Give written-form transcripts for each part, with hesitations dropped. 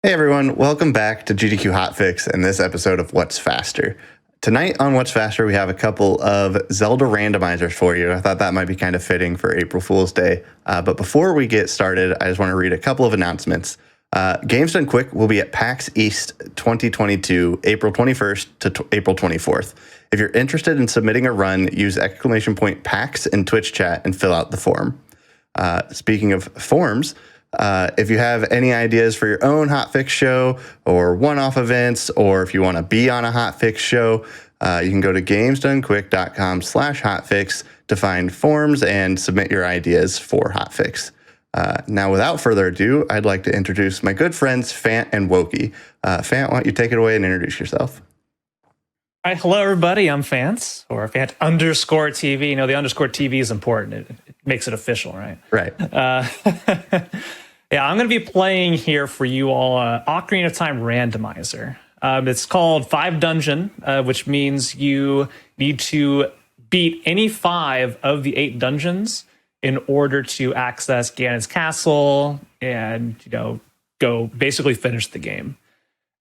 Hey everyone, welcome back to GDQ Hotfix and this episode of What's Faster. Tonight on What's Faster, we have a couple of Zelda randomizers for you. I thought that might be kind of fitting for April Fool's Day. But before we get started, I just want to read a couple of announcements. Games Done Quick will be at PAX East 2022, April 21st to April 24th. If you're interested in submitting a run, use !PAX in Twitch chat and fill out the form. Speaking of forms, if you have any ideas for your own hotfix show or one-off events, or if you want to be on a hotfix show, you can go to gamesdonequick.com/hotfix to find forms and submit your ideas for hotfix. Now, without further ado, I'd like to introduce my good friends Phant and OoT. Phant, why don't you take it away and introduce yourself? Hi, hello everybody. I'm Phant, or Phant_TV. You know, the underscore TV is important. It makes it official, right? Right. Yeah, I'm going to be playing here for you all Ocarina of Time randomizer. It's called 5 Dungeon, which means you need to beat any 5 of the 8 dungeons in order to access Ganon's castle and, you know, go basically finish the game.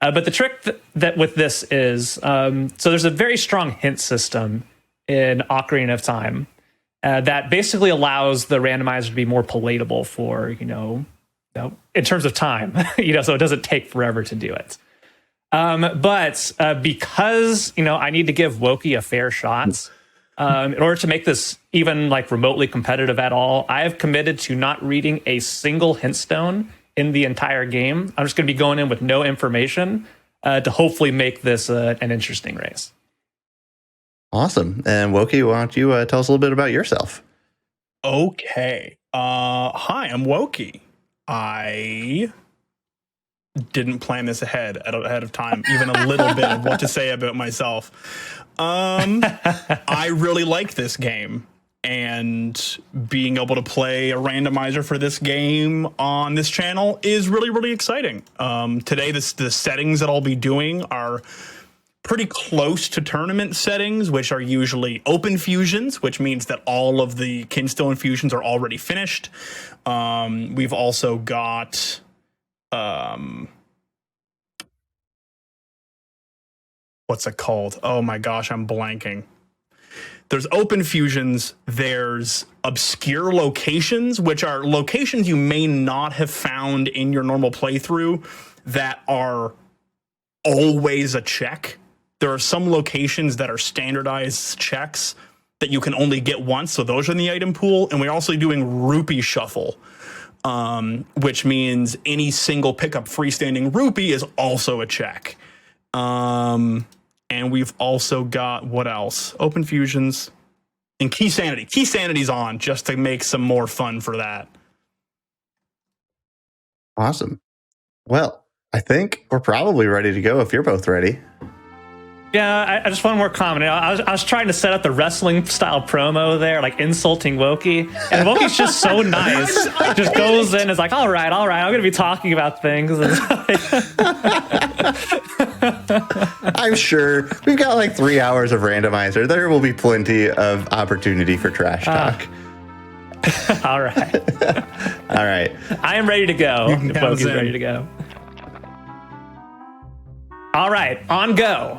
But the trick that with this is, so there's a very strong hint system in Ocarina of Time that basically allows the randomizer to be more palatable for, in terms of time, so it doesn't take forever to do it. But because, I need to give OoT a fair shot, in order to make this even like remotely competitive at all, I have committed to not reading a single hint stone in the entire game. I'm just going to be going in with no information to hopefully make this an interesting race. Awesome. And OoT, why don't you tell us a little bit about yourself? Okay. Hi, I'm OoT. I didn't plan this ahead of time, even a little bit of what to say about myself. I really like this game, and being able to play a randomizer for this game on this channel is really, really exciting. Today, the settings that I'll be doing are pretty close to tournament settings, which are usually open fusions, which means that all of the kinstone fusions are already finished. We've also got what's it called? Oh my gosh, I'm blanking. There's open fusions, there's obscure locations, which are locations you may not have found in your normal playthrough that are always a check. There are some locations that are standardized checks that you can only get once, so those are in the item pool. And we're also doing rupee shuffle, which means any single pickup freestanding rupee is also a check. And we've also got, what else? Open fusions and key sanity. Key sanity's on just to make some more fun for that. Awesome. Well, I think we're probably ready to go if you're both ready. Yeah, I just one more comment. I was trying to set up the wrestling style promo there, like insulting OoT, and OoT's just so nice. Just goes in and is like, all right, I'm going to be talking about things. I'm sure we've got like 3 hours of randomizer. There will be plenty of opportunity for trash talk. All right. All right. I am ready to go. If OoT's ready to go. All right, on go.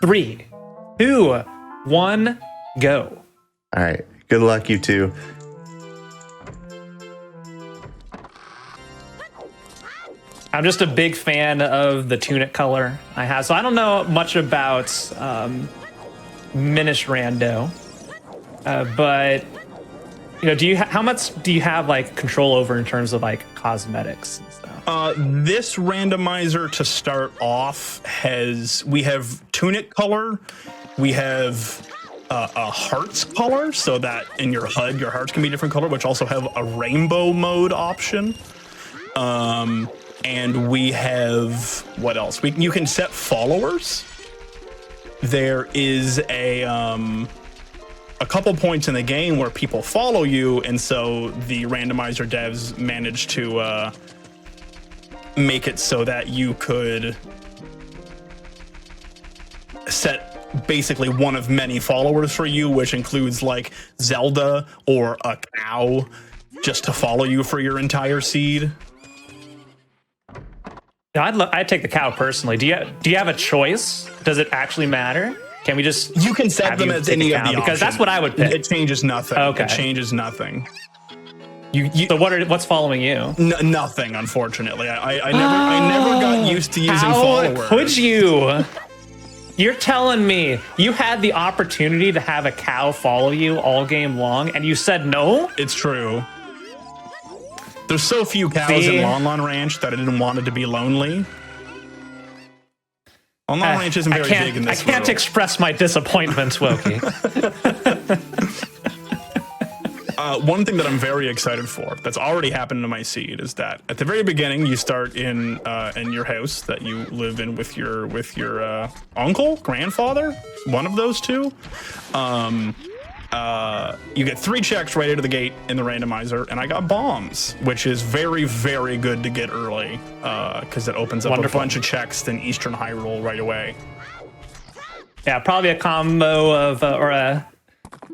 3, 2, 1, go. All right. Good luck, you two. I'm just a big fan of the tunic color I have. So I don't know much about Minish Rando, but how much do you have like control over in terms of like cosmetics and stuff? This randomizer to start off we have tunic color, we have a hearts color, so that in your HUD your hearts can be different color, which also have a rainbow mode option. And we have, what else? You can set followers. There is a couple points in the game where people follow you, and so the randomizer devs managed to make it so that you could set basically one of many followers for you, which includes like Zelda or a cow just to follow you for your entire seed. No, I'd take the cow personally. Do you have a choice? Does it actually matter? Can we just You can set have them you as take any a of cow? the Because that's options. what I would pick. It changes nothing. Okay. It changes nothing. So what's following you? Nothing, unfortunately. I never got used to using followers. How could you? You're telling me you had the opportunity to have a cow follow you all game long, and you said no? It's true. There's so few cows in Lon Lon Ranch that I didn't want it to be lonely. Lon Lon Ranch isn't very big in this I can't world. express my disappointment, Woki. One thing that I'm very excited for that's already happened to my seed is that at the very beginning you start in your house that you live in with your uncle, grandfather, one of those two. You get 3 checks right out of the gate in the randomizer, and I got bombs, which is very, very good to get early because it opens up a bunch of checks in Eastern Hyrule right away. Yeah, probably a combo of or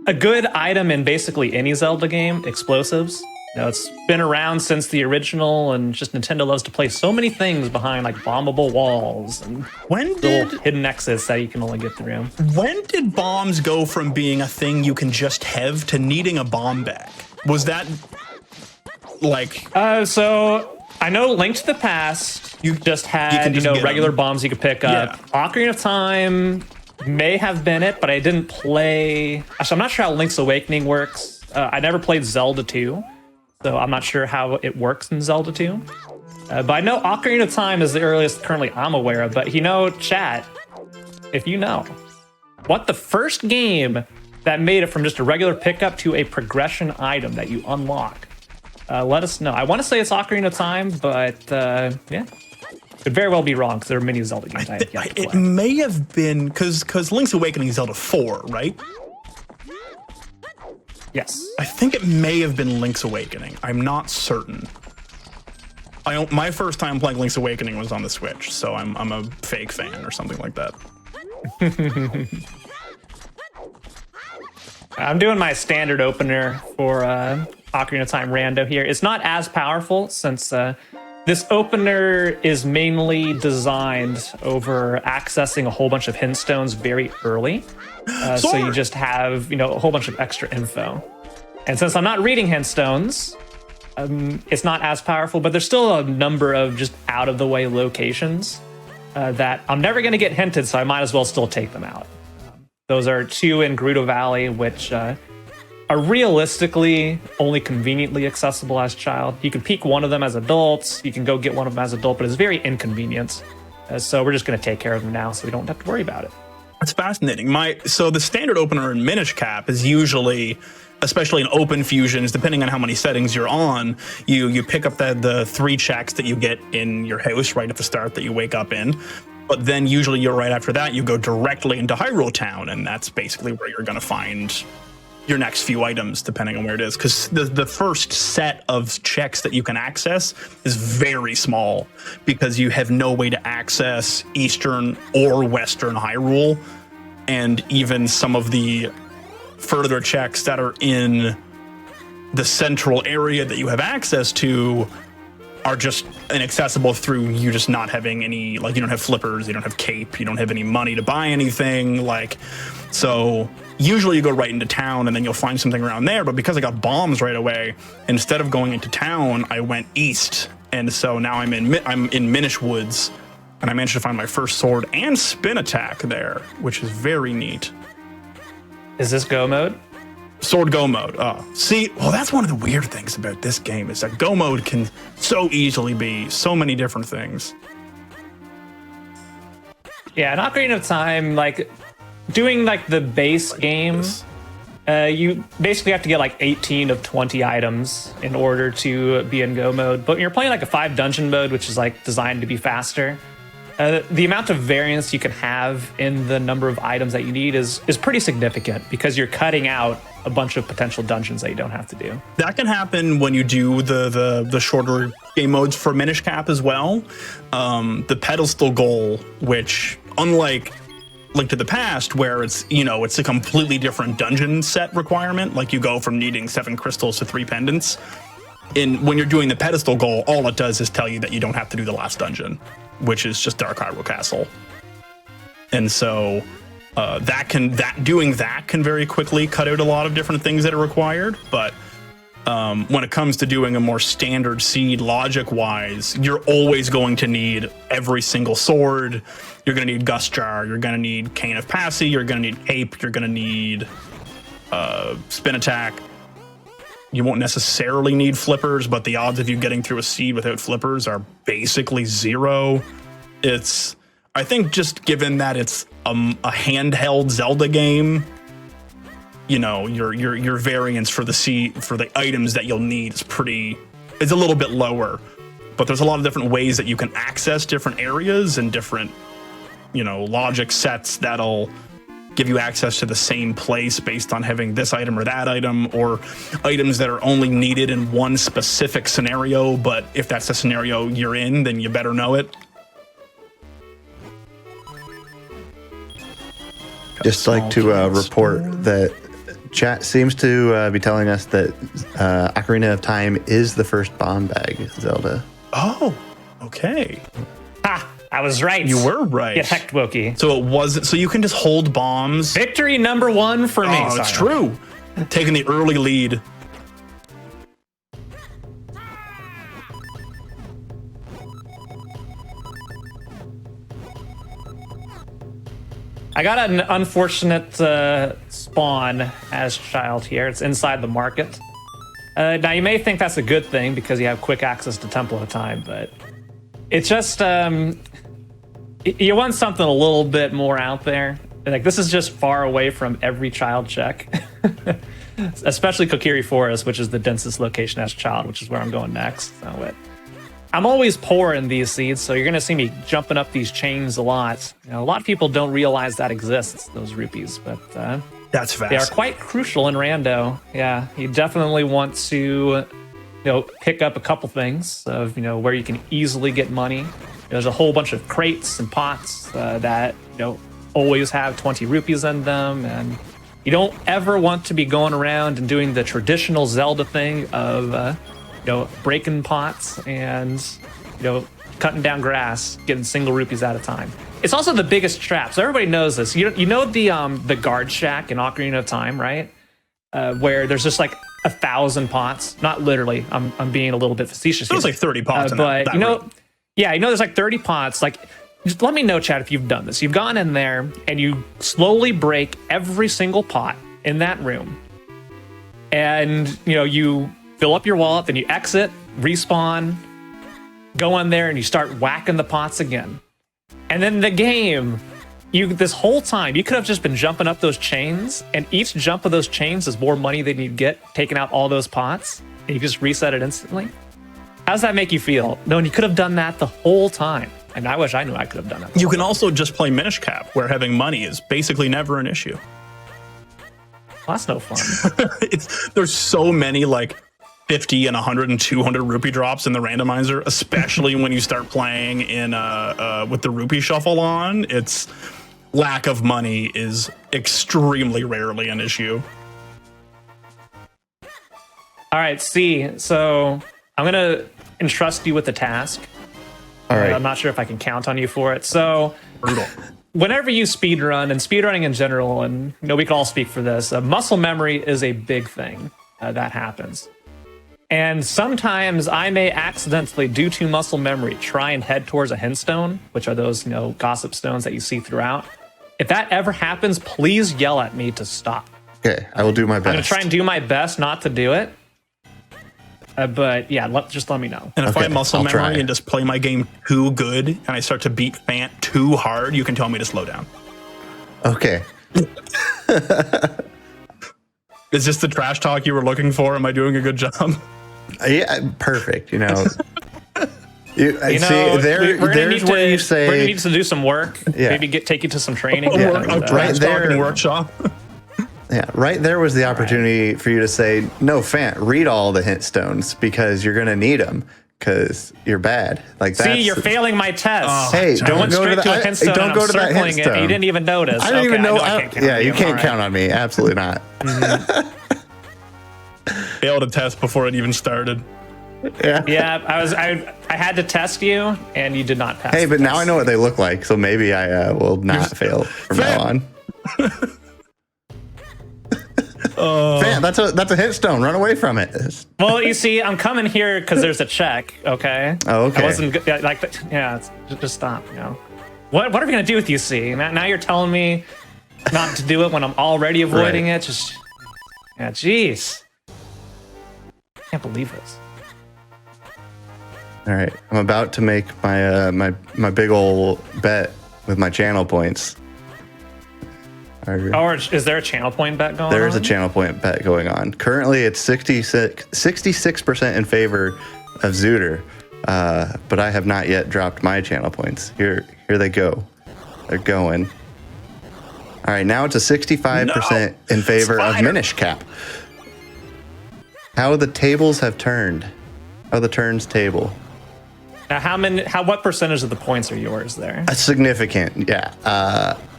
a good item in basically any Zelda game, explosives. You know, it's been around since the original, and just Nintendo loves to place so many things behind like bombable walls and little hidden exits that you can only get through. When did bombs go from being a thing you can just have to needing a bomb back? Was that like? So I know Link to the Past, you just had regular bombs you could pick up. Yeah. Ocarina of Time may have been it, but I didn't play. Actually, I'm not sure how Link's Awakening works. I never played Zelda 2. So I'm not sure how it works in Zelda 2. But I know Ocarina of Time is the earliest currently I'm aware of. But chat, if you know, what the first game that made it from just a regular pickup to a progression item that you unlock, let us know. I want to say it's Ocarina of Time, but yeah. Could very well be wrong because there are many Zelda games I have yet to play. It may have been because Link's Awakening is Zelda 4, right? Yes. I think it may have been Link's Awakening. I'm not certain. My first time playing Link's Awakening was on the Switch, so I'm a fake fan or something like that. I'm doing my standard opener for Ocarina of Time Rando here. It's not as powerful since this opener is mainly designed over accessing a whole bunch of hint stones very early. So you just have, a whole bunch of extra info. And since I'm not reading hint stones, it's not as powerful, but there's still a number of just out of the way locations that I'm never going to get hinted, so I might as well still take them out. Those are 2 in Gerudo Valley, which are realistically only conveniently accessible as child. You can peek one of them as adults, you can go get one of them as adult, but it's very inconvenient. So we're just going to take care of them now so we don't have to worry about it. That's fascinating. So the standard opener in Minish Cap is usually, especially in open fusions, depending on how many settings you're on, you pick up the 3 checks that you get in your house right at the start that you wake up in. But then usually right after that, you go directly into Hyrule Town, and that's basically where you're going to find your next few items, depending on where it is. Because the first set of checks that you can access is very small because you have no way to access Eastern or Western Hyrule. And even some of the further checks that are in the central area that you have access to are just inaccessible through you just not having any, like, you don't have flippers, you don't have cape, you don't have any money to buy anything, like, so usually you go right into town and then you'll find something around there. But because I got bombs right away, instead of going into town, I went east, and so now I'm in Minish Woods, and I managed to find my first sword and spin attack there, which is very neat. Is this Go mode? Sword Go mode. See, well, that's one of the weird things about this game is that Go mode can so easily be so many different things. Yeah, in Ocarina of Time, like, doing, like, the base game, you basically have to get, like, 18 of 20 items in order to be in Go mode. But when you're playing, like, a 5 dungeon mode, which is, like, designed to be faster, the amount of variance you can have in the number of items that you need is pretty significant because you're cutting out a bunch of potential dungeons that you don't have to do. That can happen when you do the shorter game modes for Minish Cap as well. The pedestal goal, which unlike Link to the Past, where it's a completely different dungeon set requirement, like you go from needing 7 crystals to 3 pendants. when you're doing the pedestal goal, all it does is tell you that you don't have to do the last dungeon, which is just Dark Hyrule Castle. And so doing that can very quickly cut out a lot of different things that are required. But when it comes to doing a more standard seed logic-wise, you're always going to need every single sword. You're going to need Gust Jar. You're going to need Cane of Passy. You're going to need Ape. You're going to need Spin Attack. You won't necessarily need flippers, but the odds of you getting through a seed without flippers are basically zero. I think just given that it's a handheld Zelda game, you know, your variance for the items that you'll need is a little bit lower. But there's a lot of different ways that you can access different areas and different, you know, logic sets that'll give you access to the same place based on having this item or that item, or items that are only needed in one specific scenario, but if that's the scenario you're in, then you better know it. Just like to report that chat seems to be telling us that Ocarina of Time is the first bomb bag Zelda. Oh, okay. Ha! I was right. You were right. Get hecked, Wookie. So it wasn't. So you can just hold bombs. Victory number 1 for me. Oh, it's true. Taking the early lead. I got an unfortunate spawn as child here. It's inside the market. Now, you may think that's a good thing because you have quick access to Temple of Time, but it's just, you want something a little bit more out there. Like, this is just far away from every child check. Especially Kokiri Forest, which is the densest location as a child, which is where I'm going next. So I'm always poor in these seeds, so you're going to see me jumping up these chains a lot. You know, a lot of people don't realize that exists, those rupees, but that's fast. They are quite crucial in Rando. Yeah, you definitely want to, you know, pick up a couple things of, you know, where you can easily get money. There's a whole bunch of crates and pots that, you know, always have 20 rupees in them, and you don't ever want to be going around and doing the traditional Zelda thing of, you know, breaking pots and, you know, cutting down grass, getting single rupees at a time. It's also the biggest trap, so everybody knows this. You know the guard shack in Ocarina of Time, right? Where there's just like 1,000 pots. Not literally. I'm being a little bit facetious. There's like 30 pots in that. But you know, yeah, you know, there's like 30 pots. Like, just let me know, chat, if you've done this. You've gone in there and you slowly break every single pot in that room, and you know, you fill up your wallet, then you exit, respawn, go in there, and you start whacking the pots again. And then the game, this whole time, you could have just been jumping up those chains, and each jump of those chains is more money than you'd get taking out all those pots, and you just reset it instantly. How does that make you feel? No, and you could have done that the whole time. And I wish I knew I could have done that. You can also just play Minish Cap, where having money is basically never an issue. Well, that's no fun. There's so many, like, 50 and 100 and 200 rupee drops in the randomizer, especially when you start playing in with the rupee shuffle on. It's lack of money is extremely rarely an issue. All right, C. So I'm gonna entrust you with the task. All right. I'm not sure if I can count on you for it. So Brutal. Whenever you speedrun, and speedrunning in general, and you know, we can all speak for this, muscle memory is a big thing that happens. And sometimes I may accidentally, due to muscle memory, try and head towards a hintstone, which are those, you know, gossip stones that you see throughout. If that ever happens, please yell at me to stop. Okay, I will do my best. I'm going to try and do my best not to do it. But yeah, just let me know. And if Okay, I muscle I'll memory try. and just play my game too good, and I start to beat Phant too hard, you can tell me to slow down. Okay. Is this the trash talk you were looking for? Am I doing a good job? Yeah, perfect. You know, You know, there's we're gonna need where to, you say, we're gonna need to do some work. Yeah. Maybe take you to some training. A trash there. talking workshop. yeah, right there was the opportunity for you to say, no, Phant, read all the hint stones because you're gonna need them because you're bad. Like that. See, you're failing my test. Hey, I don't went go to straight to a that. hint stone. Don't and go I'm to that circling hint it, stone. and you didn't even notice. I didn't even know. I can't count Yeah, on you can't All count on me. Absolutely not. Failed a test before it even started. Yeah, I had to test you, and you did not pass. Hey, the but now test. I know what they look like, so maybe I will not fail from now on. Phant, that's a hit stone. Run away from it. Well, you see, I'm coming here because there's a check. Okay. Oh, okay. I wasn't like, just stop. You know, what are we gonna do with you? See, now you're telling me not to do it when I'm already avoiding Right. it. Just, yeah, jeez. Can't believe this. All right, I'm about to make my my big ol' bet with my channel points. Or is there a channel point bet going on? There is a channel point bet going on. Currently, it's 66% in favor of ZOOTR, but I have not yet dropped my channel points. Here they go. They're going. All right, now it's a 65% in favor of Minish Cap. How the tables have turned. How the turns table. Now, what percentage of the points are yours there? A significant, yeah.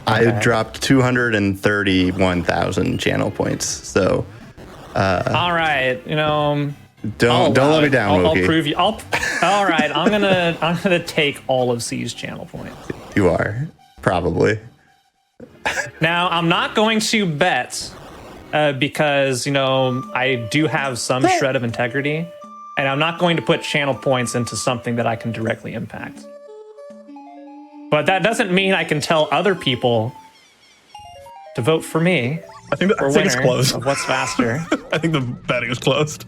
I dropped 231,000 channel points. So, all right, you know, don't let me down, I'll Wookie. prove you. All right, I'm gonna take all of C's channel points. You are probably. Now, I'm not going to bet because, you know, I do have some shred of integrity, and I'm not going to put channel points into something that I can directly impact. But that doesn't mean I can tell other people to vote for me. I think it's closed. Of What's Faster. I think the betting is closed.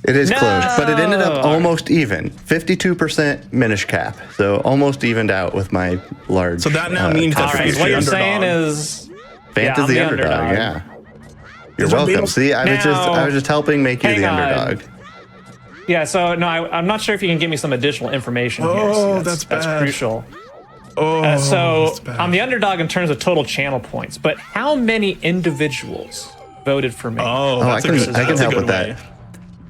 It is close, but it ended up No. almost even. 52% Minish Cap, so almost evened out with my large. So that now means that All right, Phant's what the you're underdog. saying is... Phant I'm is the underdog. Yeah, you're Is there welcome. beetle- See, I was just helping make you Hang the on. underdog. Yeah, so no, I'm not sure if you can give me some additional information here. Oh, See, that's bad. That's crucial. Oh, So that's bad. I'm the underdog in terms of total channel points, but how many individuals voted for me? Oh, I that's can a good, that's a help good with way. that.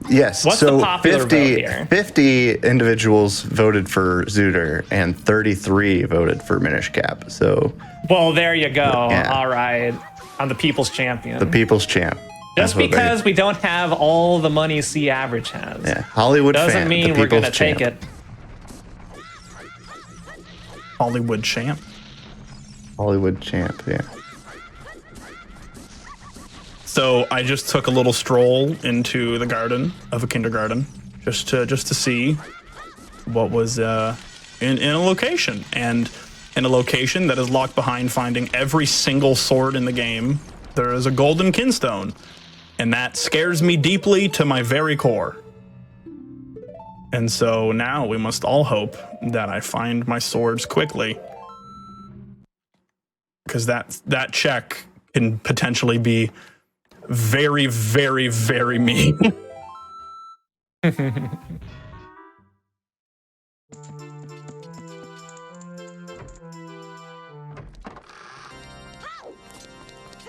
Yes, What's so the popular vote here? 50 individuals voted for ZOOTR and 33 voted for Minish Cap. So Well, there you go. Yeah. All right. I'm the people's champion. the people's champ. Just That's what because we don't have all the money C average has. yeah, Hollywood Doesn't fan, mean the we're going to people's take champ. it. Hollywood champ. Hollywood champ, yeah. So I just took a little stroll into the garden of a kindergarten just to see what was in a location, and in a location that is locked behind finding every single sword in the game, there is a golden kinstone, and that scares me deeply to my very core. And so now we must all hope that I find my swords quickly, because that check can potentially be very, very, very mean.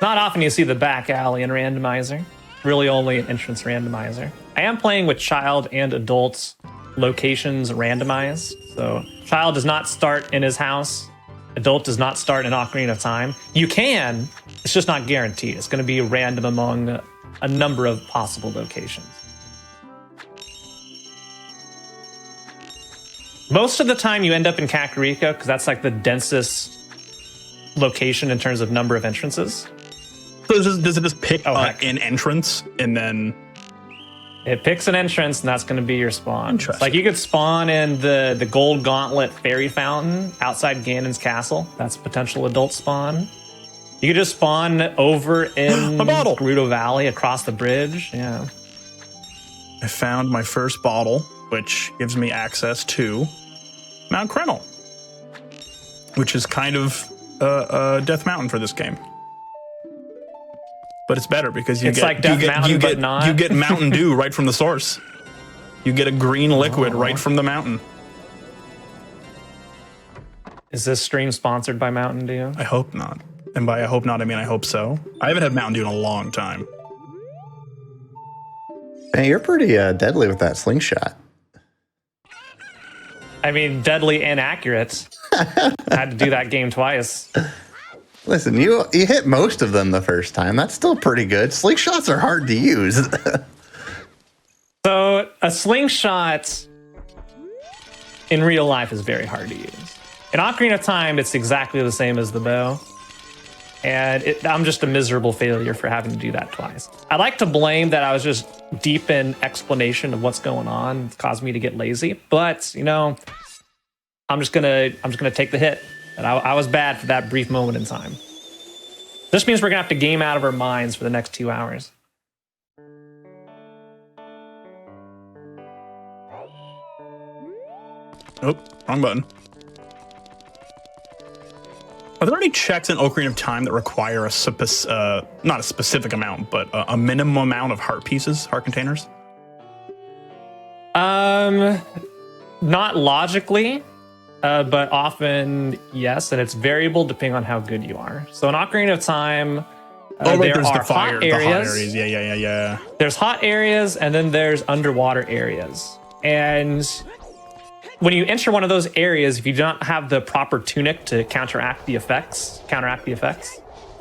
Not often you see the back alley in randomizer. Really only an entrance randomizer. I am playing with child and adults locations randomized. So child does not start in his house. Adult does not start in Ocarina of Time. You can, it's just not guaranteed. It's going to be random among a number of possible locations. Most of the time you end up in Kakariko because that's like the densest location in terms of number of entrances. So does it just pick heck. an entrance and then? It picks an entrance, and that's going to be your spawn. Interesting. Like you could spawn in the Gold Gauntlet Fairy Fountain outside Ganon's castle. That's a potential adult spawn. You could just spawn over in A bottle. Gerudo Valley across the bridge. Yeah. I found my first bottle, which gives me access to Mount Krenel, which is kind of Death Mountain for this game. But it's better because It's like Death Mountain, but not. you get Mountain Dew right from the source. You get a green liquid right from the mountain. Is this stream sponsored by Mountain Dew? I hope not. And by I hope not, I mean I hope so. I haven't had Mountain Dew in a long time. Man, you're pretty deadly with that slingshot. I mean, deadly and accurate. I had to do that game twice. Listen, you hit most of them the first time. That's still pretty good. Slingshots are hard to use. So a slingshot in real life is very hard to use. In Ocarina of Time, it's exactly the same as the bow. And I'm just a miserable failure for having to do that twice. I like to blame that I was just deep in explanation of what's going on. It caused me to get lazy. But, you know, I'm just gonna take the hit. And I was bad for that brief moment in time. This means we're gonna have to game out of our minds for the next 2 hours. Oh, wrong button. Are there any checks in Ocarina of Time that require not a specific amount, but a minimum amount of heart pieces, heart containers? Not logically, but often yes, and it's variable depending on how good you are. So in Ocarina of Time, there there's are the fire, hot areas. the hot areas. Yeah. There's hot areas, and then there's underwater areas. And when you enter one of those areas, if you do not have the proper tunic to counteract the effects,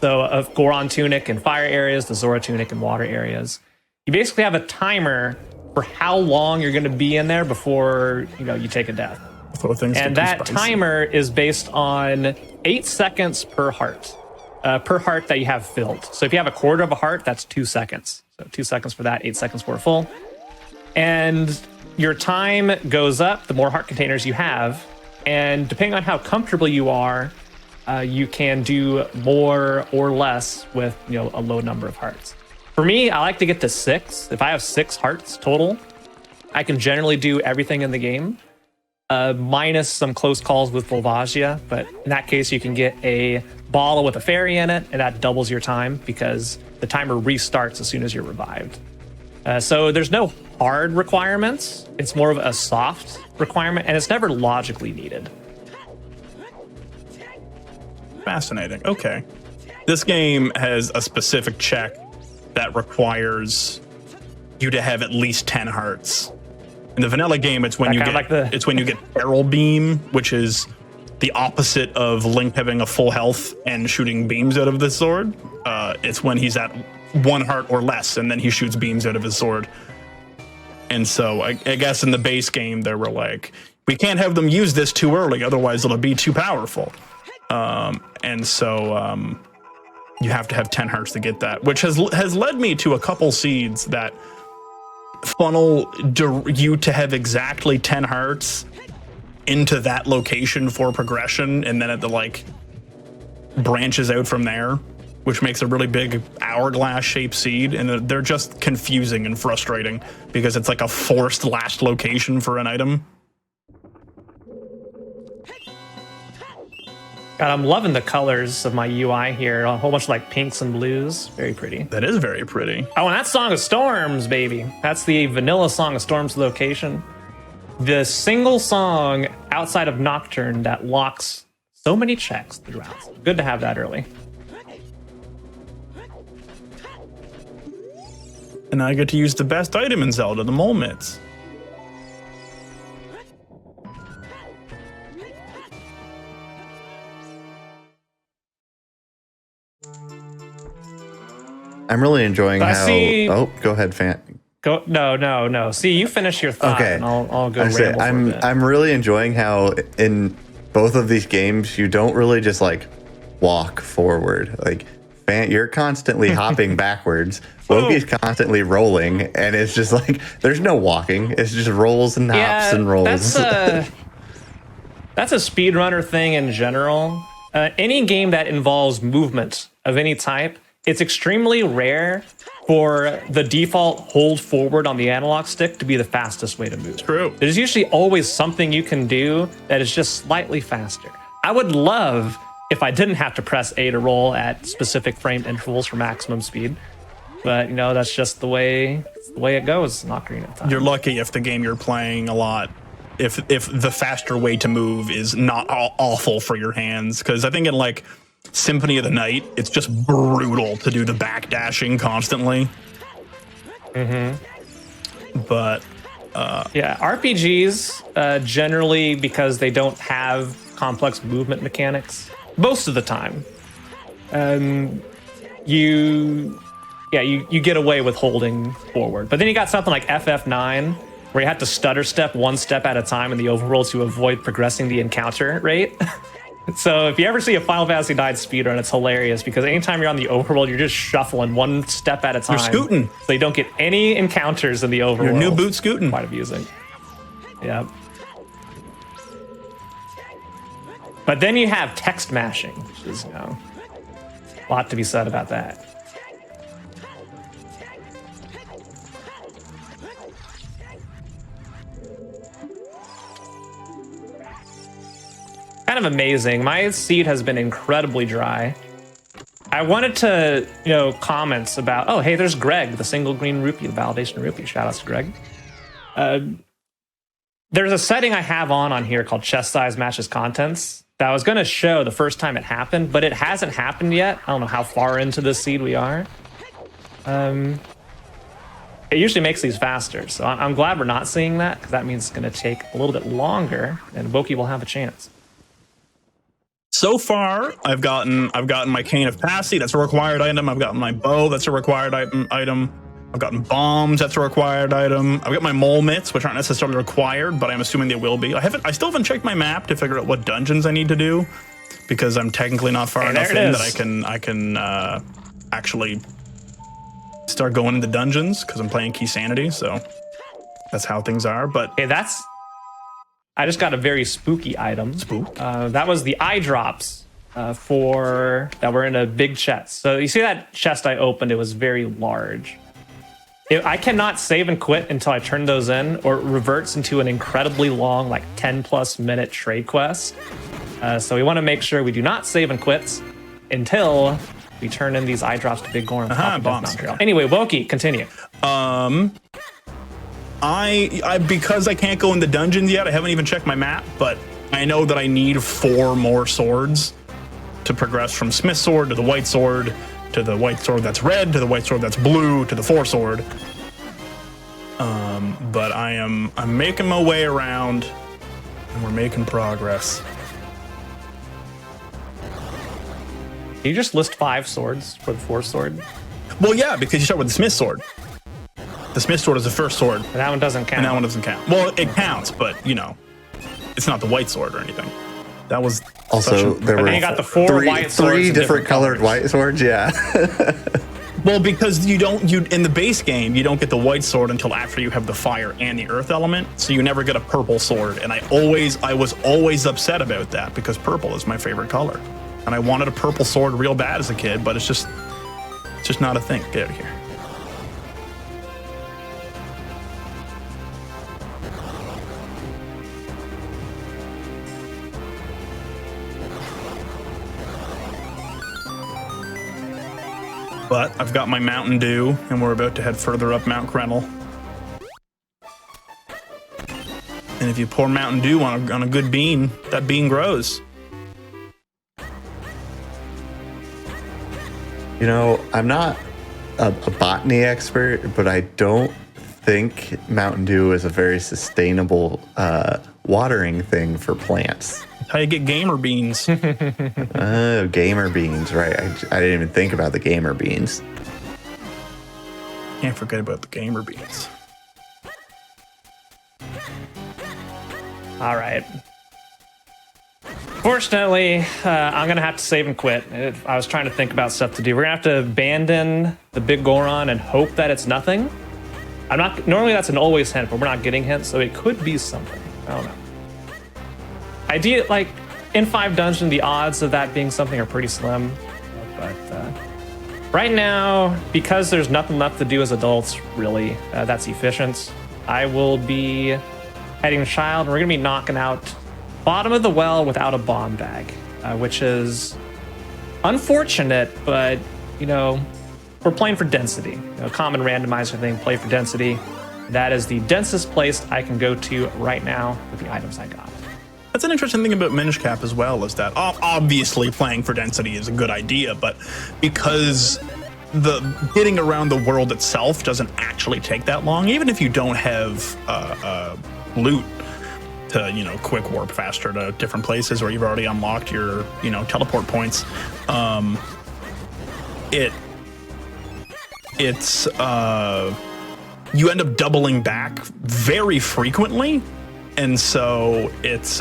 so of Goron tunic in fire areas, the Zora tunic in water areas, you basically have a timer for how long you're going to be in there before you take a death. And that timer is based on 8 seconds per heart that you have filled. So if you have a quarter of a heart, that's 2 seconds. So 2 seconds for that, 8 seconds for a full. And your time goes up the more heart containers you have, and depending on how comfortable you are, you can do more or less with a low number of hearts. For me, I like to get to 6. If I have 6 hearts total, I can generally do everything in the game, minus some close calls with Volvagia. But in that case, you can get a bottle with a fairy in it, and that doubles your time because the timer restarts as soon as you're revived. So there's no hard requirements. It's more of a soft requirement, and it's never logically needed. Fascinating. Okay. This game has a specific check that requires you to have at least 10 hearts. In the vanilla game, it's when it's when you get Barrel Beam, which is the opposite of Link having a full health and shooting beams out of the sword. It's when he's at 1 heart or less, and then he shoots beams out of his sword. And so I guess in the base game, they were like, we can't have them use this too early, otherwise it'll be too powerful. And so you have to have 10 hearts to get that, which has led me to a couple seeds that funnel you to have exactly 10 hearts into that location for progression, and then it branches out from there, which makes a really big hourglass-shaped seed, and they're just confusing and frustrating because it's like a forced last location for an item. God, I'm loving the colors of my UI here. A whole bunch of pinks and blues. Very pretty. That is very pretty. Oh, and that's Song of Storms, baby. That's the vanilla Song of Storms location. The single song outside of Nocturne that locks so many checks throughout. Good to have that early. And I get to use the best item in Zelda, the Molmits. I'm really enjoying how... see- Oh, go ahead, Phant. Go. No. See, you finish your thought, Okay. and I'll go ramble for a bit. I'm really enjoying how in both of these games, you don't really just walk forward. Phant, you're constantly hopping backwards. Loki's constantly rolling, and it's just there's no walking. It's just rolls and hops and rolls. That's a speedrunner thing in general. Any game that involves movement of any type, it's extremely rare for the default hold forward on the analog stick to be the fastest way to move. True. There's usually always something you can do that is just slightly faster. I would love if I didn't have to press A to roll at specific frame intervals for maximum speed. But, that's just the way it goes in Ocarina of Time. You're lucky if the game you're playing a lot, if the faster way to move is not awful for your hands. Because I think in Symphony of the Night, it's just brutal to do the backdashing constantly. Mm-hmm. But yeah, RPGs generally, because they don't have complex movement mechanics most of the time, you yeah, you get away with holding forward. But then you got something like FF9, where you have to stutter step one step at a time in the overworld to avoid progressing the encounter rate. So if you ever see a Final Fantasy IX speedrun, it's hilarious because anytime you're on the overworld, you're just shuffling one step at a time. You're scooting. So you don't get any encounters in the overworld. Your new boot scooting. Quite amusing. Yeah. But then you have text mashing, which is, you know, a lot to be said about that. Kind of amazing. My seed has been incredibly dry. I wanted to, you know, comments about, oh, hey, there's Greg, the single green rupee, the validation rupee. Shout outs to Greg. There's a setting I have on here called chest size matches contents that I was going to show the first time it happened, but it hasn't happened yet. I don't know how far into this seed we are. It usually makes these faster, so I'm glad we're not seeing that because that means it's going to take a little bit longer and Wokey will have a chance. So far, I've gotten my Cane of Passy, that's a required item. I've gotten my bow, that's a required item. I've gotten bombs, that's a required item. I've got my mole mitts, which aren't necessarily required, but I'm assuming they will be. I still haven't checked my map to figure out what dungeons I need to do because I'm technically not far enough in that I can actually start going into dungeons because I'm playing Key Sanity, so that's how things are. But hey, I just got a very spooky item. Spook? That was the eye drops that were in a big chest. So you see that chest I opened, it was very large. I cannot save and quit until I turn those in, or it reverts into an incredibly long, like 10+ minute trade quest. So we want to make sure we do not save and quit until we turn in these eye drops to Big Goron. Anyway, Wokey, continue. Because I can't go in the dungeons yet, I haven't even checked my map, but I know that I need 4 more swords to progress from Smith Sword to the White Sword, to the White Sword that's red, to the White Sword that's blue, to the 4 Sword. But I'm making my way around, and we're making progress. Can you just list 5 swords for the 4 Sword? Well, yeah, because you start with the Smith Sword. The Smith Sword is the first sword. And that one doesn't count. And that one doesn't count. Well, it counts, but, you know, it's not the White Sword or anything. That was also there were you got the 4 white swords, 3 different colored white swords. Yeah. Well, because you in the base game you don't get the White Sword until after you have the fire and the earth element, so you never get a purple sword. And I was always upset about that because purple is my favorite color, and I wanted a purple sword real bad as a kid, but it's just not a thing. Get out of here. But I've got my Mountain Dew, and we're about to head further up Mount Krennel. And if you pour Mountain Dew on a good bean, that bean grows. You know, I'm not a botany expert, but I don't think Mountain Dew is a very sustainable watering thing for plants. How you get gamer beans. Oh, gamer beans, right. I didn't even think about the gamer beans. Can't forget about the gamer beans. All right. Fortunately, I'm going to have to save and quit. I was trying to think about stuff to do. We're going to have to abandon the Big Goron and hope that it's nothing. Normally that's an always hint, but we're not getting hints, so it could be something. I don't know. Idea, like, in 5 dungeon, the odds of that being something are pretty slim. But right now, because there's nothing left to do as adults, really, that's efficient. I will be heading child, and we're going to be knocking out bottom of the well without a bomb bag, which is unfortunate, but, you know, we're playing for density. You know, common randomizer thing, play for density. That is the densest place I can go to right now with the items I got. That's an interesting thing about Minish Cap as well, is that obviously playing for density is a good idea, but because the getting around the world itself doesn't actually take that long, even if you don't have loot to, you know, quick warp faster to different places, or you've already unlocked your, you know, teleport points, it's you end up doubling back very frequently, and so it's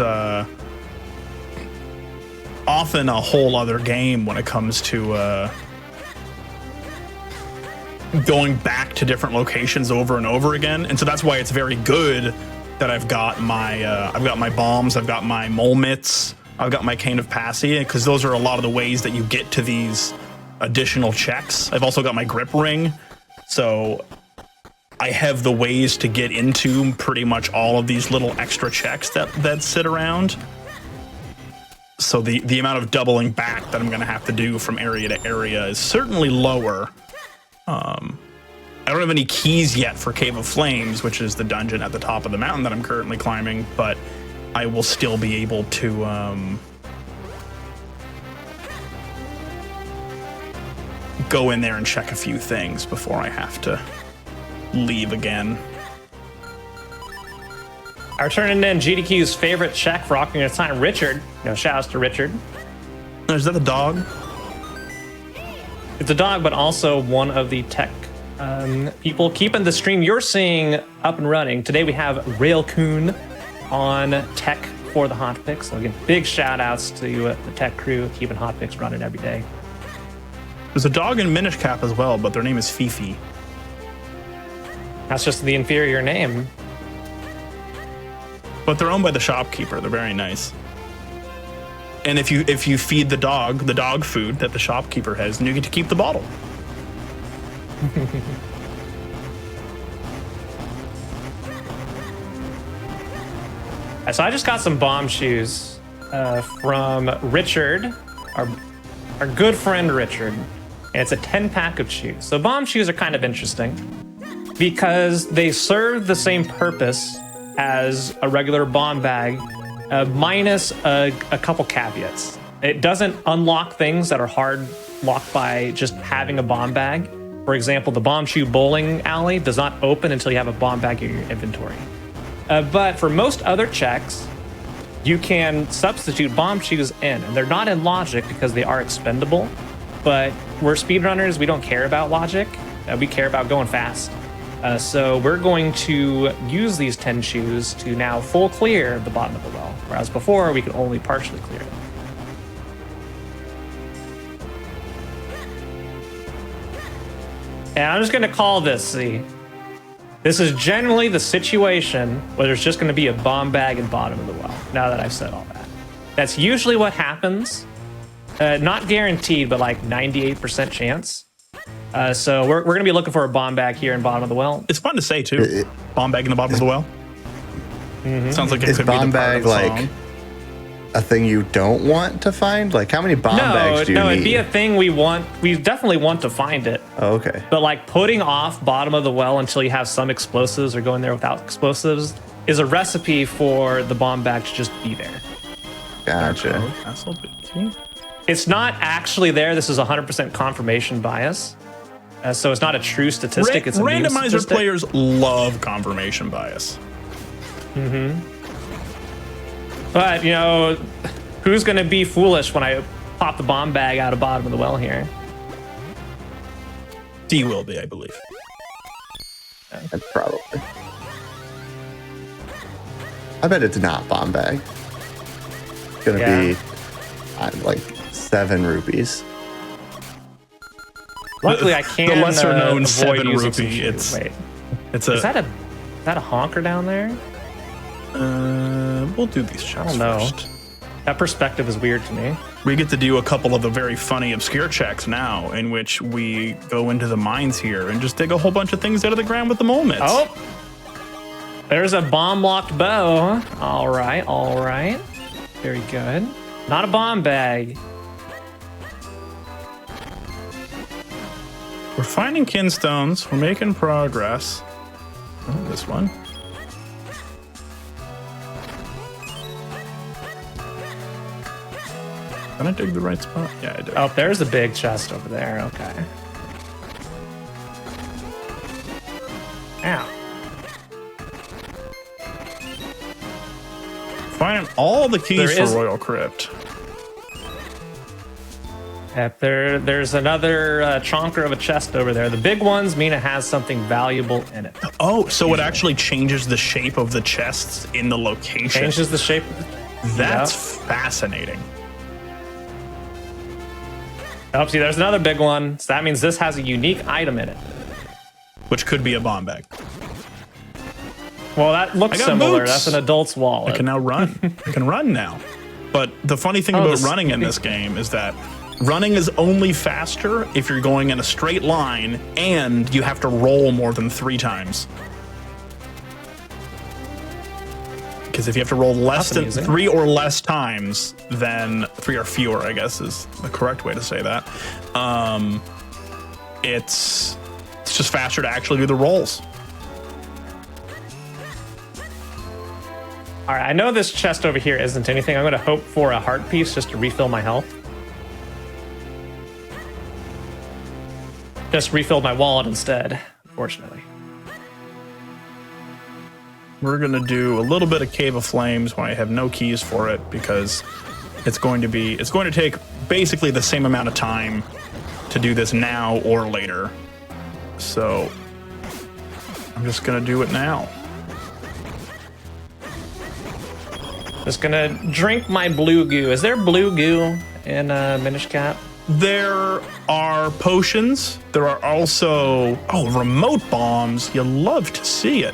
often a whole other game when it comes to going back to different locations over and over again. And so that's why it's very good that I've got my bombs, I've got my mole mitts, I've got my cane of passy, because those are a lot of the ways that you get to these additional checks. I've also got my grip ring, so I have the ways to get into pretty much all of these little extra checks that sit around. So the amount of doubling back that I'm going to have to do from area to area is certainly lower. I don't have any keys yet for Cave of Flames, which is the dungeon at the top of the mountain that I'm currently climbing, but I will still be able to go in there and check a few things before I have to leave again. Our turning in GDQ's favorite check for Ocarina of Time, Richard. Shout outs to Richard. Is that a dog? It's a dog, but also one of the tech people keeping the stream you're seeing up and running. Today we have Railcoon on tech for the Hotfix. So again, big shout outs to the tech crew keeping Hotfix running every day. There's a dog in Minish Cap as well, but their name is Fifi. That's just the inferior name. But they're owned by the shopkeeper. They're very nice. And if you feed the dog food that the shopkeeper has, then you get to keep the bottle. So I just got some bomb shoes from Richard, our good friend Richard. And it's a 10-pack of shoes. So bomb shoes are kind of interesting because they serve the same purpose as a regular bomb bag, minus a couple caveats. It doesn't unlock things that are hard locked by just having a bomb bag. For example, the bomb shoe bowling alley does not open until you have a bomb bag in your inventory. But for most other checks, you can substitute bomb shoes in, and they're not in logic because they are expendable. But we're speedrunners, we don't care about logic. We care about going fast. So we're going to use these 10 shoes to now full clear the bottom of the well, whereas before we could only partially clear it. And I'm just going to call this, see. This is generally the situation where there's just going to be a bomb bag in bottom of the well, now that I've said all that. That's usually what happens. Not guaranteed, but like 98% chance. So we're going to be looking for a bomb bag here in bottom of the well. It's fun to say, too. Bomb bag in the bottom of the well. Mm-hmm. Sounds like it could be the part of the song. A thing you don't want to find? Like, how many bomb bags do you need? No, it'd be a thing we definitely want to find it. Oh, okay. But like putting off bottom of the well until you have some explosives or going there without explosives is a recipe for the bomb bag to just be there. Gotcha. It's not actually there. This is 100% confirmation bias. So it's not a true statistic. It's a randomizer statistic. Players love confirmation bias. Mm-hmm. But, who's going to be foolish when I pop the bomb bag out of bottom of the well here? D will be, I believe. Probably. I bet it's not bomb bag. It's going to be like 7 rupees. Luckily, I can the lesser known 7 rupee. rupee. Is that a honker down there? We'll do these checks first. That perspective is weird to me. We get to do a couple of the very funny obscure checks now, in which we go into the mines here and just dig a whole bunch of things out of the ground with the mole mitts. Oh, there's a bomb-locked bow. All right. Very good. Not a bomb bag. We're finding kinstones. We're making progress. Oh, this one. Did I dig the right spot? Yeah, I did. Oh, there's a big chest over there. Okay. Ow. Finding all the keys for Royal Crypt. Yep, there's another chonker of a chest over there. The big ones mean it has something valuable in it. Oh, so it actually changes the shape of the chests in the location. Changes the shape of the That's fascinating. Oh, see, there's another big one. So that means this has a unique item in it. Which could be a bomb bag. Well, that looks similar. Boots. That's an adult's wallet. I can now run. I can run now. But the funny thing about running in this game is that running is only faster if you're going in a straight line and you have to roll more than 3 times. Because if you have to roll less than 3 or less times, then 3 or fewer, I guess is the correct way to say that. It's just faster to actually do the rolls. All right, I know this chest over here isn't anything. I'm going to hope for a heart piece just to refill my health. Just refilled my wallet instead, unfortunately. We're going to do a little bit of Cave of Flames when I have no keys for it because it's going to take basically the same amount of time to do this now or later. So I'm just going to do it now. Just gonna drink my blue goo. Is there blue goo in Minish Cap? There are potions. There are also remote bombs. You love to see it.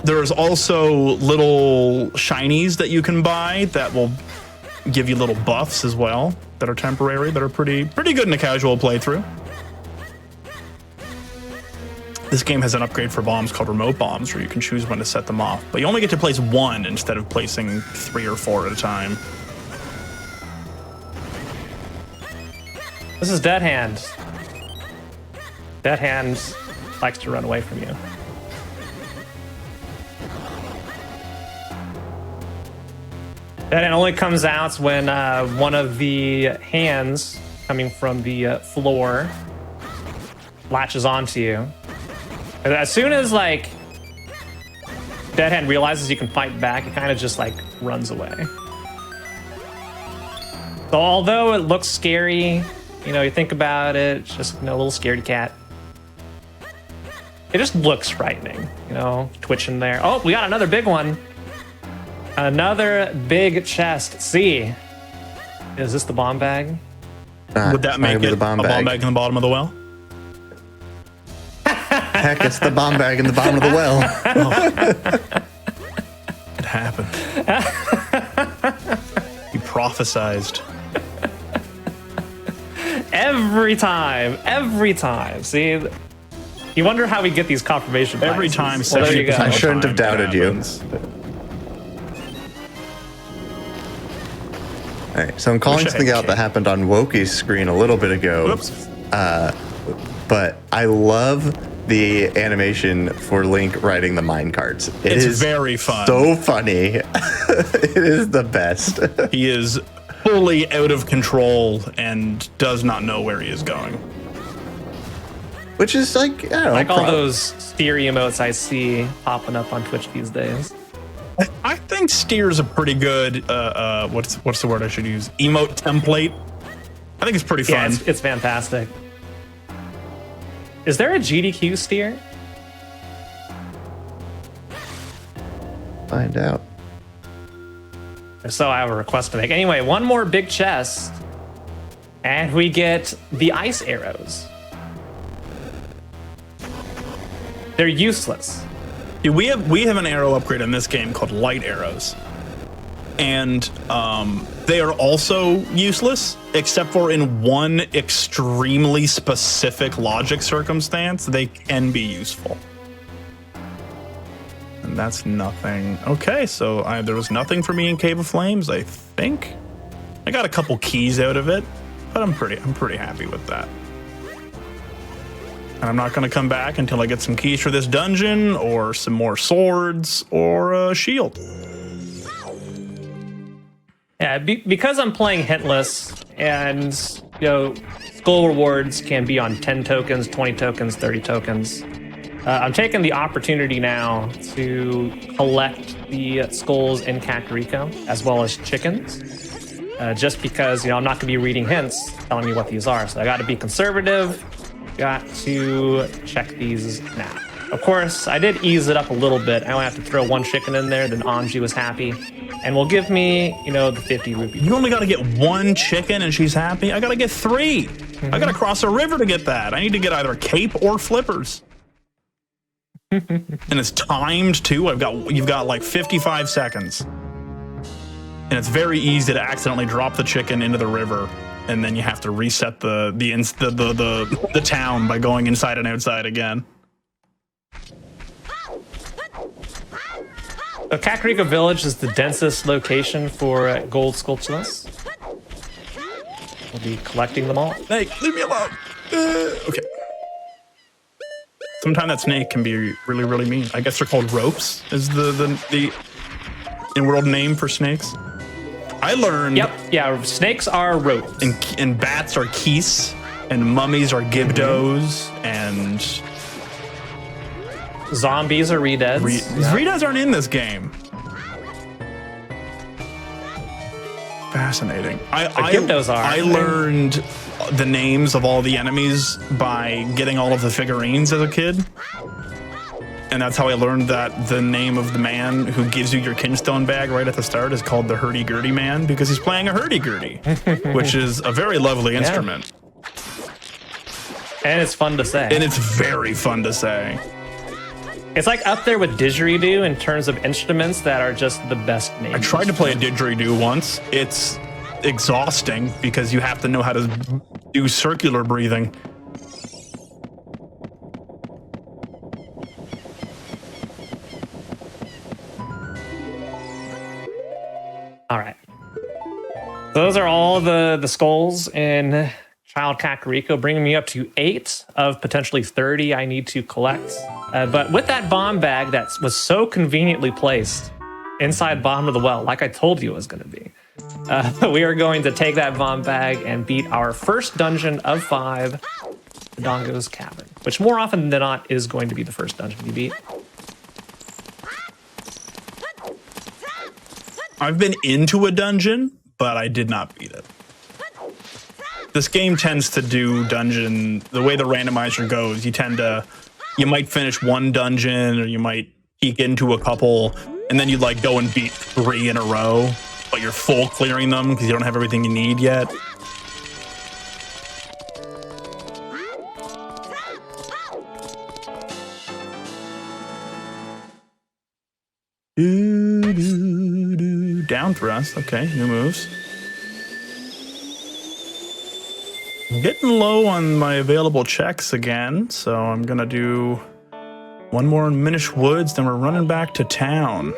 There's also little shinies that you can buy that will give you little buffs as well that are temporary, that are pretty good in a casual playthrough. This game has an upgrade for bombs called remote bombs where you can choose when to set them off, but you only get to place 1 instead of placing 3 or 4 at a time. This is Dead Hand. Dead Hand likes to run away from you. Dead Hand only comes out when one of the hands coming from the floor latches onto you. As soon as like Dead Hand realizes you can fight back, it kind of just like runs away. So although it looks scary, you know, you think about it, it's just, you know, a little scaredy cat. It just looks frightening, you know, twitching there. Oh, we got another big one. Another big chest. See, is this the bomb bag? Would that make it a bomb bag in the bottom of the well? Heck, it's the bomb bag in the bottom of the well. It happened. You prophesized. Every time. See, you wonder how we get these confirmation biases. Every time. Well, there you go. I shouldn't have doubted you. All right, so I'm calling something out that happened on Wokie's screen a little bit ago. Whoops. But I love the animation for Link riding the mine carts. It's very fun. So funny. It is the best. He is fully out of control and does not know where he is going. Which is like, I don't know, like all those steer emotes I see popping up on Twitch these days. I think steer is a pretty good, what's the word I should use? Emote template. I think it's pretty fun. Yeah, it's fantastic. Is there a GDQ steer? Find out. So I have a request to make. Anyway, one more big chest, and we get the ice arrows. They're useless. Yeah, we have an arrow upgrade in this game called light arrows, and they are also useless except for in one extremely specific logic circumstance they can be useful. And that's nothing. Okay, so there was nothing for me in Cave of Flames. I think I got a couple keys out of it, but I'm pretty happy with that. And I'm not going to come back until I get some keys for this dungeon or some more swords or a shield. Yeah, because I'm playing hintless, and you know, skull rewards can be on 10 tokens, 20 tokens, 30 tokens. I'm taking the opportunity now to collect the skulls in Kakariko, as well as chickens. just because, I'm not going to be reading hints telling me what these are. So I got to be conservative, got to check these now. Of course, I did ease it up a little bit. I only have to throw 1 chicken in there, then Anji was happy, and will give me, the 50 rupee. You only got to get 1 chicken and she's happy? I got to get 3. I got to cross a river to get that. I need to get either cape or flippers. And it's timed too. You've got like 55 seconds. And it's very easy to accidentally drop the chicken into the river, and then you have to reset the town by going inside and outside again. So Kakariko Village is the densest location for gold sculptures. We'll be collecting them all. Hey, leave me alone. Okay. Sometimes that snake can be really, really mean. I guess they're called ropes, is the in-world name for snakes. I learned... Yep, yeah, snakes are ropes. And bats are keese, and mummies are gibdos, and... Zombies are redeads. Redeads aren't in this game. Fascinating. Gibdos are. I learned the names of all the enemies by getting all of the figurines as a kid. And that's how I learned that the name of the man who gives you your kinstone bag right at the start is called the hurdy-gurdy man, because he's playing a hurdy-gurdy, which is a very lovely instrument. And it's fun to say. And it's very fun to say. It's like up there with didgeridoo in terms of instruments that are just the best names. I tried to play a didgeridoo once. It's exhausting because you have to know how to do circular breathing. All right. Those are all the skulls in Child Kakariko, bringing me up to 8 of potentially 30 I need to collect. But with that bomb bag that was so conveniently placed inside bottom of the well, like I told you it was going to be, we are going to take that bomb bag and beat our first dungeon of 5, the Dongo's Cavern, which more often than not is going to be the first dungeon you beat. I've been into a dungeon, but I did not beat it. This game tends to do dungeon, the way the randomizer goes, you might finish 1 dungeon, or you might peek into a couple, and then you'd like go and beat 3 in a row, but you're full clearing them because you don't have everything you need yet. Down thrust, okay, new moves. I'm getting low on my available checks again, so I'm gonna do 1 more in Minish Woods, then we're running back to town.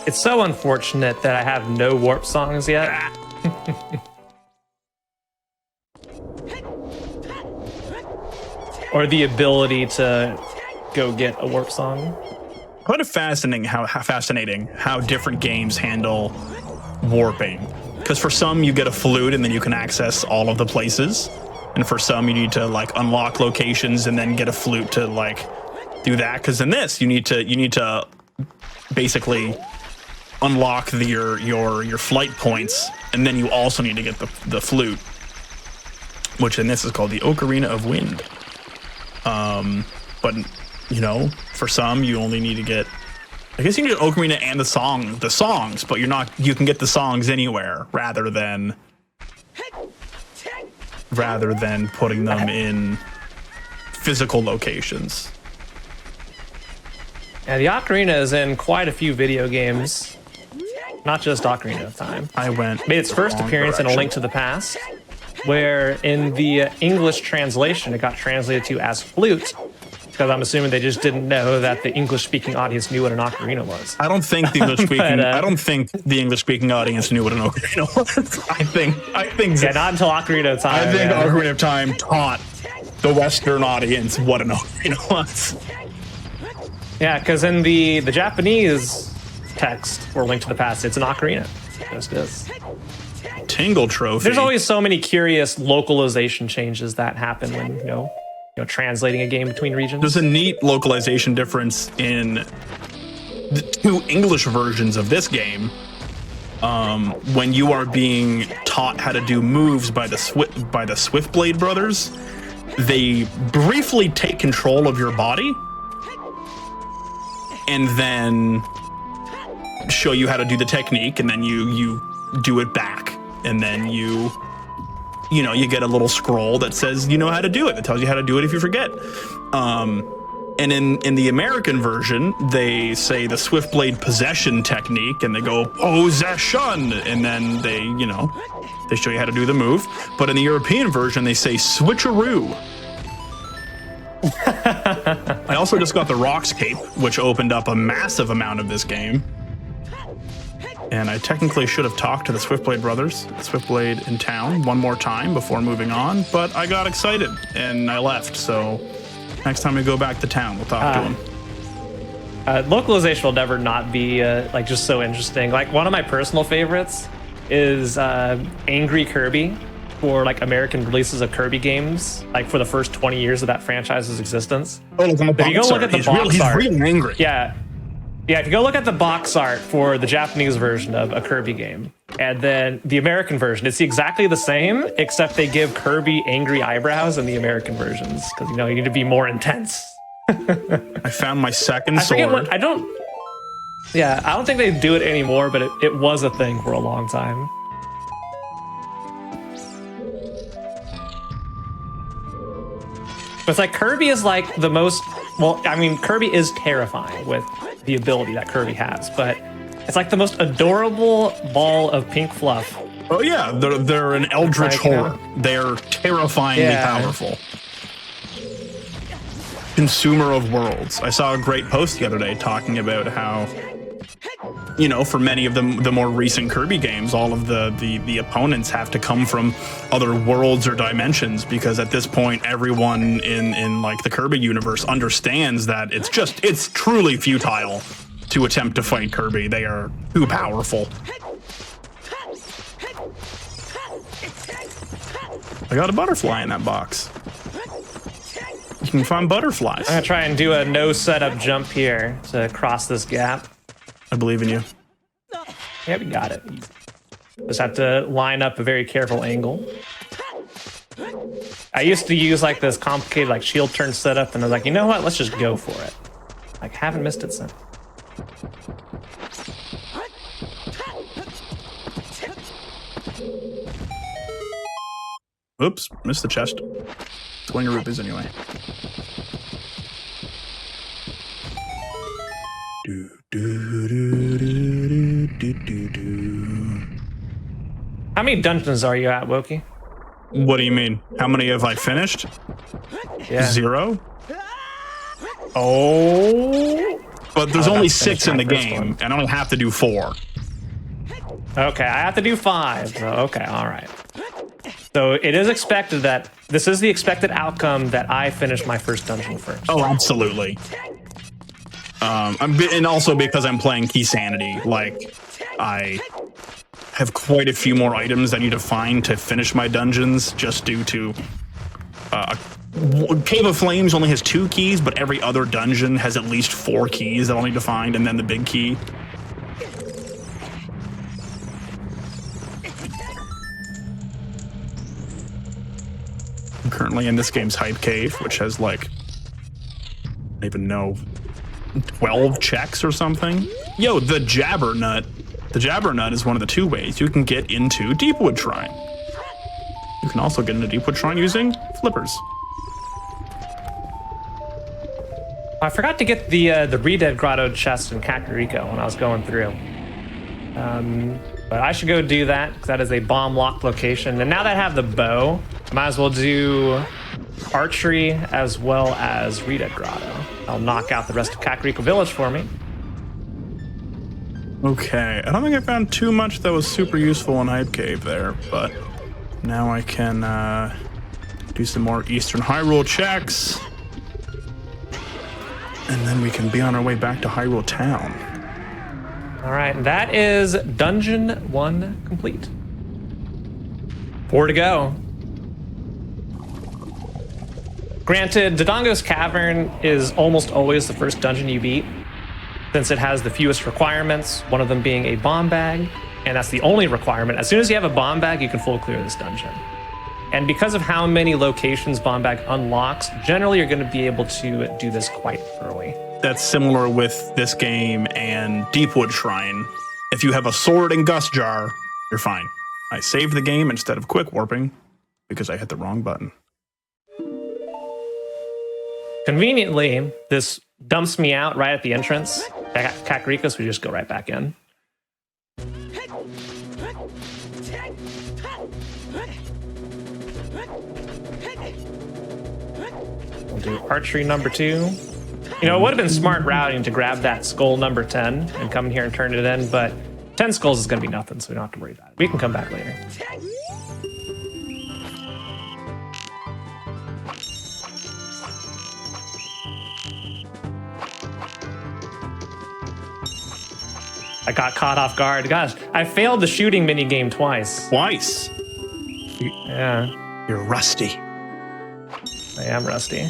It's so unfortunate that I have no warp songs yet. Or the ability to go get a warp song. Quite fascinating how different games handle warping. Because for some you get a flute and then you can access all of the places, and for some you need to like unlock locations and then get a flute to like do that. Because in this you need to basically unlock your flight points, and then you also need to get the flute, which in this is called the Ocarina of Wind. But for some you only need to get, I guess you need an ocarina and the songs, but you can get the songs anywhere rather than putting them in physical locations. Yeah, the ocarina is in quite a few video games, not just Ocarina of Time. Made its first appearance in A Link to the Past, where in the English translation it got translated to as flute, because I'm assuming they just didn't know that the English-speaking audience knew what an ocarina was. I don't think the English-speaking audience knew what an ocarina was. I think yeah, not until Ocarina of Time. I think Ocarina of Time taught the Western audience what an ocarina was. Yeah, because in the Japanese text for Link to the Past, it's an ocarina. It just is. Tingle trophy. There's always so many curious localization changes that happen when translating a game between regions. There's a neat localization difference in the 2 English versions of this game. When you are being taught how to do moves by the Swiftblade brothers, they briefly take control of your body and then show you how to do the technique, and then you do it back, and then you get a little scroll that says you know how to do it. It tells you how to do it if you forget. And in the American version, they say the Swiftblade possession technique, and they go possession, and then they show you how to do the move. But in the European version, they say switcheroo. I also just got the Rocks Cape, which opened up a massive amount of this game. And I technically should have talked to the Swiftblade brothers, Swiftblade in town, one more time before moving on, but I got excited and I left. So next time we go back to town, we'll talk to them. Localization will never not be just so interesting. Like, one of my personal favorites is Angry Kirby, for like American releases of Kirby games, like for the first 20 years of that franchise's existence. Oh, look on the box if you go look at the box art, he's really angry. Yeah, if you go look at the box art for the Japanese version of a Kirby game, and then the American version, it's exactly the same, except they give Kirby angry eyebrows in the American versions, because you need to be more intense. I found my second sword. I don't think they do it anymore, but it was a thing for a long time. But it's like Kirby is like the most, Kirby is terrifying with the ability that Kirby has, but it's like the most adorable ball of pink fluff. Oh yeah, they're an eldritch horror. They're terrifyingly powerful. Consumer of worlds. I saw a great post the other day talking about how, for many of the more recent Kirby games, all of the opponents have to come from other worlds or dimensions, because at this point everyone in like the Kirby universe understands that it's truly futile to attempt to fight Kirby. They are too powerful. I got a butterfly in that box. You can find butterflies. I'm gonna try and do a no setup jump here to cross this gap. I believe in you. Yeah, we got it. Just have to line up a very careful angle. I used to use like this complicated like shield turn setup, and I was like, you know what? Let's just go for it. Like, haven't missed it since. Oops, missed the chest. It's one of your rupees anyway. How many dungeons are you at, Wokey? What do you mean? How many have I finished? Yeah. 0. Oh. But there's only 6 in the game, and I only have to do 4. Okay, I have to do 5. So, okay, all right. So it is expected that this is the expected outcome, that I finish my first dungeon first. Oh, absolutely. And also because I'm playing Key Sanity, like, I have quite a few more items I need to find to finish my dungeons, just due to Cave of Flames only has 2 keys, but every other dungeon has at least 4 keys that I'll need to find, and then the big key. I'm currently in this game's Hype Cave, which has like, I don't even know, 12 checks or something. Yo, the Jabbernut. The Jabbernut is one of the 2 ways you can get into Deepwood Shrine. You can also get into Deepwood Shrine using flippers. I forgot to get the Redead Grotto chest in Kakariko when I was going through. But I should go do that, because that is a bomb locked location. And now that I have the bow, I might as well do archery as well as Redead Grotto. I'll knock out the rest of Kakariko Village for me. Okay, I don't think I found too much that was super useful in Hype Cave there, but now I can do some more Eastern Hyrule checks. And then we can be on our way back to Hyrule Town. All right, that is Dungeon 1 complete. 4 to go. Granted, Dodongo's Cavern is almost always the first dungeon you beat, since it has the fewest requirements, one of them being a bomb bag, and that's the only requirement. As soon as you have a bomb bag, you can full clear this dungeon. And because of how many locations bomb bag unlocks, generally you're going to be able to do this quite early. That's similar with this game and Deepwood Shrine. If you have a sword and gust jar, you're fine. I saved the game instead of quick warping because I hit the wrong button. Conveniently, this dumps me out right at the entrance. Kakarikos, we just go right back in. We'll do archery number 2. You know, it would have been smart routing to grab that skull number 10 and come in here and turn it in, but 10 skulls is going to be nothing, so we don't have to worry about it. We can come back later. I got caught off guard. Gosh, I failed the shooting minigame twice. Twice. Yeah. You're rusty. I am rusty.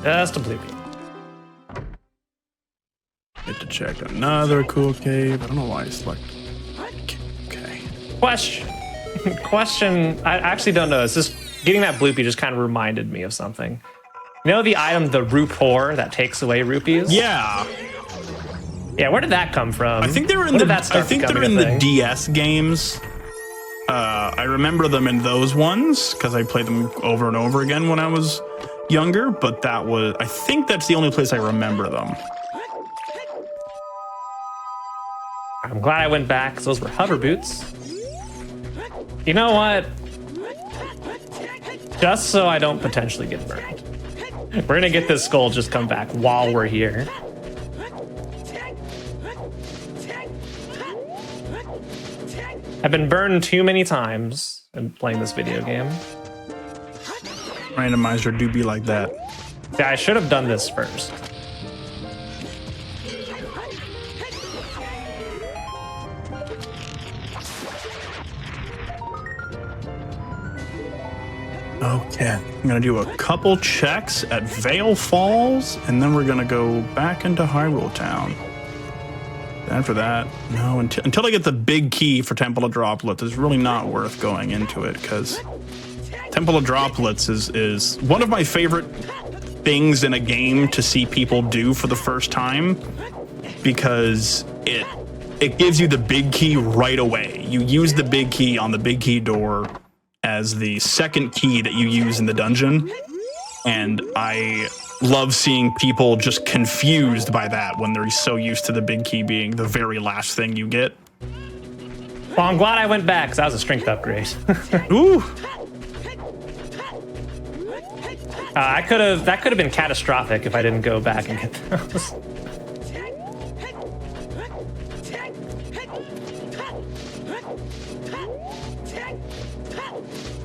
Just a bloopy. Get to check another cool cave. I don't know why I selected. Okay. Question. I actually don't know. It's just getting that bloopy just kind of reminded me of something. You know the item, the Rupor, that takes away rupees? Yeah. Yeah, where did that come from? I think they were in the DS games. I remember them in those ones because I played them over and over again when I was younger, but I think that's the only place I remember them. I'm glad I went back because those were hover boots. You know what? Just so I don't potentially get burned. We're gonna get this skull just come back while we're here. I've been burned too many times in playing this video game. Randomizer do be like that. Yeah, I should have done this first. Okay, I'm gonna do a couple checks at Vale Falls, and then we're gonna go back into Hyrule Town. After that, no, until I get the big key for Temple of Droplets, it's really not worth going into it, because Temple of Droplets is one of my favorite things in a game to see people do for the first time, because it gives you the big key right away. You use the big key on the big key door as the second key that you use in the dungeon, and I love seeing people just confused by that when they're so used to the big key being the very last thing you get. Well, I'm glad I went back because that was a strength upgrade. Ooh. That could have been catastrophic if I didn't go back and get those.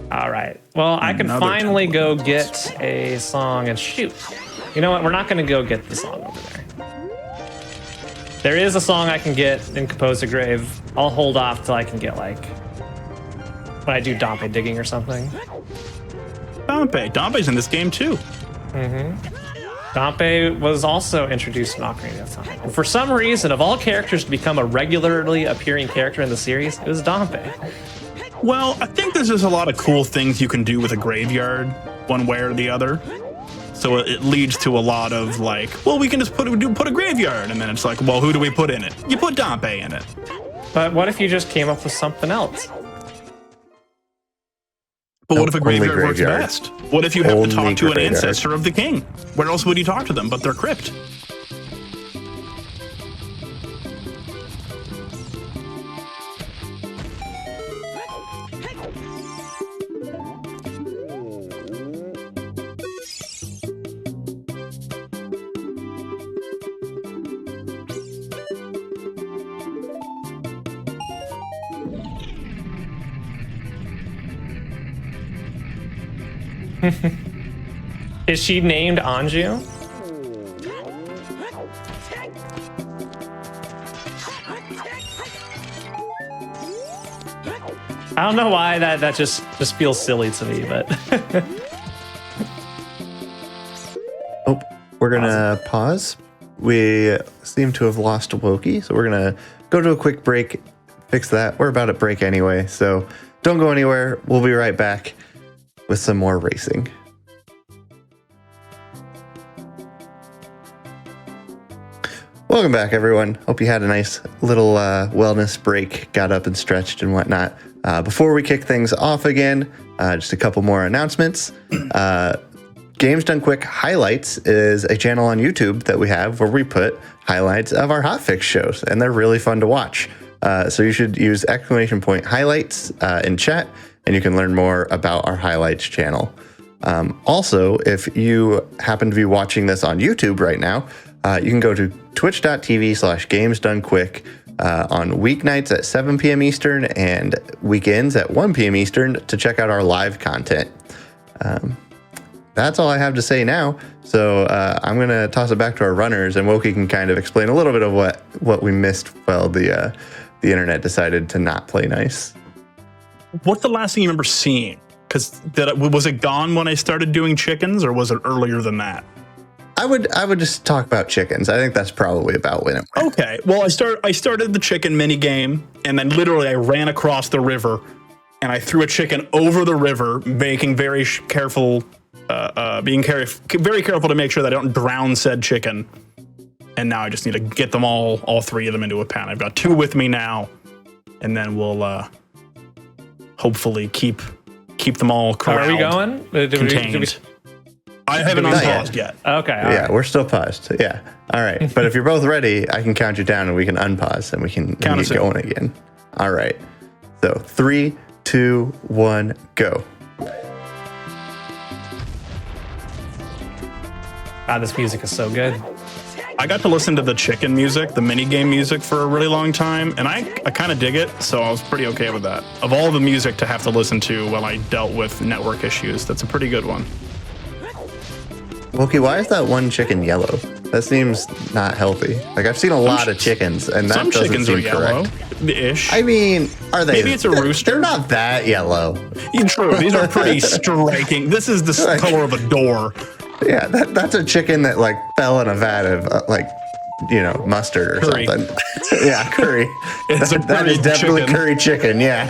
All right. Well, I can finally go get a song and shoot. You know what? We're not going to go get the song over there. There is a song I can get in Composer Grave. I'll hold off till I can get, like, when I do Dompe digging or something. Dompe's in this game too. Dompe was also introduced in Ocarina of Time. And for some reason, of all characters to become a regularly appearing character in the series, it was Dompe. Well, I think there's just a lot of cool things you can do with a graveyard, one way or the other. So it leads to a lot of like, well, we can just put a graveyard, and then it's like, well, who do we put in it? You put Dompe in it. But what if you just came up with something else? But what if a graveyard works best? What if you have to talk to an ancestor of the king? Where else would you talk to them but their crypt? Is she named Anju? I don't know why that just feels silly to me, but Oh, we're gonna pause. We seem to have lost Wokey, so we're gonna go to a quick break, fix that. We're about at break anyway, so don't go anywhere. We'll be right back with some more racing. Welcome back, everyone. Hope you had a nice little wellness break, got up and stretched and whatnot. Before we kick things off again, just a couple more announcements. Games Done Quick Highlights is a channel on YouTube that we have where we put highlights of our hotfix shows, and they're really fun to watch. So you should use !highlights in chat, and you can learn more about our highlights channel. Also, if you happen to be watching this on YouTube right now, you can go to twitch.tv/gamesdonequick on weeknights at 7 p.m. Eastern and weekends at 1 p.m. Eastern to check out our live content. That's all I have to say now. So I'm going to toss it back to our runners, and Wokey can kind of explain a little bit of what we missed while the internet decided to not play nice. What's the last thing you remember seeing? Because was it gone when I started doing chickens, or was it earlier than that? I would just talk about chickens. I think that's probably about when it went. Okay. Well, I started the chicken mini game, and then literally I ran across the river, and I threw a chicken over the river, making very careful, very careful to make sure that I don't drown said chicken. And now I just need to get them all three of them into a pan. I've got 2 with me now, and then we'll hopefully keep them all corralled. Are we going? Contained. I haven't unpaused yet. Okay. Yeah, we're still paused. Yeah. All right. But if you're both ready, I can count you down and we can unpause and we can get going again. All right. So 3, 2, 1, go. God, this music is so good. I got to listen to the chicken music, the mini game music, for a really long time, and I kind of dig it, so I was pretty okay with that. Of all the music to have to listen to while I dealt with network issues, that's a pretty good one. Wokey, why is that one chicken yellow? That seems not healthy. Like, I've seen a lot of chickens, and that some doesn't chickens seem are yellow correct. ish. I mean, are they? Maybe it's a rooster. They're not that yellow. True, these are pretty striking. This is the color of a door. Yeah, that's a chicken that like fell in a vat of mustard or Curry. something. Yeah, curry. It's That is definitely chicken. curry chicken. Yeah.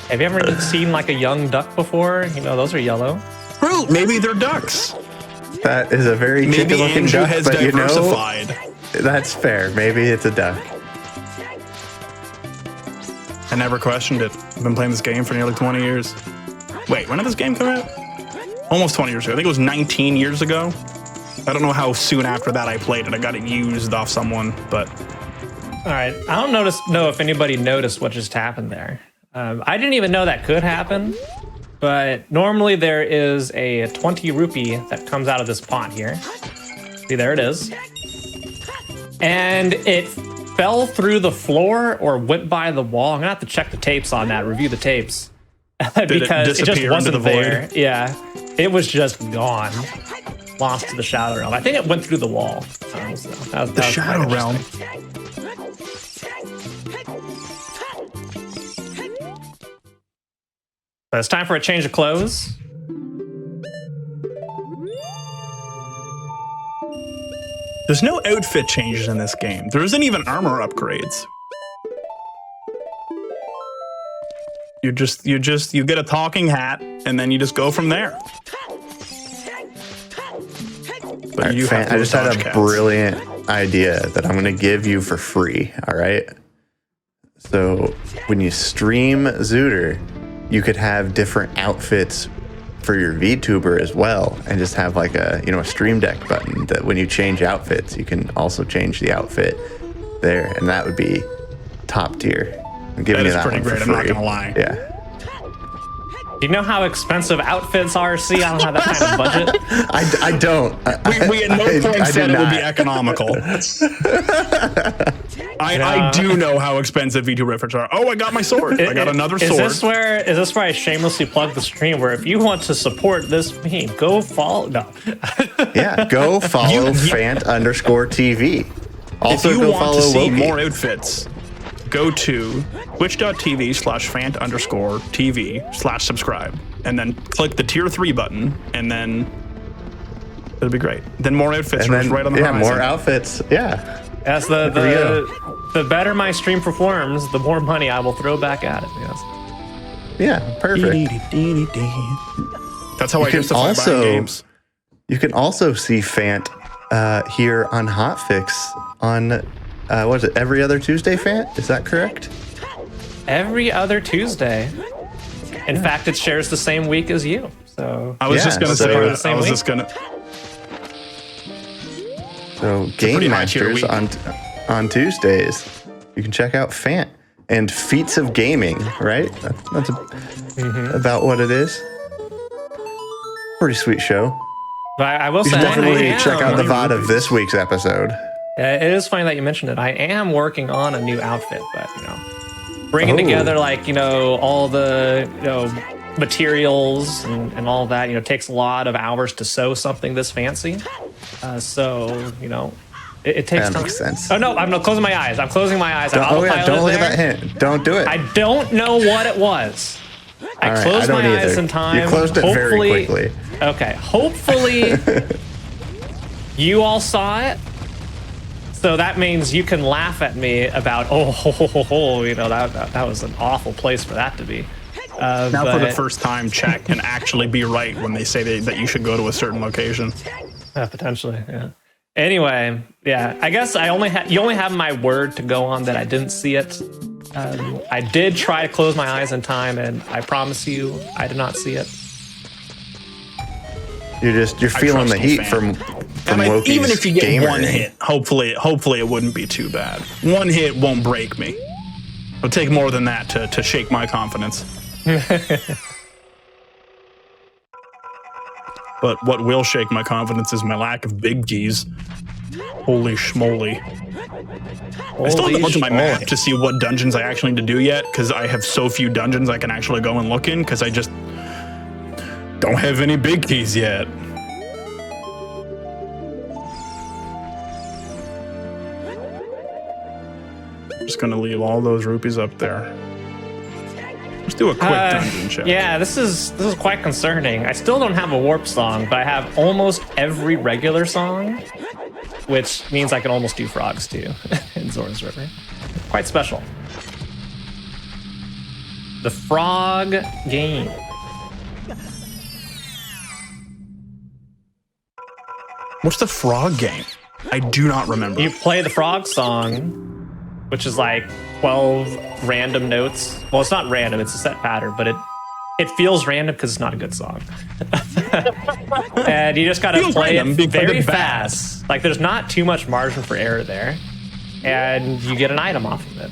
Have you ever seen like a young duck before? Those are yellow. True, maybe they're ducks. That is a very Maybe chicken-looking Anju duck, has but diversified. That's fair. Maybe it's a duck. I never questioned it. I've been playing this game for nearly 20 years. Wait, when did this game come out? Almost 20 years ago. I think it was 19 years ago. I don't know how soon after that I played it. I got it used off someone, but... All right. I don't know if anybody noticed what just happened there. I didn't even know that could happen, but normally there is a 20 rupee that comes out of this pot here. See, there it is. And it fell through the floor or went by the wall. I'm gonna have to check the tapes on that, review the tapes. Because it just wasn't there. Yeah, it was just gone. Lost to the Shadow Realm. I think it went through the wall. So that was Shadow Realm. But it's time for a change of clothes. There's no outfit changes in this game. There isn't even armor upgrades. You get a talking hat, and then you just go from there. But Right, you have I just had a cats. brilliant idea that I'm going to give you for free. All right. So when you stream ZOOTR, you could have different outfits for your VTuber as well, and just have like a stream deck button that when you change outfits, you can also change the outfit there, and that would be top tier. I'm giving That you is that pretty one for great, I'm not free. gonna lie. Yeah. You know how expensive outfits are? See, I don't have that kind of budget. I don't. We at no point said it would be economical. I do know how expensive V2 riffers are. Oh, I got my sword. I got another sword. Is this where I shamelessly plug the stream? Where if you want to support this meme, go follow. No. Yeah, go follow Phant_TV. Also, if you go want follow to see Loki. more outfits, go to twitch.tv/Phant_TV/subscribe, and then click the tier 3 button, and then it'll be great. Then more outfits And then, right on the horizon. more outfits. Yeah. As the better my stream performs, the more money I will throw back at it. Yes. Yeah, perfect. That's how I justify buying games. You can also see Phant here on Hotfix on, what is it, every other Tuesday, Phant? Is that correct? Every other Tuesday. In fact, it shares the same week as you. So I was just going to say the that. same I was week? just going to... So Game pretty high tier Masters week. on Tuesdays. You can check out Phant and Feats of Gaming, right? That's about what it is. Pretty sweet show. But I will You say, should definitely I check out the am- VOD of this week's episode. It is funny that you mentioned it. I am working on a new outfit, but bringing together all the materials and all that takes a lot of hours to sew something this fancy. So it takes That time. makes sense. Oh no, I'm not closing my eyes. I'm closing my eyes. Don't look at that hint. Don't do it. I don't know what it was. I All right, closed don't my eyes either. in time. You closed it very quickly. Okay, hopefully you all saw it. So that means you can laugh at me about that was an awful place for that to be. Now for the first time, chat can actually be right when they say that you should go to a certain location. Potentially, yeah. Anyway, yeah, I guess you only have my word to go on that I didn't see it. I did try to close my eyes in time, and I promise you, I did not see it. You're feeling the trust you, heat Phant. from Loki's even if you get gamer one name. hit, hopefully it wouldn't be too bad. One hit won't break me. It'll take more than that to shake my confidence. But what will shake my confidence is my lack of big keys. Holy schmoly. I still haven't looked at my map to see what dungeons I actually need to do yet, because I have so few dungeons I can actually go and look in, because I just don't have any big keys yet. Just gonna leave all those rupees up there. Let's do a quick dungeon check. Yeah, this is quite concerning. I still don't have a warp song, but I have almost every regular song, which means I can almost do frogs too in Zora's River. Quite special. The frog game. What's the frog game? I do not remember. You play the frog song, which is like 12 random notes. Well, it's not random, it's a set pattern, but it feels random because it's not a good song. And you just gotta play it very fast. Like there's not too much margin for error there. And you get an item off of it.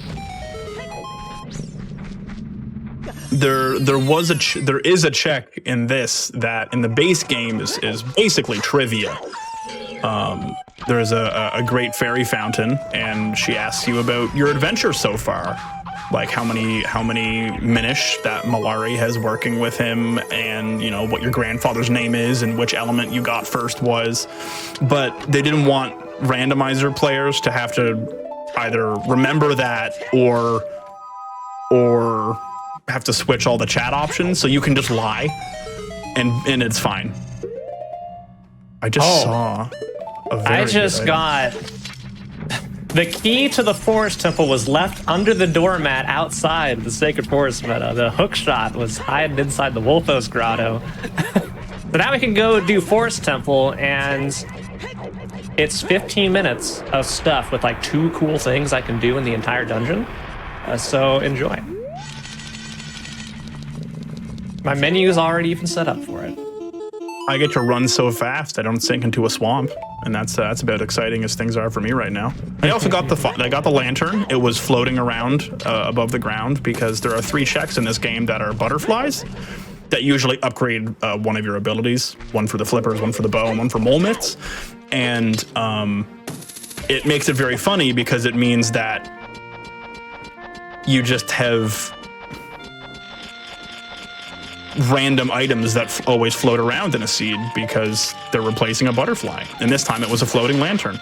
There is a check in this that in the base game is basically trivia. There is a great fairy fountain, and she asks you about your adventure so far, like how many Minish that Malari has working with him, and what your grandfather's name is and which element you got first was. But they didn't want randomizer players to have to either remember that or have to switch all the chat options, so you can just lie, and it's fine. I just saw. I just got the key to the forest temple was left under the doormat outside the sacred forest meadow. The hook shot was hiding inside the Wolfos grotto. So now we can go do forest temple, and it's 15 minutes of stuff with like 2 cool things I can do in the entire dungeon. So enjoy. My menu is already even set up for it. I get to run so fast I don't sink into a swamp, and that's about exciting as things are for me right now. I also got the lantern. It was floating around above the ground because there are 3 checks in this game that are butterflies that usually upgrade one of your abilities. One for the flippers, one for the bow, and one for mole mitts. And it makes it very funny because it means that you just have random items that always float around in a seed because they're replacing a butterfly. And this time it was a floating lantern,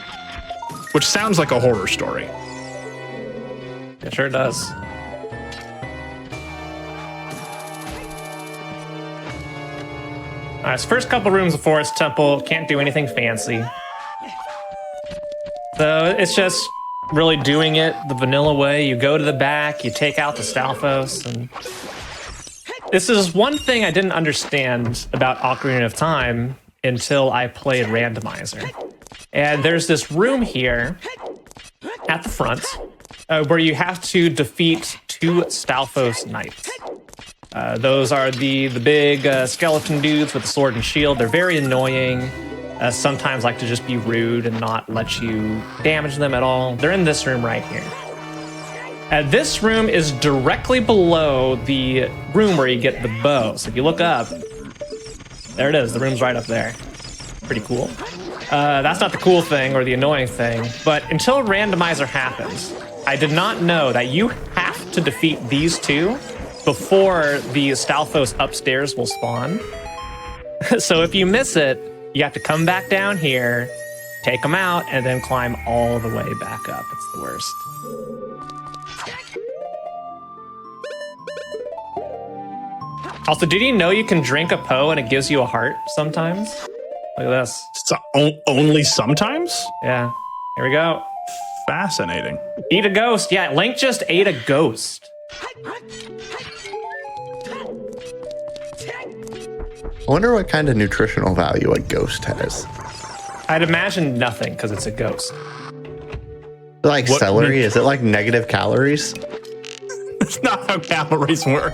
which sounds like a horror story. It sure does. All right, so first couple rooms of Forest Temple, can't do anything fancy. So it's just really doing it the vanilla way. You go to the back, you take out the Stalfos, and this is one thing I didn't understand about Ocarina of Time until I played Randomizer. And there's this room here at the front where you have to defeat 2 Stalfos Knights. Those are the big skeleton dudes with the sword and shield. They're very annoying. Sometimes like to just be rude and not let you damage them at all. They're in this room right here. This room is directly below the room where you get the bow. So if you look up, there it is. The room's right up there. Pretty cool. That's not the cool thing or the annoying thing, but until Randomizer happens, I did not know that you have to defeat these 2 before the Stalfos upstairs will spawn. So if you miss it, you have to come back down here, take them out, and then climb all the way back up. It's the worst. Also, did you know you can drink a Poe and it gives you a heart sometimes? Look at this. So, only sometimes? Yeah. Here we go. Fascinating. Eat a ghost. Yeah, Link just ate a ghost. I wonder what kind of nutritional value a ghost has. I'd imagine nothing because it's a ghost. Like What celery? mean- Is it like negative calories? That's not how calories work.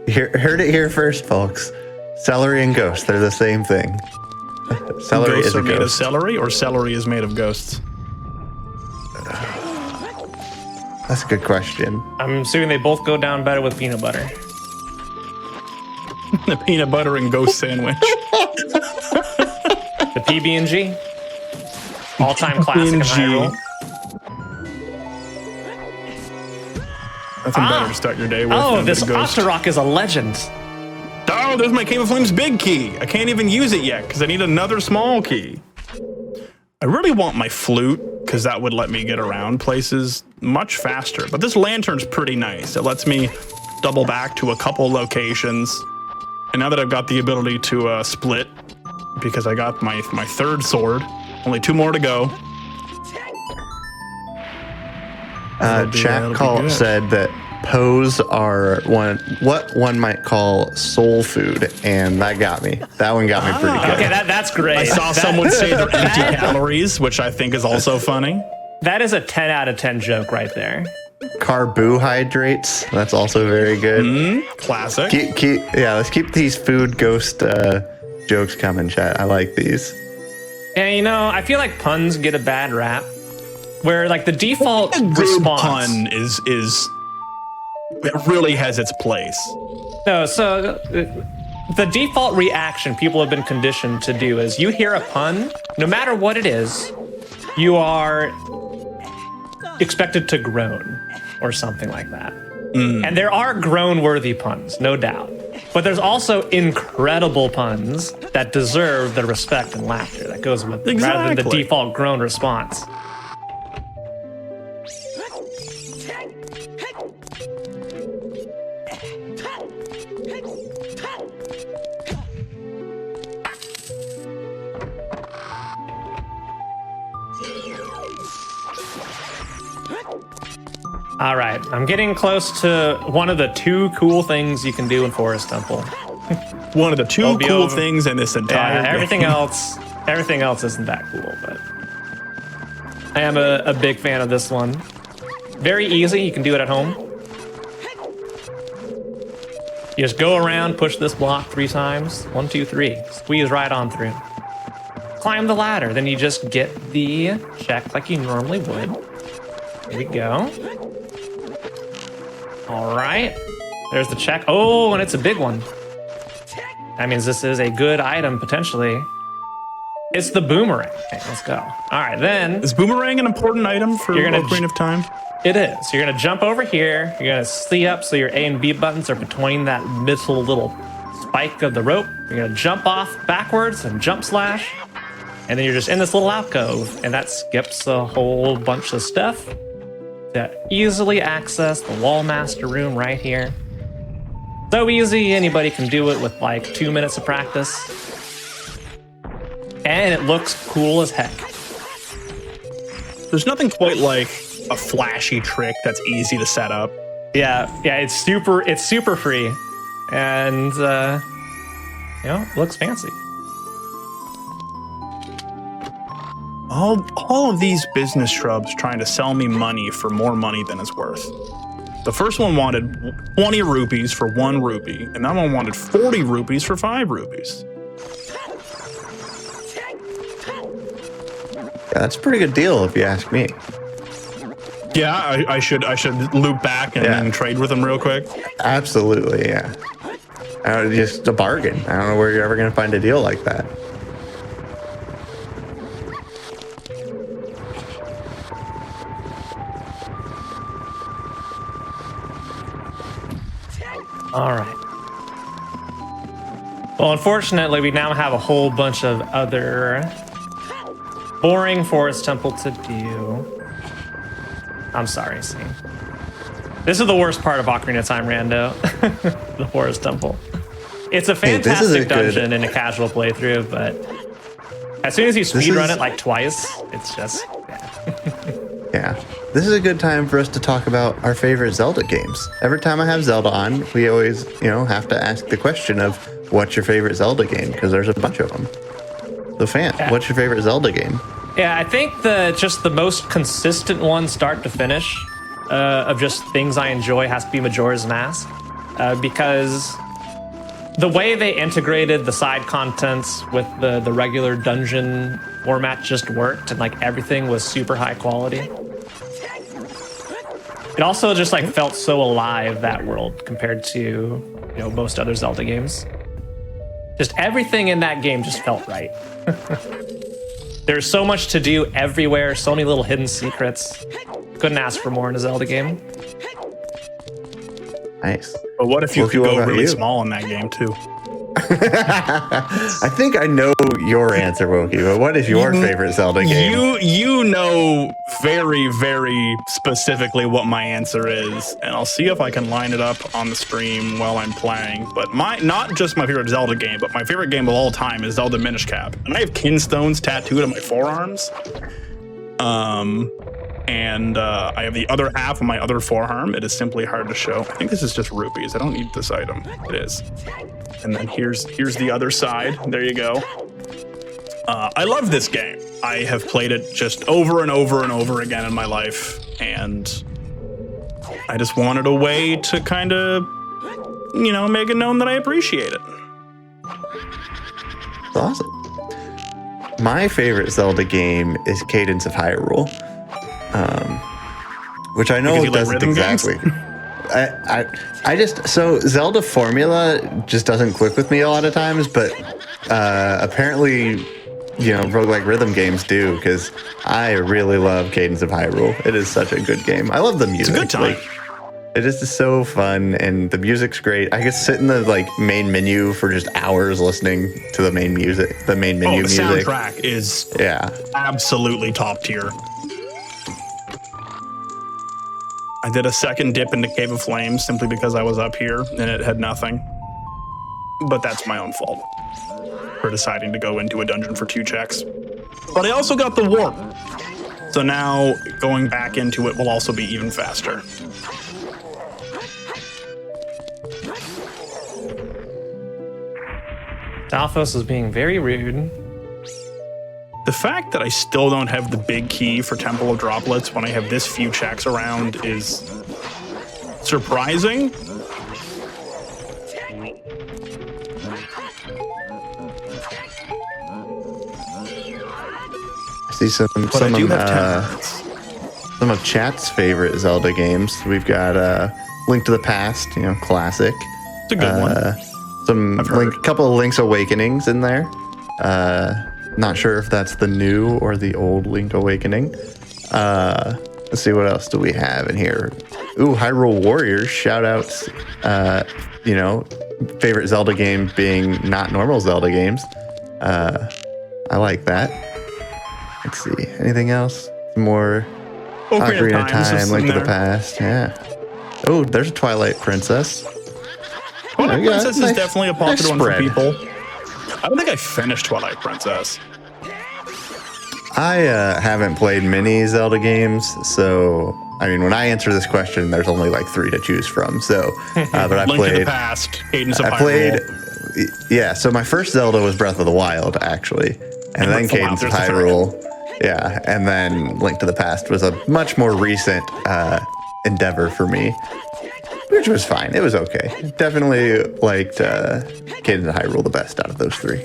Heard it here first, folks. Celery and ghost, they're the same thing. Celery Ghosts is a are made of ghost. celery, or celery is made of ghosts? That's a good question. I'm assuming they both go down better with peanut butter. The peanut butter and ghost sandwich. The PB&G. All-time classic in Hyrule. Nothing better to start your day with. Oh, than this the ghost. Octorok is a legend. Oh, there's my Cave of Flames big key. I can't even use it yet because I need another small key. I really want my flute because that would let me get around places much faster. But this lantern's pretty nice. It lets me double back to a couple locations. And now that I've got the ability to split, because I got my 3rd sword, only 2 more to go. That'll be good. Said that Poes are what one might call soul food, and that got me. That one got me pretty good. Okay, that's great. I saw someone say they're empty calories, which I think is also funny. That is a 10 out of 10 joke right there. Carbohydrates. That's also very good. Classic. Let's keep these food ghost jokes coming, chat. I like these. And you know, I feel like puns get a bad rap. Where like the default A good response. pun is it really has its place. No, so the default reaction people have been conditioned to do is you hear a pun, no matter what it is, you are expected to groan or something like that. And there are groan-worthy puns, no doubt. But there's also incredible puns that deserve the respect and laughter that goes with them, rather than the Exactly. default groan response. All right, I'm getting close to one of the 2 cool things you can do in Forest Temple. One of the 2 I'll be cool over- things in this entire game. Everything else isn't that cool, but I am a big fan of this one. Very easy, you can do it at home. You just go around, push this block 3 times. 1, 2, 3. Squeeze right on through. Climb the ladder, then you just get the check like you normally would. Here we go. All right. There's the check. Oh, and it's a big one. That means this is a good item, potentially. It's the boomerang. Okay, let's go. All right, then Is boomerang an important item for You're gonna Ocarina of Time? it is. You're gonna jump over here. You're gonna see up so your A and B buttons are between that middle little spike of the rope. You're gonna jump off backwards and jump slash. And then you're just in this little alcove, and that skips a whole bunch of stuff to easily access the Wall Master room right here. So easy, anybody can do it with like 2 minutes of practice. And it looks cool as heck. There's nothing quite like a flashy trick that's easy to set up. Yeah, it's super free. And it looks fancy. All of these business shrubs trying to sell me money for more money than it's worth. The first one wanted 20 rupees for 1 rupee, and that one wanted 40 rupees for 5 rupees. Yeah, that's a pretty good deal if you ask me. Yeah, I should loop back and trade with them real quick. Absolutely, yeah. Just a bargain. I don't know where you're ever going to find a deal like that. All right. Well, unfortunately, we now have a whole bunch of other boring forest temple to do. I'm sorry, see. This is the worst part of Ocarina of Time Rando, the forest temple. It's a fantastic dungeon in a casual playthrough, but as soon as you speedrun it like twice, it's just, Yeah. This is a good time for us to talk about our favorite Zelda games. Every time I have Zelda on, we always, have to ask the question of what's your favorite Zelda game? Because there's a bunch of them. So, Phant, what's your favorite Zelda game? Yeah, I think the most consistent one, start to finish, of just things I enjoy has to be Majora's Mask, because the way they integrated the side contents with the regular dungeon format just worked, and like everything was super high quality. It also just like felt so alive, that world, compared to most other Zelda games. Just everything in that game just felt right. There's so much to do everywhere, so many little hidden secrets. Couldn't ask for more in a Zelda game. Nice. But what if you could go really small in that game too? I think I know your answer, Wokey, but what is your favorite Zelda game? You know very, very specifically what my answer is, and I'll see if I can line it up on the stream while I'm playing. But not just my favorite Zelda game, but my favorite game of all time is Zelda Minish Cap. And I have kinstones tattooed on my forearms. And I have the other half of my other forearm. It is simply hard to show. I think this is just rupees. I don't need this item. It is. And then here's the other side. There you go. I love this game. I have played it just over and over and over again in my life. And I just wanted a way to kind of, make it known that I appreciate it. That's awesome. My favorite Zelda game is Cadence of Hyrule. Which I know doesn't exactly. I just, so Zelda formula just doesn't click with me a lot of times, but apparently, roguelike rhythm games do, because I really love Cadence of Hyrule. It is such a good game. I love the music. It's a good time. It is just so fun, and the music's great. I could sit in the main menu for just hours listening to the main music, the main menu music. The soundtrack is absolutely top tier. I did a second dip into Cave of Flames simply because I was up here and it had nothing. But that's my own fault for deciding to go into a dungeon for 2 checks. But I also got the warp. So now going back into it will also be even faster. Dalphos is being very rude. The fact that I still don't have the big key for Temple of Droplets when I have this few checks around is surprising. I see some of chat's favorite Zelda games. We've got Link to the Past, classic. It's a good one. A couple of Link's Awakenings in there. Not sure if that's the new or the old Link Awakening. Let's see, what else do we have in here? Ooh, Hyrule Warriors. Shout outs. You know, favorite Zelda game being not normal Zelda games. I like that. Let's see. Anything else? More Ocarina of Time, Link to the Past. Yeah. Oh, there's a Twilight Princess. Twilight Princess is definitely a popular one for people. I don't think I finished Twilight Princess. I haven't played many Zelda games, so I mean, when I answer this question, there's only like 3 to choose from. So, but I Link played to the Past, Cadence of I Hyrule. played, yeah. So my first Zelda was Breath of the Wild, actually, and then Cadence of Hyrule. Yeah, and then Link to the Past was a much more recent endeavor for me, which was fine. It was okay. Definitely liked Cadence of Hyrule the best out of those 3.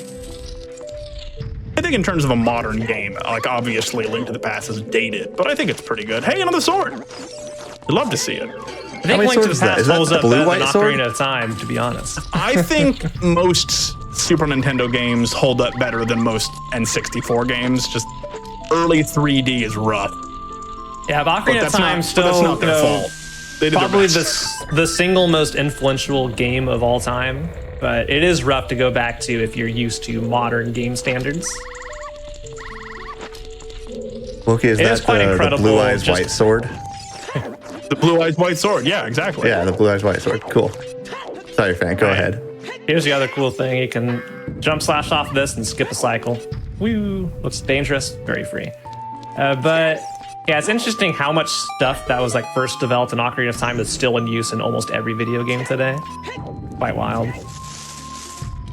I think in terms of a modern game, like obviously Link to the Past is dated, but I think it's pretty good. Hey, another sword! I'd love to see it. I think Link to the Past holds up better than Ocarina of Time, to be honest. I think most Super Nintendo games hold up better than most N64 games. Just early 3D is rough. Yeah, but Ocarina of Time still, not their fault. They did probably the single most influential game of all time. But it is rough to go back to if you're used to modern game standards. Okay, is that the Blue Eyes White Sword? The Blue Eyes White Sword, yeah, exactly. Yeah, the Blue Eyes White Sword. Cool. Sorry, Phant, go ahead. Here's the other cool thing. You can jump slash off this and skip a cycle. Woo! Looks dangerous, very free. But yeah, it's interesting how much stuff that was like first developed in Ocarina of Time is still in use in almost every video game today. Quite wild.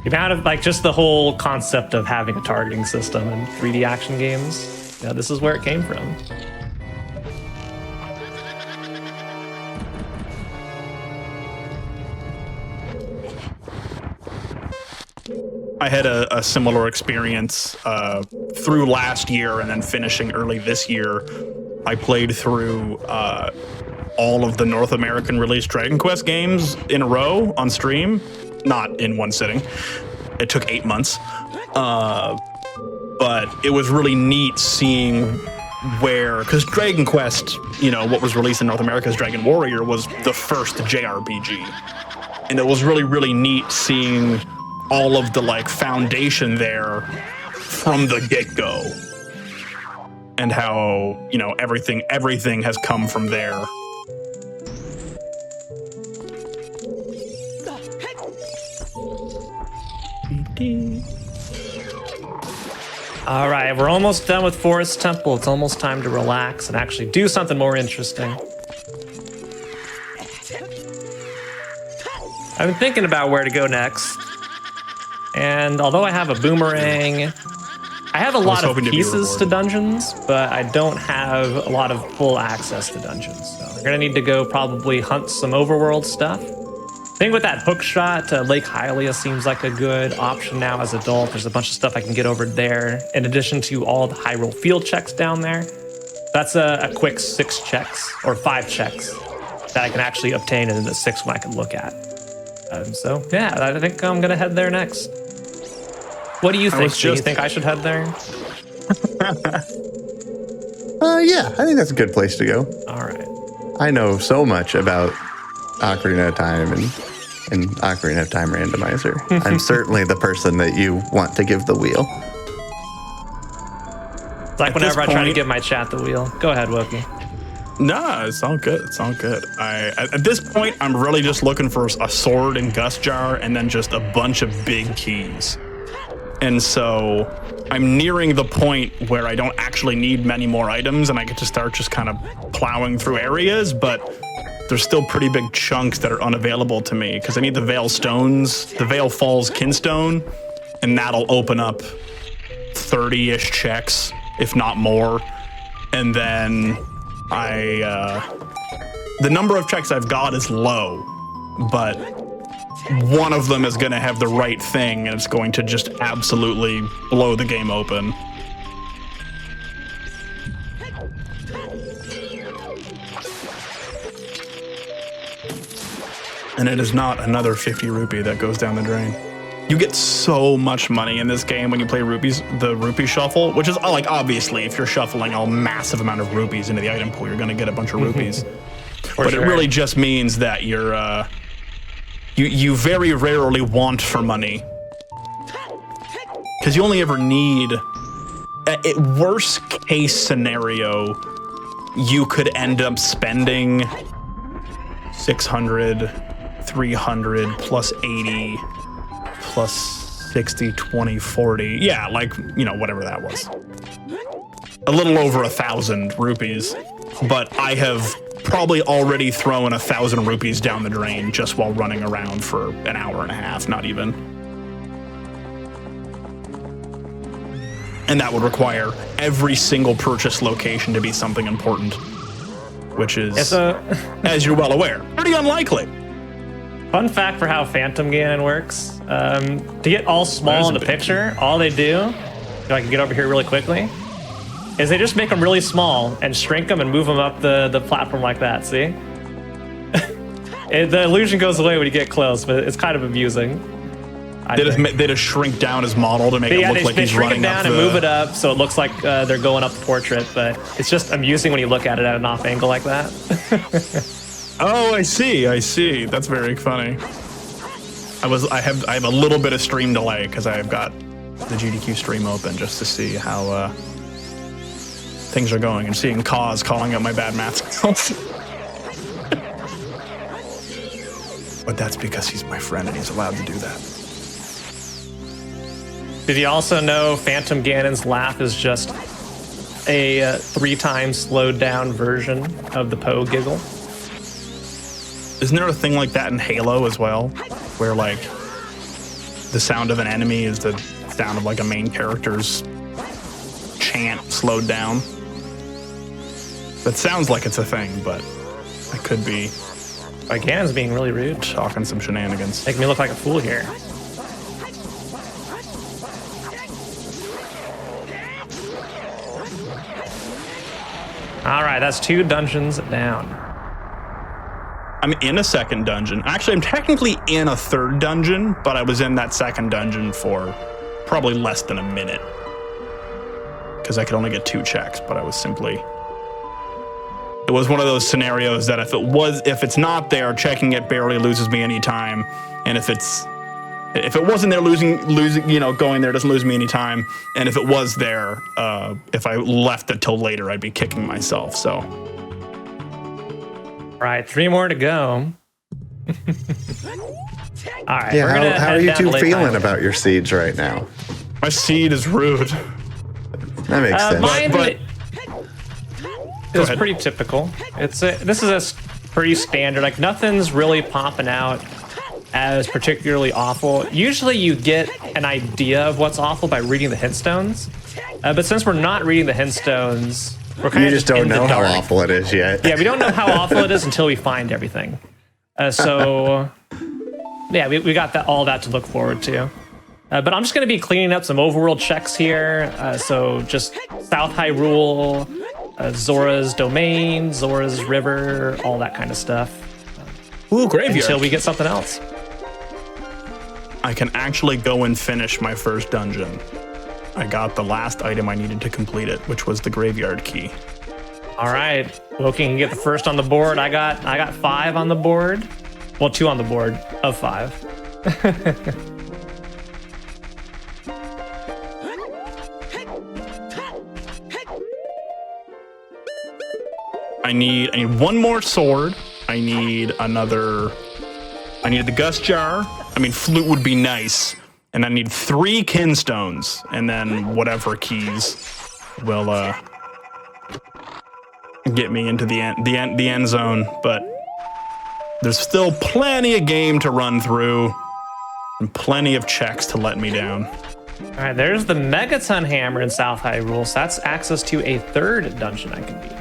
The amount of like just the whole concept of having a targeting system in 3D action games. Yeah, this is where it came from. I had a similar experience through last year and then finishing early this year. I played through all of the North American released Dragon Quest games in a row on stream. Not in one sitting. It took 8 months. But it was really neat seeing where, because Dragon Quest, you know, what was released in North America as Dragon Warrior was the first JRPG. And it was really, really neat seeing all of the like foundation there from the get-go. And how, you know, everything has come from there. All right, we're almost done with Forest Temple. It's almost time to relax and actually do something more interesting. I've been thinking about where to go next. And although I have a boomerang, I have a lot of pieces to dungeons, but I don't have a lot of full access to dungeons. So we're gonna need to go probably hunt some overworld stuff. I think with that hook shot, Lake Hylia seems like a good option now as adult. There's a bunch of stuff I can get over there, in addition to all the Hyrule field checks down there. That's a quick 6 checks, or 5 checks, that I can actually obtain, and then the 6th one I can look at. So yeah, I think I'm gonna head there next. What do you think? Do you think I should head there? Yeah, I think that's a good place to go. All right. I know so much about Ocarina of Time and Ocarina of Time randomizer. I'm certainly the person that you want to give the wheel. It's like whenever I try to give my chat the wheel. Go ahead, Wookie. Nah, it's all good. It's all good. At this point, I'm really just looking for a sword and Gust Jar and then just a bunch of big keys. And so I'm nearing the point where I don't actually need many more items and I get to start just kind of plowing through areas, but there's still pretty big chunks that are unavailable to me because I need the Veil Stones, the Veil Falls Kinstone, and that'll open up 30-ish checks, if not more. And then the number of checks I've got is low, but one of them is going to have the right thing and it's going to just absolutely blow the game open. And it is not another 50 rupee that goes down the drain. You get so much money in this game when you play the rupee shuffle, which is like, obviously, if you're shuffling a massive amount of rupees into the item pool, you're going to get a bunch of rupees. But it really just means that you very rarely want for money. Because you only ever need, worst case scenario, you could end up spending 600, 300 plus 80 plus 60, 20, 40. Yeah, like, you know, whatever that was. A little over 1,000 rupees. But I have probably already thrown 1,000 rupees down the drain just while running around for an hour and a half, not even. And that would require every single purchase location to be something important, which is, as you're well aware, pretty unlikely. Fun fact for how Phantom Ganon works. To get all small in the picture, all they do, if I can get over here really quickly, is they just make them really small and shrink them and move them up the platform like that, see? The illusion goes away when you get close, but it's kind of amusing. They just shrink down his model to make it look like he's running up. They shrink it down and move it up so it looks like they're going up the portrait, but it's just amusing when you look at it at an off angle like that. Oh, I see. That's very funny. I have a little bit of stream delay because I've got the GDQ stream open just to see how things are going and seeing Cause calling out my bad math skills. But that's because he's my friend and he's allowed to do that. Did you also know Phantom Ganon's laugh is just a 3 times slowed down version of the Poe giggle? Isn't there a thing like that in Halo as well? Where like the sound of an enemy is the sound of like a main character's chant slowed down? That sounds like it's a thing, but I could be. Like Ganon's being really rude. Talking some shenanigans. Making me look like a fool here. All right, that's 2 dungeons down. I'm in a second dungeon. Actually, I'm technically in a third dungeon, but I was in that second dungeon for probably less than a minute. Because I could only get 2 checks, but I was simply... It was one of those scenarios that if it's not there, checking it barely loses me any time. And if it wasn't there, losing, you know, going there doesn't lose me any time. And if it was there, if I left it till later, I'd be kicking myself, so... Right, 3 more to go. All right. Yeah, how are you two feeling about your seeds right now? My seed is rude. That makes sense. Mine is pretty typical. This is a pretty standard. Like nothing's really popping out as particularly awful. Usually you get an idea of what's awful by reading the hint stones. But since we're not reading the hint stones, we're kind of just don't know how awful it is yet. Yeah, we don't know how awful it is until we find everything. So, yeah, we got all that to look forward to. But I'm just going to be cleaning up some overworld checks here. So just South Hyrule, Zora's Domain, Zora's River, all that kind of stuff. Ooh, graveyard. Until we get something else. I can actually go and finish my first dungeon. I got the last item I needed to complete it, which was the graveyard key. All right, Loki can get the first on the board. I got 5 on the board. Well, 2 on the board of 5. I need 1 more sword. I need the Gust Jar. I mean, flute would be nice. And I need 3 kinstones, and then whatever keys will get me into the end zone. But there's still plenty of game to run through, and plenty of checks to let me down. All right, there's the Megaton Hammer in South Hyrule, so that's access to a 3rd dungeon I can beat.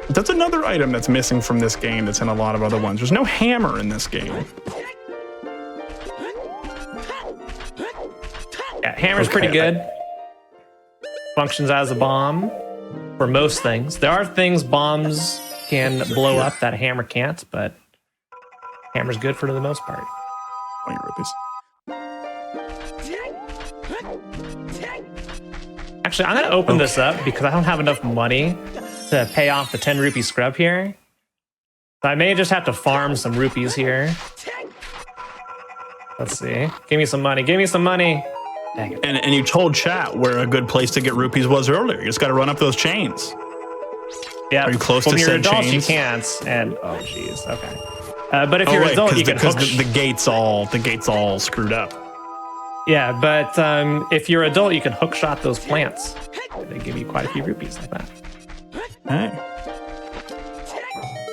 That's another item that's missing from this game that's in a lot of other ones. There's no hammer in this game. Yeah, hammer's pretty good. Functions as a bomb for most things. There are things bombs can blow up that a hammer can't, but hammer's good for the most part. 20 rupees. Actually, I'm going to open this up because I don't have enough money to pay off the 10 rupee scrub here. So I may just have to farm some rupees here. Let's see. Give me some money. Give me some money. Dang it. And you told chat where a good place to get rupees was earlier. You just got to run up those chains. Yeah. Are you close when to you're said adult, chains? you can't. And oh, jeez. Okay. But if you're adult, you can because hook. the gate's all screwed up. Yeah, but if you're adult, you can hook shot those plants. They give you quite a few rupees like that. Hey.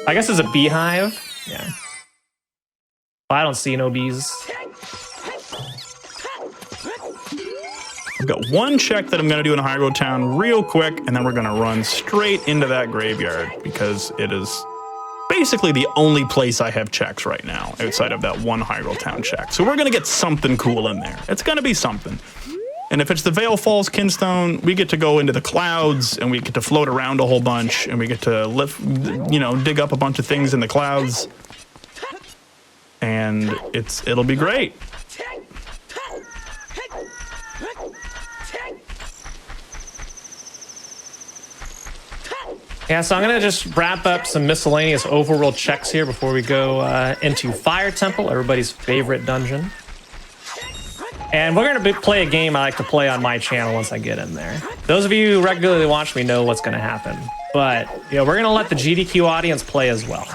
I guess it's a beehive. Yeah. I don't see no bees. I've got one check that I'm going to do in Hyrule Town real quick, and then we're going to run straight into that graveyard because it is basically the only place I have checks right now outside of that one Hyrule Town check. So we're going to get something cool in there. It's going to be something. And if it's the Vale Falls Kinstone, we get to go into the clouds and we get to float around a whole bunch and we get to lift, dig up a bunch of things in the clouds. And it'll be great. Yeah, so I'm going to just wrap up some miscellaneous overworld checks here before we go into Fire Temple, everybody's favorite dungeon. And we're going to play a game I like to play on my channel once I get in there. Those of you who regularly watch me know what's going to happen. But, we're going to let the GDQ audience play as well.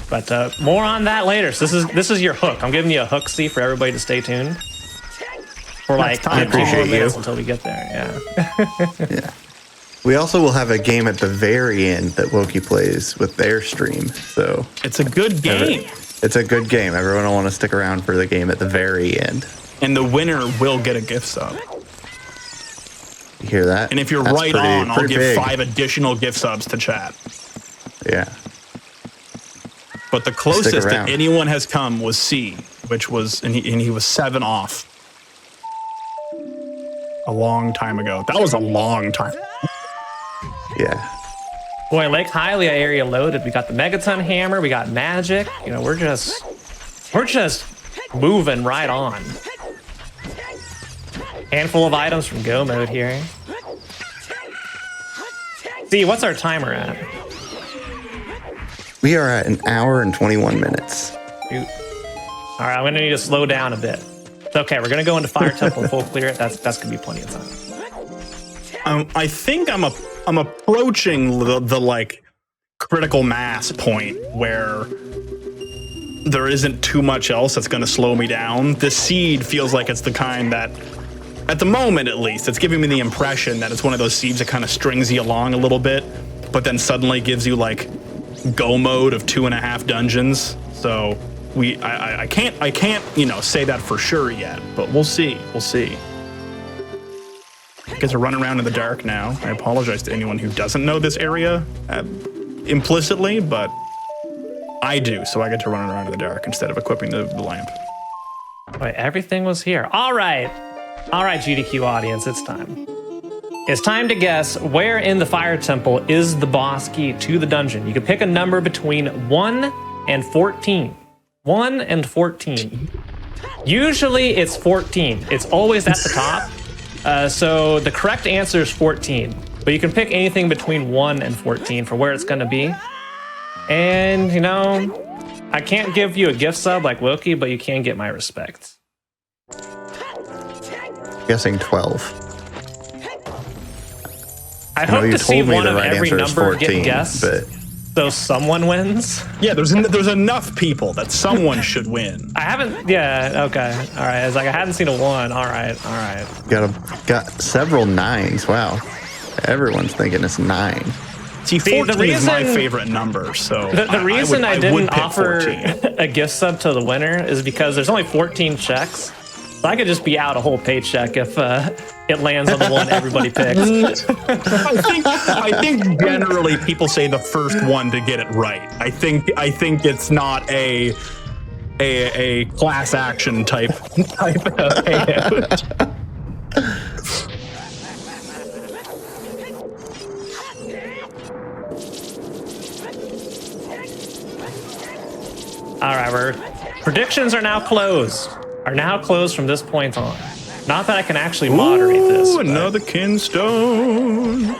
But more on that later. So this is your hook. I'm giving you a hook, see, for everybody to stay tuned. For like 2 more minutes until we get there. Yeah. Yeah. We also will have a game at the very end that Wokey plays with their stream. So it's a good game. It's a good game. Everyone will want to stick around for the game at the very end. And the winner will get a gift sub. You hear that? And if you're right on, I'll give 5 additional gift subs to chat. Yeah. But the closest that anyone has come was C, which was, and he was 7 off. A long time ago. That was a long time. Yeah. Boy, Lake Hylia area loaded. We got the Megaton Hammer. We got magic. We're just moving right on. Handful of items from Go mode here. See, what's our timer at? We are at 1 hour and 21 minutes. Shoot. All right, I'm gonna need to slow down a bit. It's okay. We're gonna go into Fire Temple and full clear it. That's gonna be plenty of time. I think I'm approaching the like critical mass point where there isn't too much else that's going to slow me down. The seed feels like it's the kind that, at the moment at least, it's giving me the impression that it's one of those seeds that kind of strings you along a little bit, but then suddenly gives you like go mode of 2.5 dungeons. So I can't say that for sure yet, but we'll see. You guys are running around in the dark now. I apologize to anyone who doesn't know this area implicitly, but I do, so I get to run around in the dark instead of equipping the lamp. Wait, everything was here. All right, GDQ audience, it's time. It's time to guess where in the Fire Temple is the boss key to the dungeon. You can pick a number between 1 and 14. 1 and 14. Usually it's 14. It's always at the top. So the correct answer is 14, but you can pick anything between 1 and 14 for where it's going to be. And, I can't give you a gift sub like Wilkie, but you can get my respect. Guessing 12. I hope to see one of every number 14, get guessed, so someone wins. Yeah, there's enough people that someone should win. I haven't. Yeah. Okay. All right. It's like I hadn't seen a 1. All right. Got several 9s. Wow. Everyone's thinking it's 9. See, 14 is my favorite number, so the reason I didn't offer a gift sub to the winner is because there's only 14 checks. So I could just be out a whole paycheck if it lands on the one everybody picks. I think generally people say the first one to get it right. I think it's not a class action type of payout. All right, predictions are now closed. From this point on. Not that I can actually moderate this. Ooh, but- another kinstone.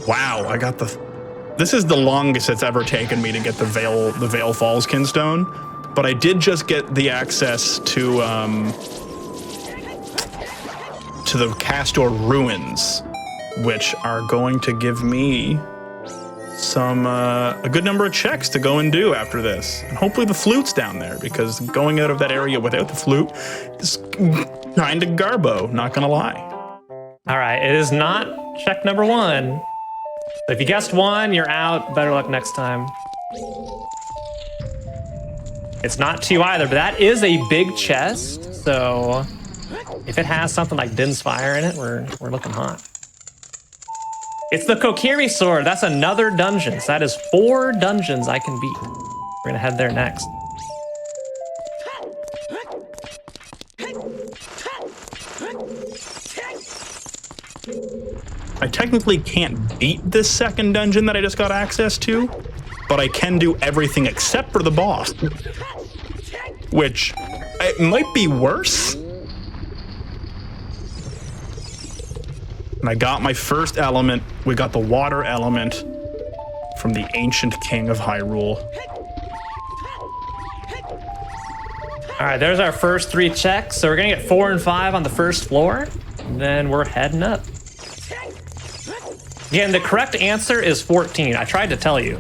Wow, I got the. This is the longest it's ever taken me to get the Vale Falls kinstone, but I did just get the access to the Castor ruins, which are going to give me some a good number of checks to go and do after this, and hopefully the flute's down there, because going out of that area without the flute is kind of garbo, not gonna lie. All right, it is not check number 1. So if you guessed 1, you're out. Better luck next time. It's not 2 either, but that is a big chest. So if it has something like Din's Fire in it, we're looking hot. It's the Kokiri sword. That's another dungeon. So that is 4 dungeons I can beat. We're gonna head there next. I technically can't beat this second dungeon that I just got access to, but I can do everything except for the boss, which it might be worse. And I got my first element. We got the water element from the ancient king of Hyrule. All right, there's our first 3 checks. So we're gonna get 4 and 5 on the first floor, and then we're heading up. Again, the correct answer is 14. I tried to tell you,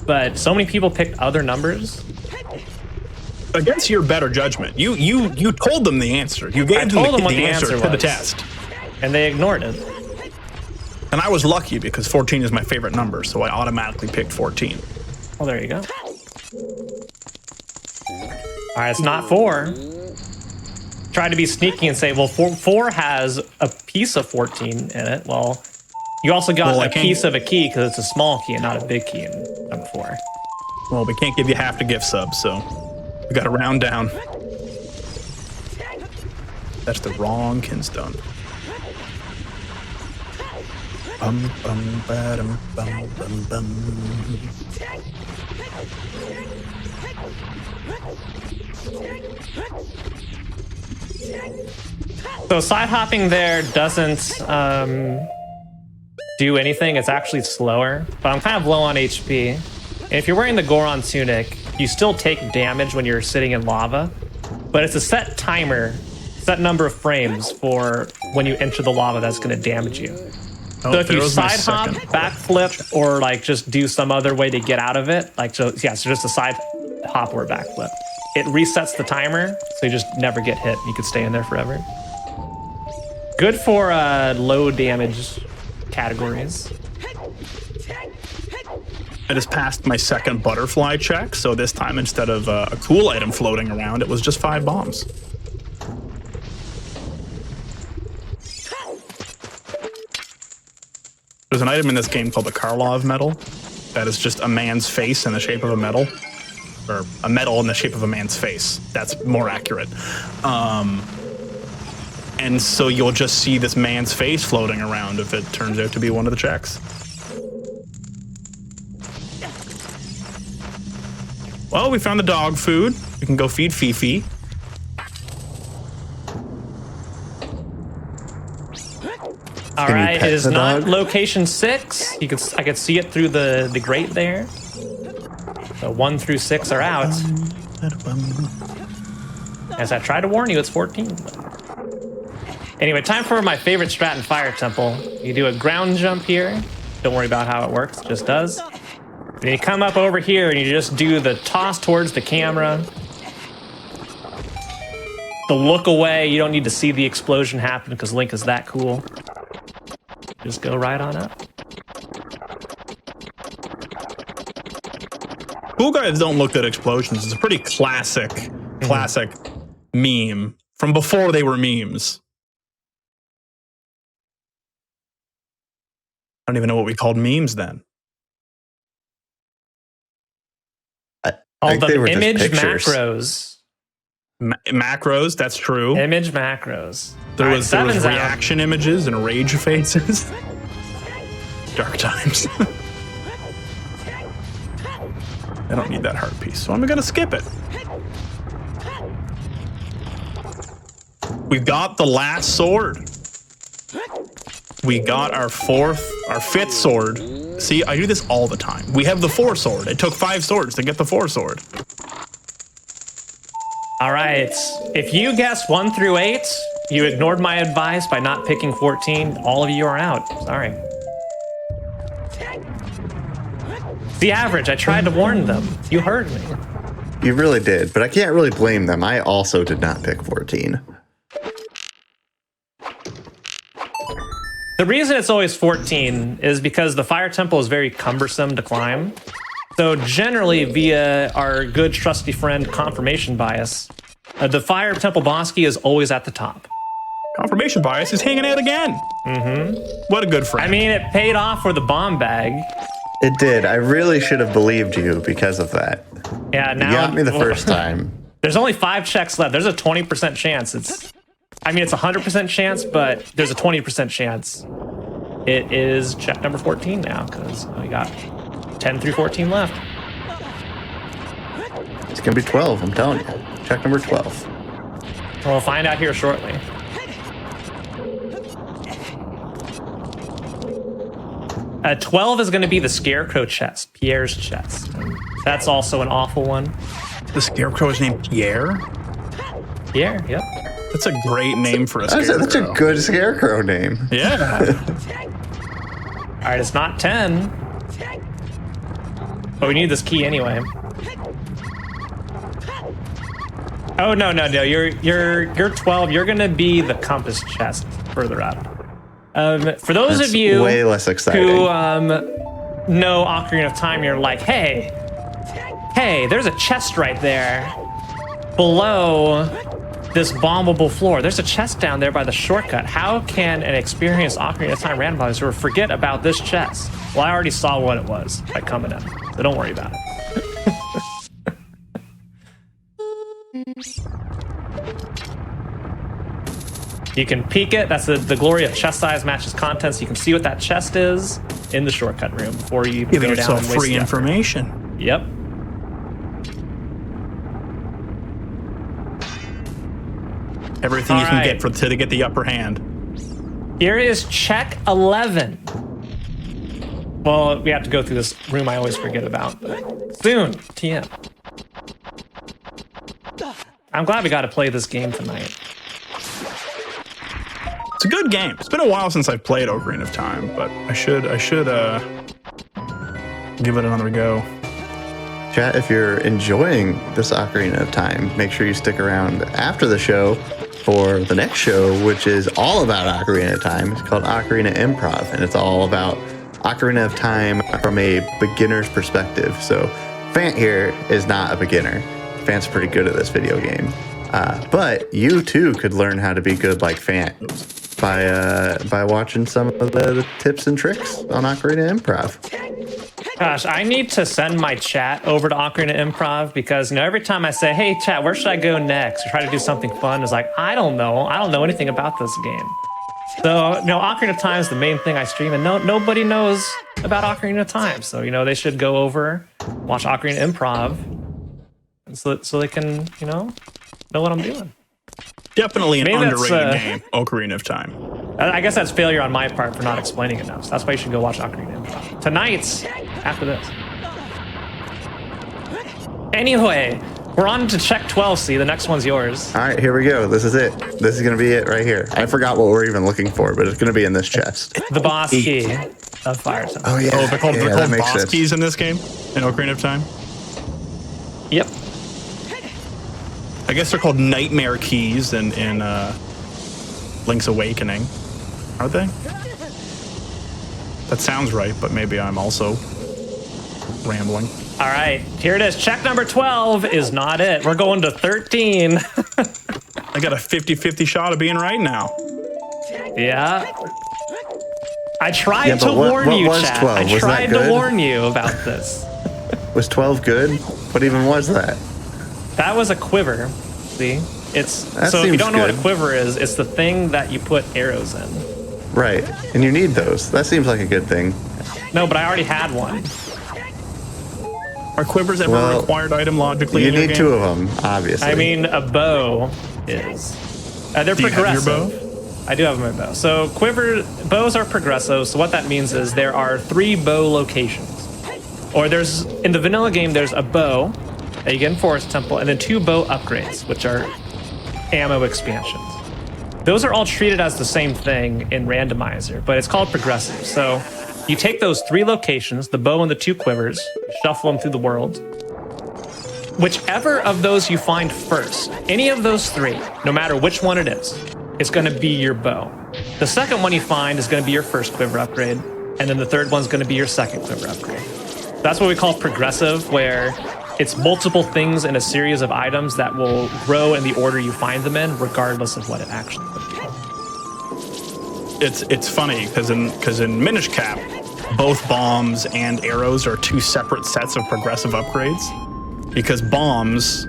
but so many people picked other numbers. Against your better judgment, you told them the answer. You gave them told them what the answer to the was. test. And they ignored it. And I was lucky because 14 is my favorite number, so I automatically picked 14. Well, there you go. All right, it's not 4. Tried to be sneaky and say, well, 4 has a piece of 14 in it. Well, you also got a piece of a key because it's a small key and not a big key in number 4. Well, we can't give you half the gift sub, so we got to round down. That's the wrong kinstone. Bum, bum, ba-dum, bum, bum, bum. So side hopping there doesn't do anything. It's actually slower, but I'm kind of low on HP. And if you're wearing the Goron tunic, you still take damage when you're sitting in lava, but it's a set timer, set number of frames for when you enter the lava that's going to damage you. Oh, So if you there was my side hop, second. backflip, or like just do some other way to get out of it, like so just a side hop or backflip, it resets the timer, so you just never get hit. You could stay in there forever. Good for low damage categories. I just passed my second butterfly check, so this time instead of a cool item floating around, it was just 5 bombs. There's an item in this game called the Karlov medal that is just a man's face in the shape of a medal, or a medal in the shape of a man's face. That's more accurate. And so you'll just see this man's face floating around if it turns out to be one of the checks. Well, we found the dog food. We can go feed Fifi. All Can you right, it pet is the not dog? location 6. I could see it through the grate there. So 1 through 6 are out. As I tried to warn you, it's 14. Anyway, time for my favorite strat in Fire Temple. You do a ground jump here. Don't worry about how it works, it just does. Then you come up over here and you just do the toss towards the camera. The look away, you don't need to see the explosion happen because Link is that cool. Just go right on up. Cool guys don't look at explosions. It's a pretty classic meme from before they were memes. I don't even know what we called memes then. All think the they were just image pictures. macros. Macros, that's true. Image macros. There All right, was seven's out. reaction images and rage faces. Dark times. I don't need that heart piece, so I'm gonna skip it. We've got the last sword. We got our fifth sword. See, I do this all the time. We have the 4 sword. It took 5 swords to get the 4 sword. All right. If you guessed 1 through 8, you ignored my advice by not picking 14. All of you are out. Sorry. The average. I tried to warn them. You heard me. You really did, but I can't really blame them. I also did not pick 14. The reason it's always 14 is because the fire temple is very cumbersome to climb. So generally, via our good trusty friend confirmation bias, the fire temple boss key is always at the top. Confirmation bias is hanging out again. What a good friend. I mean, it paid off for the bomb bag. It did. I really should have believed you because of that. Yeah, now You got me the first time. There's only 5 checks left. There's a 20% chance. It's a 100% chance, but there's a 20% chance. It is check number 14 now because we got 10 through 14 left. It's going to be 12, I'm telling you. Check number 12. We'll find out here shortly. 12 is going to be the Scarecrow chest, Pierre's chest. That's also an awful one. The Scarecrow is named Pierre? Pierre, yep. That's a great name for a Scarecrow. That's a good Scarecrow name. Yeah. All right, it's not 10. But we need this key anyway. Oh, no. You're 12. You're going to be the compass chest further up. For those That's of you way less exciting. who know Ocarina of Time, you're like, hey, there's a chest right there below this bombable floor. There's a chest down there by the shortcut. How can an experienced Ocarina of Time randomizer forget about this chest? Well, I already saw what it was by coming in, so don't worry about it. You can peek it. That's the glory of chest size matches contents. You can see what that chest is in the shortcut room before you Giving go down yourself and waste free the effort. information. Yep. Everything you can All get right. to get the upper hand. Here is check 11. Well, we have to go through this room I always forget about, but soon, TM. I'm glad we got to play this game tonight. It's a good game. It's been a while since I've played Ocarina of Time, but I should give it another go. Chat, if you're enjoying this Ocarina of Time, make sure you stick around after the show for the next show, which is all about Ocarina of Time. It's called Ocarina Improv, and it's all about Ocarina of Time from a beginner's perspective. So Phant here is not a beginner. Phant's pretty good at this video game. But you too could learn how to be good like Phant by watching some of the tips and tricks on Ocarina Improv. Gosh, I need to send my chat over to Ocarina Improv because every time I say, hey chat, where should I go next? Or try to do something fun, it's like, I don't know anything about this game. So, Ocarina of Time is the main thing I stream, and nobody knows about Ocarina of Time. So, they should go over, watch Ocarina Improv, so they can, know what I'm doing. Definitely an Maybe that's, underrated game, Ocarina of Time. I guess that's failure on my part for not explaining enough. So that's why you should go watch Ocarina Improv. Tonight's after this. Anyway, we're on to check 12, see? The next one's yours. All right, here we go. This is it. This is going to be it right here. I forgot what we're even looking for, but it's going to be in this chest. The boss key of Fire Temple. Oh, yeah. They're called that makes boss sense. keys in this game, in Ocarina of Time. Yep. I guess they're called nightmare keys in Link's Awakening. Are they? That sounds right, but maybe I'm also rambling. All right, here it is. Check number 12 is not it. We're going to 13. I got a 50-50 shot of being right now. Yeah. I tried to but warn what you, was chat. 12? I Was that tried to good? warn you about this. Was 12 good? What even was that? That was a quiver. See? That So if you seems don't know what a good. quiver is, it's the thing that you put arrows in. Right. And you need those. That seems like a good thing. No, but I already had one. Are quivers ever a Well, required item logically You in your need game? 2 of them, obviously. I mean, a bow is. They're Do you have your progressive. I do have my bow. So bows are progressive. So what that means is there are 3 bow locations. Or there's, in the vanilla game, there's a bow that you get in Forest Temple, and then 2 bow upgrades, which are ammo expansions. Those are all treated as the same thing in Randomizer, but it's called progressive. So you take those 3 locations, the bow and the 2 quivers, shuffle them through the world. Whichever of those you find first, any of those 3, no matter which one it is, it's going to be your bow. The second one you find is going to be your first quiver upgrade, and then the third one's going to be your second quiver upgrade. That's what we call progressive, where it's multiple things in a series of items that will grow in the order you find them in, regardless of what it actually would be. It's funny because in Minish Cap, both bombs and arrows are 2 separate sets of progressive upgrades. Because bombs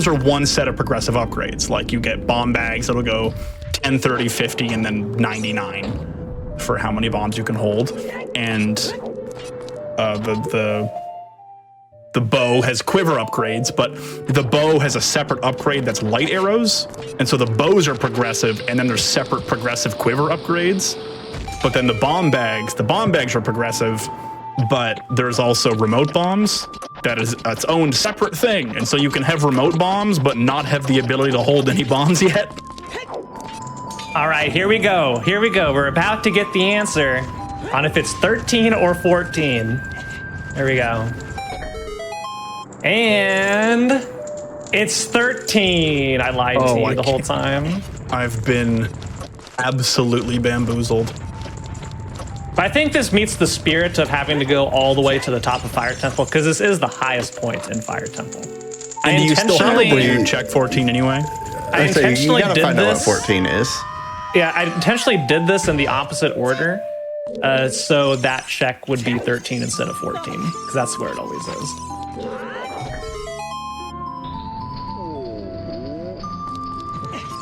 are 1 set of progressive upgrades. Like you get bomb bags that'll go 10, 30, 50, and then 99 for how many bombs you can hold. And the bow has quiver upgrades, but the bow has a separate upgrade that's light arrows. And so the bows are progressive, and then there's separate progressive quiver upgrades. But then the bomb bags are progressive, but there's also remote bombs. That is its own separate thing. And so you can have remote bombs, but not have the ability to hold any bombs yet. All right, here we go. Here we go. We're about to get the answer on if it's 13 or 14. There we go. And it's 13. I lied to you the whole time. I've been absolutely bamboozled. But I think this meets the spirit of having to go all the way to the top of Fire Temple, because this is the highest point in Fire Temple. And do you still have a way to check 14 anyway? I intentionally you gotta did find out what this. 14 is. Yeah, I intentionally did this in the opposite order, so that check would be 13 instead of 14, because that's where it always is.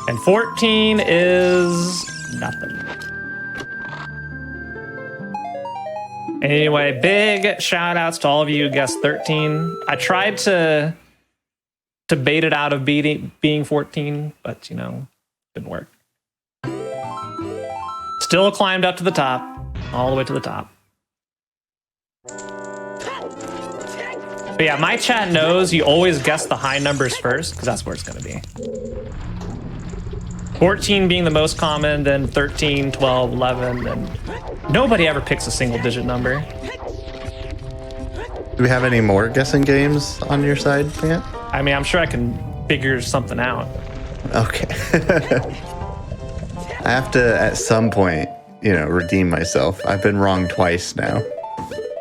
And 14 is nothing. Anyway, big shout outs to all of you who guessed 13. I tried to bait it out of being 14, but didn't work. Still climbed up to the top, all the way to the top. But yeah, my chat knows you always guess the high numbers first, because that's where it's going to be. 14 being the most common, then 13, 12, 11, and nobody ever picks a single digit number. Do we have any more guessing games on your side, Phant? I mean, I'm sure I can figure something out. Okay. I have to, at some point, redeem myself. I've been wrong twice now.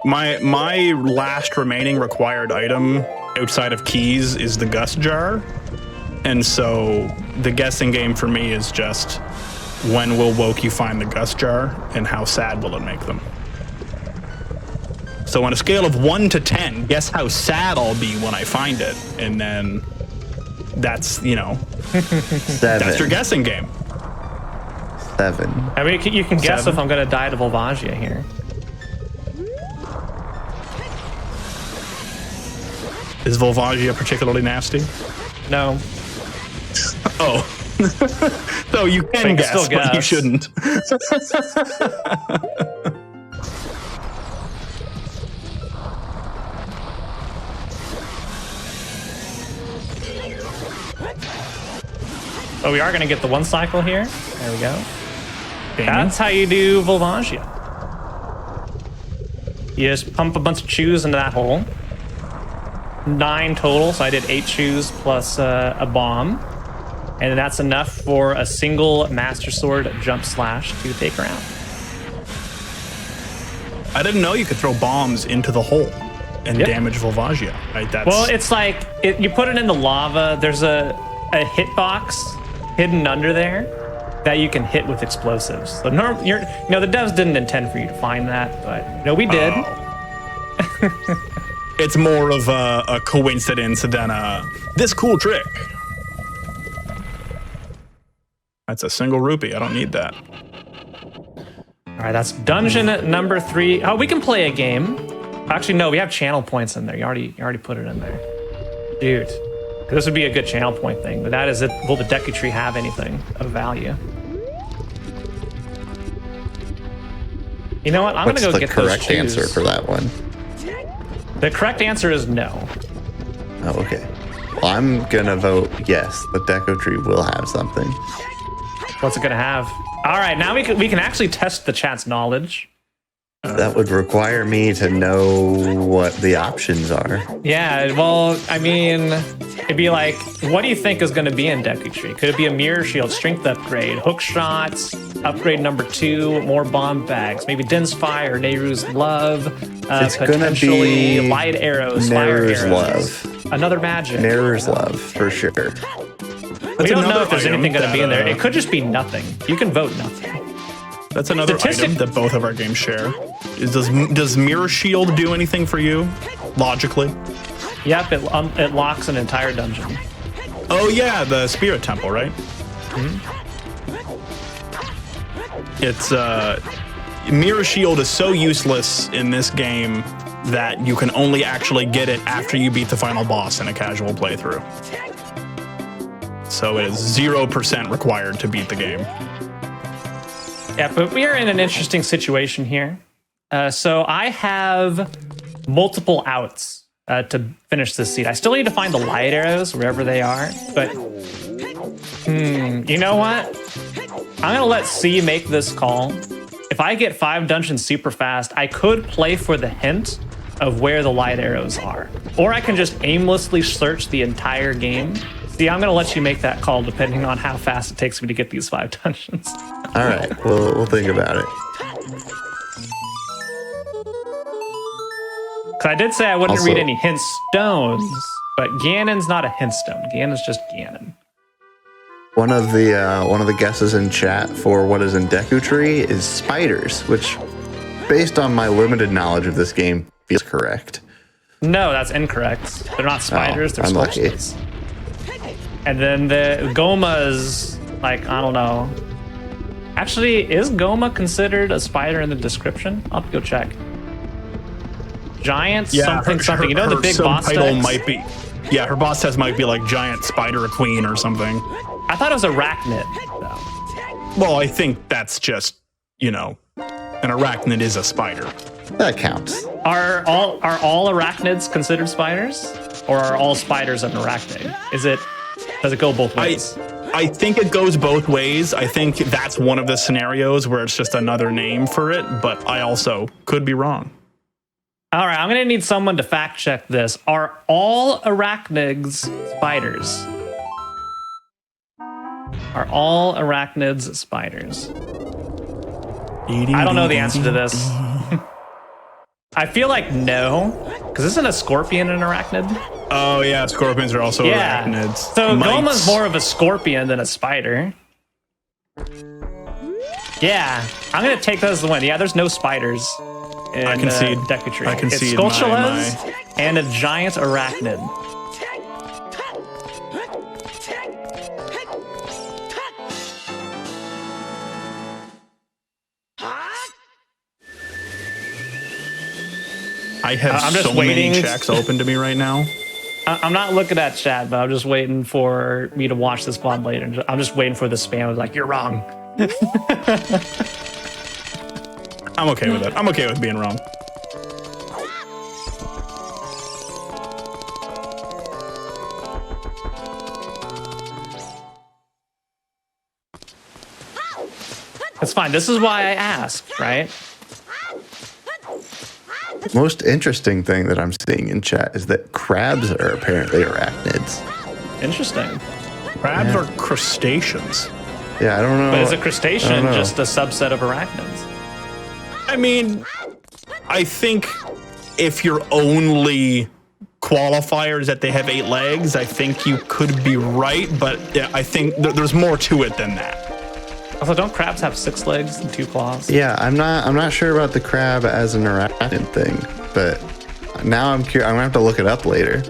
My last remaining required item outside of keys is the Gust Jar. And so the guessing game for me is just when will Woke you find the Gust Jar and how sad will it make them? So on a scale of 1 to 10, guess how sad I'll be when I find it. And then that's, 7. that's your guessing game. 7. I mean, you can guess 7. if I'm going to die to Volvagia here. Is Volvagia particularly nasty? No. Oh. So you can guess, but you shouldn't. Oh, we are going to get the 1 cycle here. There we go. That's how you do Volvagia. You just pump a bunch of chews into that hole. 9 total, so I did 8 chews plus a bomb. And that's enough for a single Master Sword jump slash to take her out. I didn't know you could throw bombs into the hole and damage Volvagia. Right? Well, it's like, you put it in the lava, there's a hitbox hidden under there that you can hit with explosives. So the devs didn't intend for you to find that, but we did. It's more of a coincidence than this cool trick. That's a single rupee. I don't need that. All right, that's dungeon number 3. Oh, we can play a game. Actually, no, we have channel points in there. You already put it in there. Dude, This would be a good channel point thing, but that is it. Will the Deku Tree have anything of value? You know what? I'm What's gonna go the get those correct answer for that one? The correct answer is no. Oh, okay. Well, I'm gonna vote yes. The Deku Tree will have something. What's it gonna have? All right, now we can actually test the chat's knowledge. That would require me to know what the options are. Yeah, well, I mean, it'd be like, what do you think is going to be in Deku Tree? Could it be a mirror shield, strength upgrade, hook shots, upgrade number 2, more bomb bags, maybe Din's Fire, Nehru's Love, It's gonna potentially be light arrows, fire Nehru's arrows, Love. another magic. Nehru's Love, for sure. We don't know if there's anything going to be in there. It could just be nothing. You can vote nothing. That's another item that both of our games share. Does Mirror Shield do anything for you, logically? Yep, it locks an entire dungeon. Oh yeah, the Spirit Temple, right? It's Mirror Shield is so useless in this game that you can only actually get it after you beat the final boss in a casual playthrough. So it is 0% required to beat the game. Yeah, but we are in an interesting situation here. So I have multiple outs to finish this seed. I still need to find the light arrows wherever they are, but you know what? I'm gonna let C make this call. If I get 5 dungeons super fast, I could play for the hint of where the light arrows are. Or I can just aimlessly search the entire game. See, I'm gonna let you make that call depending on how fast it takes me to get these 5 dungeons. All right, we'll think about it. Because I did say I wouldn't Also- read any hint stones, but Ganon's not a hint stone. Ganon's just Ganon. One of the guesses in chat for what is in Deku Tree is spiders, which, based on my limited knowledge of this game, feels correct. No, that's incorrect. They're not spiders, they're unlucky. squishes. And then the Goma's, like, I don't know. Actually, is Goma considered a spider in the description? I'll have to go check. Giant something. You know the big boss title text? might be. Yeah, her boss test might be like Giant Spider Queen or something. I thought it was arachnid, though. Well, I think that's just, an arachnid is a spider. That counts. Are all arachnids considered spiders? Or are all spiders an arachnid? Does it go both ways? I think it goes both ways. I think that's one of the scenarios where it's just another name for it, but I also could be wrong. All right, I'm going to need someone to fact check this. Are all arachnids spiders? Are all arachnids spiders? I don't know the answer to this. I feel like no, because isn't a scorpion an arachnid? Oh yeah, scorpions are also arachnids. So Mites. Goma's more of a scorpion than a spider. Yeah, I'm going to take that as the win. Yeah, there's no spiders. I concede. Deku Tree. I concede. It's Skulltulas and a giant arachnid. I have I'm just so waiting. many checks open to me right now. I'm not looking at chat, but I'm just waiting for me to watch this VOD later. I'm just waiting for the spam of like, you're wrong. I'm okay with it. I'm okay with being wrong. That's fine. This is why I asked, right? Most interesting thing that I'm seeing in chat is that crabs are apparently arachnids. Interesting. Crabs are crustaceans. Yeah, I don't know. But is a I crustacean don't know. just a subset of arachnids? I mean, I think if your only qualifier is that they have 8 legs, I think you could be right, but yeah, I think there's more to it than that. Also, don't crabs have 6 legs and 2 claws? Yeah, I'm not sure about the crab as an arachnid thing, but now I'm curious. I'm gonna have to look it up later.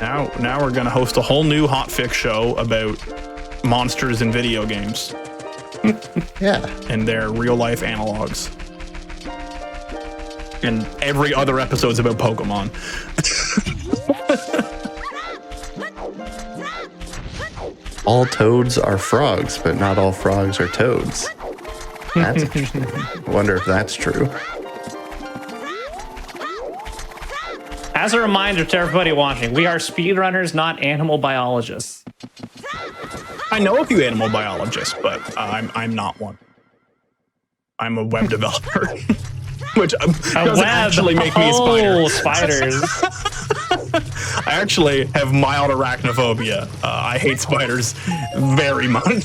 Now we're gonna host a whole new Hotfix show about monsters in video games Yeah, and their real life analogs. And every other episode's about Pokemon. all toads are frogs, but not all frogs are toads. That's interesting. I wonder if that's true. As a reminder to everybody watching, we are speedrunners, not animal biologists. I know a few animal biologists, but I'm not one. I'm a web developer, which doesn't actually make me a spider. Spiders. I actually have mild arachnophobia. I hate spiders very much.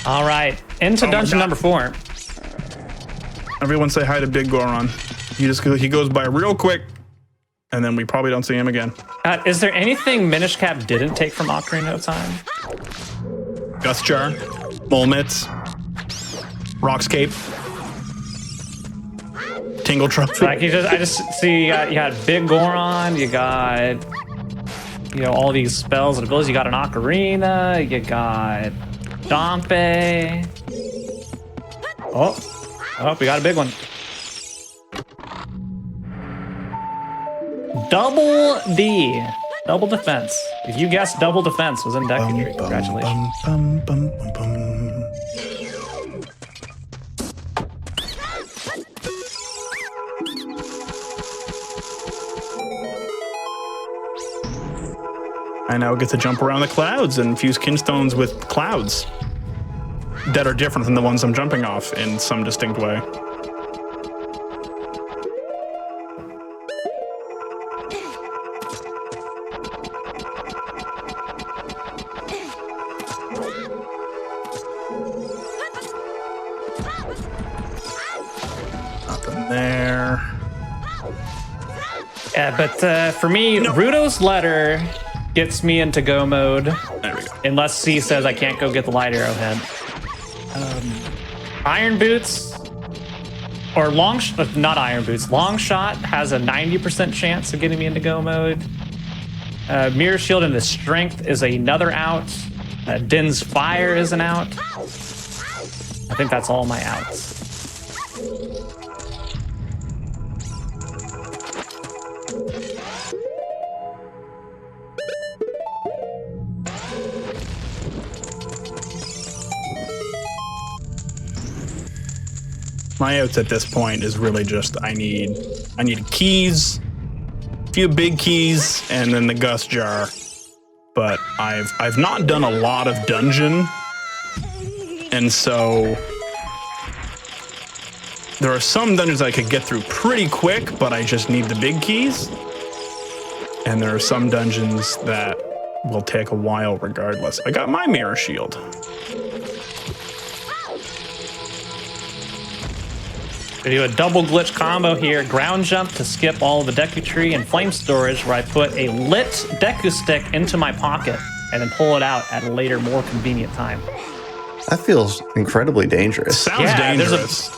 All right, into dungeon number 4. Everyone say hi to Big Goron. He goes by real quick, and then we probably don't see him again. Is there anything Minish Cap didn't take from Ocarina of Time? Gust Jar, Mole Mitts, Rockscape, Tingle Trophy. Like I just see you got Big Goron, you got all these spells and abilities. You got an Ocarina, you got Dompe. Oh, we got a big one. Double D. Double defense. If you guessed double defense was in deck entry, congratulations. I now get to jump around the clouds and fuse kinstones with clouds that are different than the ones I'm jumping off in some distinct way. Nothing there. Yeah, but for me, Rudo's letter gets me into go mode. There we go. Unless C says I can't go get the light arrowhead. Iron Boots, or not Iron Boots, Long Shot has a 90% chance of getting me into go mode. Mirror Shield and the Strength is another out. Din's Fire is an out. I think that's all my outs. My outs at this point is really just I need keys, a few big keys, and then the Gust Jar. But I've not done a lot of dungeon, and so there are some dungeons I could get through pretty quick, but I just need the big keys. And there are some dungeons that will take a while regardless. I got my Mirror Shield. We do a double glitch combo here. Ground jump to skip all of the Deku Tree, and flame storage where I put a lit Deku stick into my pocket and then pull it out at a later, more convenient time. That feels incredibly dangerous. Sounds dangerous.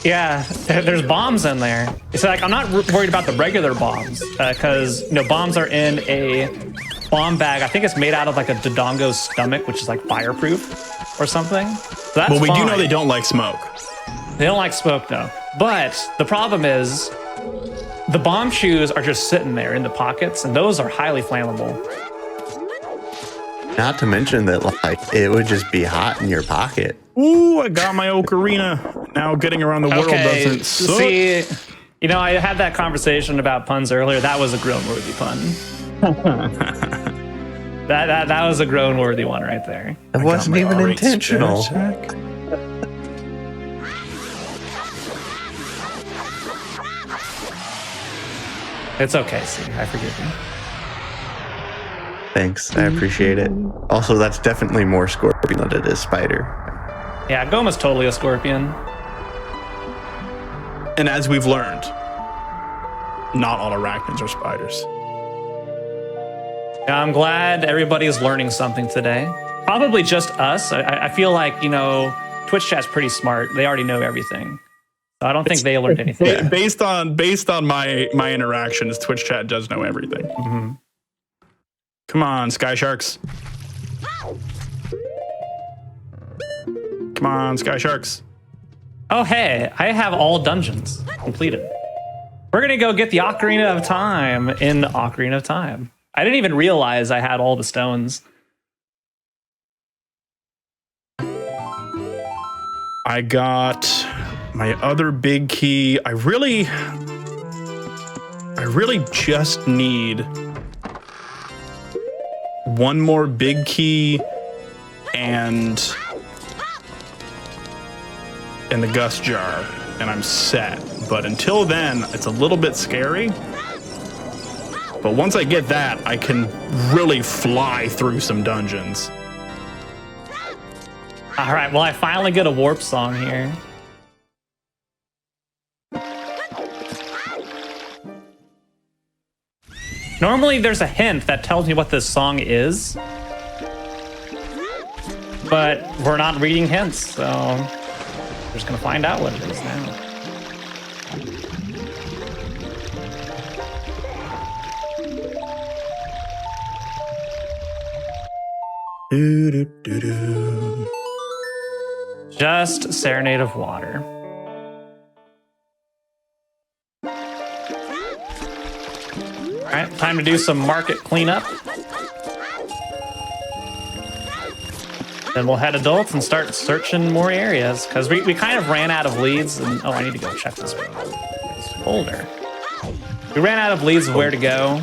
There's bombs in there. It's like I'm not worried about the regular bombs because bombs are in a bomb bag. I think it's made out of like a Dodongo's stomach, which is like fireproof or something. So that's But we fine. do know they don't like smoke. They don't like smoke though. But the problem is the bomb shoes are just sitting there in the pockets, and those are highly flammable. Not to mention that it would just be hot in your pocket. Ooh, I got my Ocarina. Now getting around the world doesn't suck. See, I had that conversation about puns earlier. That was a groan-worthy pun. that was a groan-worthy one right there. It wasn't even intentional. It's okay, see. I forgive you. Thanks, I appreciate it. Also, that's definitely more scorpion than it is spider. Yeah, Goma's totally a scorpion. And as we've learned, not all arachnids are spiders. Yeah, I'm glad everybody's learning something today. Probably just us. I feel like, Twitch chat's pretty smart. They already know everything. So I don't think they learned anything. Based on my interactions, Twitch chat does know everything. Mm-hmm. Come on, Sky Sharks. Come on, Sky Sharks. Oh, hey, I have all dungeons completed. We're going to go get the Ocarina of Time in Ocarina of Time. I didn't even realize I had all the stones. I got my other big key. I really just need one more big key and the Gust Jar, and I'm set. But until then, it's a little bit scary. But once I get that, I can really fly through some dungeons. All right, well, I finally get a warp song here. Normally, there's a hint that tells me what this song is. But we're not reading hints, so we're just gonna find out what it is now. Do, do, do, do. Just Serenade of Water. All right, time to do some market cleanup. Then we'll head adults and start searching more areas because we kind of ran out of leads. And oh, I need to go check this folder. We ran out of leads of where to go.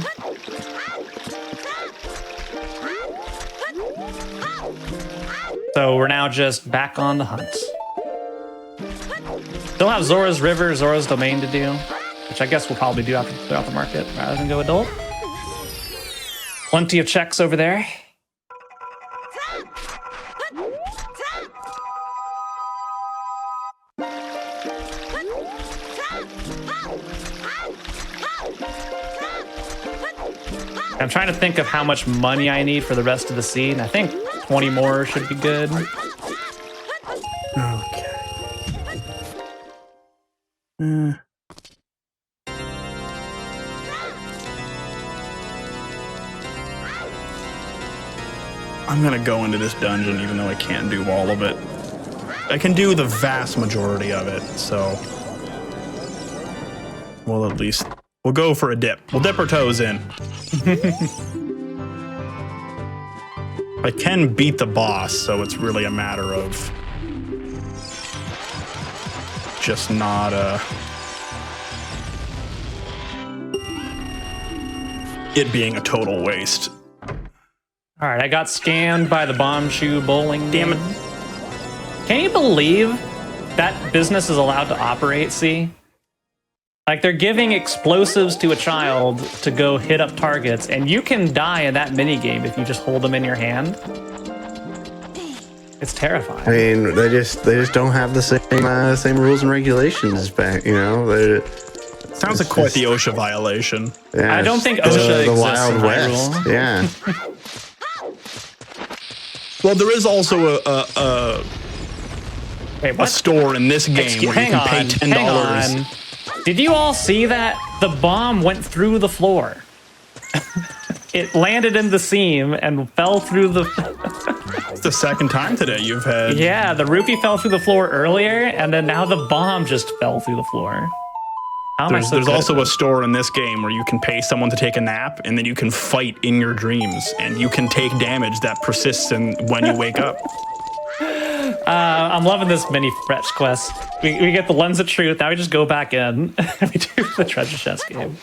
So we're now just back on the hunt. Still have Zora's River, Zora's Domain to do, which I guess we'll probably do after clear out the market rather than go adult. Plenty of checks over there. I'm trying to think of how much money I need for the rest of the seed. I think 20 more should be good. Okay. I'm gonna go into this dungeon even though I can't do all of it. I can do the vast majority of it, so we'll go for a dip. We'll dip our toes in. I can beat the boss, so it's really a matter of just not it being a total waste. All right, I got scammed by the bomb shoe bowling. Damn it. Can you believe that business is allowed to operate, see? Like, they're giving explosives to a child to go hit up targets, and you can die in that minigame if you just hold them in your hand. It's terrifying. I mean, they just don't have the same rules and regulations back. You know, Sounds like quite the OSHA violation. yeah, I don't think it's OSHA the exists Wild in West. Hyrule. Yeah. Well, there is also Wait, a what? store in this game where you can pay $10. Hang on. Did you all see that? The bomb went through the floor. It landed in the seam and fell through the... It's the second time today you've had... Yeah, the rupee fell through the floor earlier, and then now the bomb just fell through the floor. How am I so There's good also at a store in this game where you can pay someone to take a nap, and then you can fight in your dreams, and you can take damage that persists when you wake up. I'm loving this mini fetch quest. We get the Lens of Truth. Now we just go back in and we do the treasure chest game.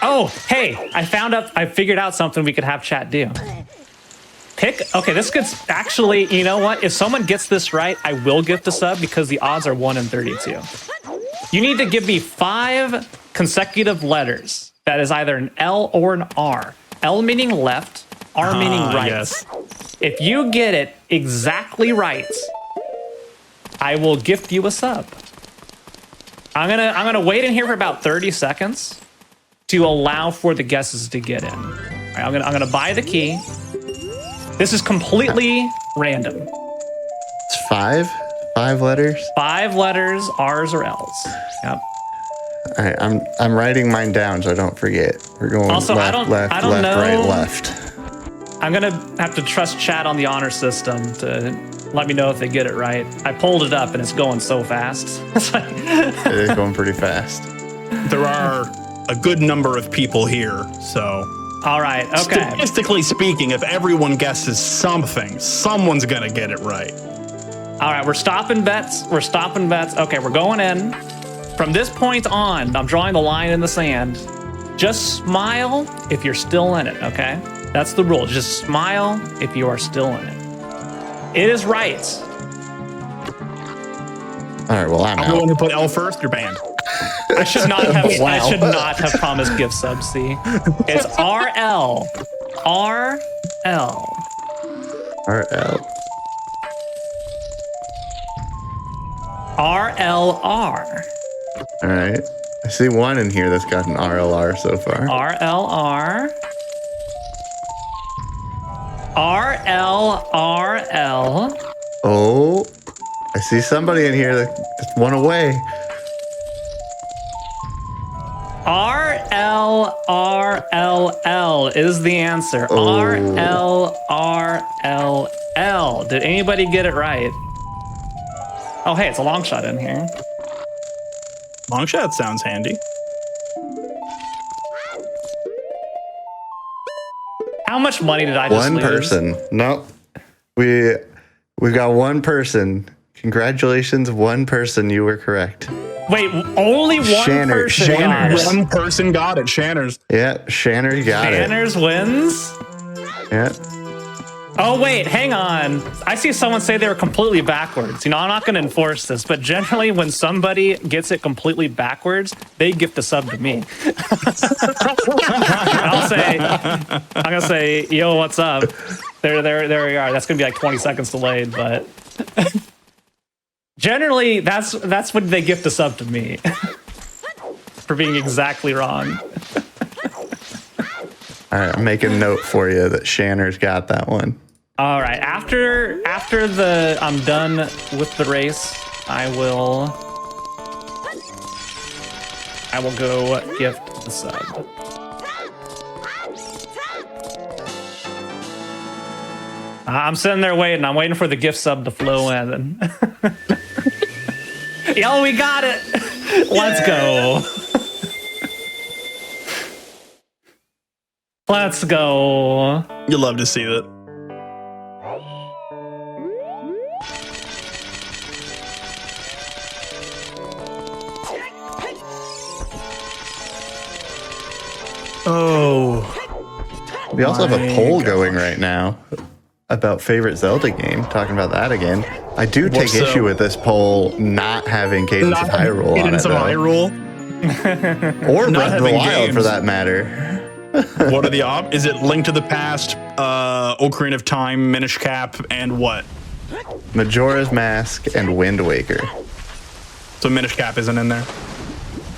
Oh, hey, I figured out something we could have chat do. Okay, this could actually, you know what? If someone gets this right, I will gift a sub because the odds are 1 in 32. You need to give me 5 consecutive letters. That is either an L or an R. L meaning left, R meaning right. Yes. If you get it exactly right, I will gift you a sub. I'm gonna wait in here for about 30 seconds to allow for the guesses to get in. All right, I'm gonna buy the key. This is completely random. It's 5 5 letters? 5 letters, R's or L's. Yep. All right, I'm writing mine down so I don't forget. We're going Also, left, I don't left, left, know. right, left. I'm gonna have to trust chat on the honor system to let me know if they get it right. I pulled it up and it's going so fast. It's like, It is going pretty fast. There are a good number of people here, so all right, okay. statistically speaking, if everyone guesses something, someone's gonna get it right. All right, we're stopping bets. We're stopping bets. Okay, we're going in. From this point on, I'm drawing the line in the sand. Just smile if you're still in it, okay? That's the rule. Just smile if you are still in it. It is right. All right, well, I'm I'm the out. one who put L first. You're banned. I should not have. Wow. I should not have promised gift sub. See, it's RL, RL, RL. RLR, All right. I see one in here that's got an RLR so far. RLR, RLRL. Oh, I see somebody in here that's one away. RLRLL is the answer. Oh. RLRLL. Did anybody get it right? Oh, hey, it's a long shot in here. Long shot sounds handy. How much money did I just One lose? person. Nope. We've got one person. Congratulations, one person. You were correct. Wait, only one person got it. One person got it. Shanners. Yeah, Shanner got Banners wins? it. Yeah. Oh, wait, hang on. I see someone say they were completely backwards. You know, I'm not going to enforce this, but generally when somebody gets it completely backwards, they gift a sub to me. I'm going to say, yo, what's up? There we are. That's going to be like 20 seconds delayed, but generally that's when they gift a sub to me for being exactly wrong. All right, I'm making a note for you that Shanner's got that one. All right. After I'm done with the race, I will go gift the sub. I'm sitting there waiting. I'm waiting for the gift sub to flow in. Yo, we got it. Let's go. Let's go. You love to see that. Oh. We also have a My poll gosh. going right now about favorite Zelda game. Talking about that again. I do take What's up? issue with this poll not having Cadence of Hyrule on it, Cadence of though. Hyrule. Or Not Breath of the having Wild, for games. that matter. What are the Is it Link to the Past, Ocarina of Time, Minish Cap, and what? Majora's Mask and Wind Waker. So Minish Cap isn't in there.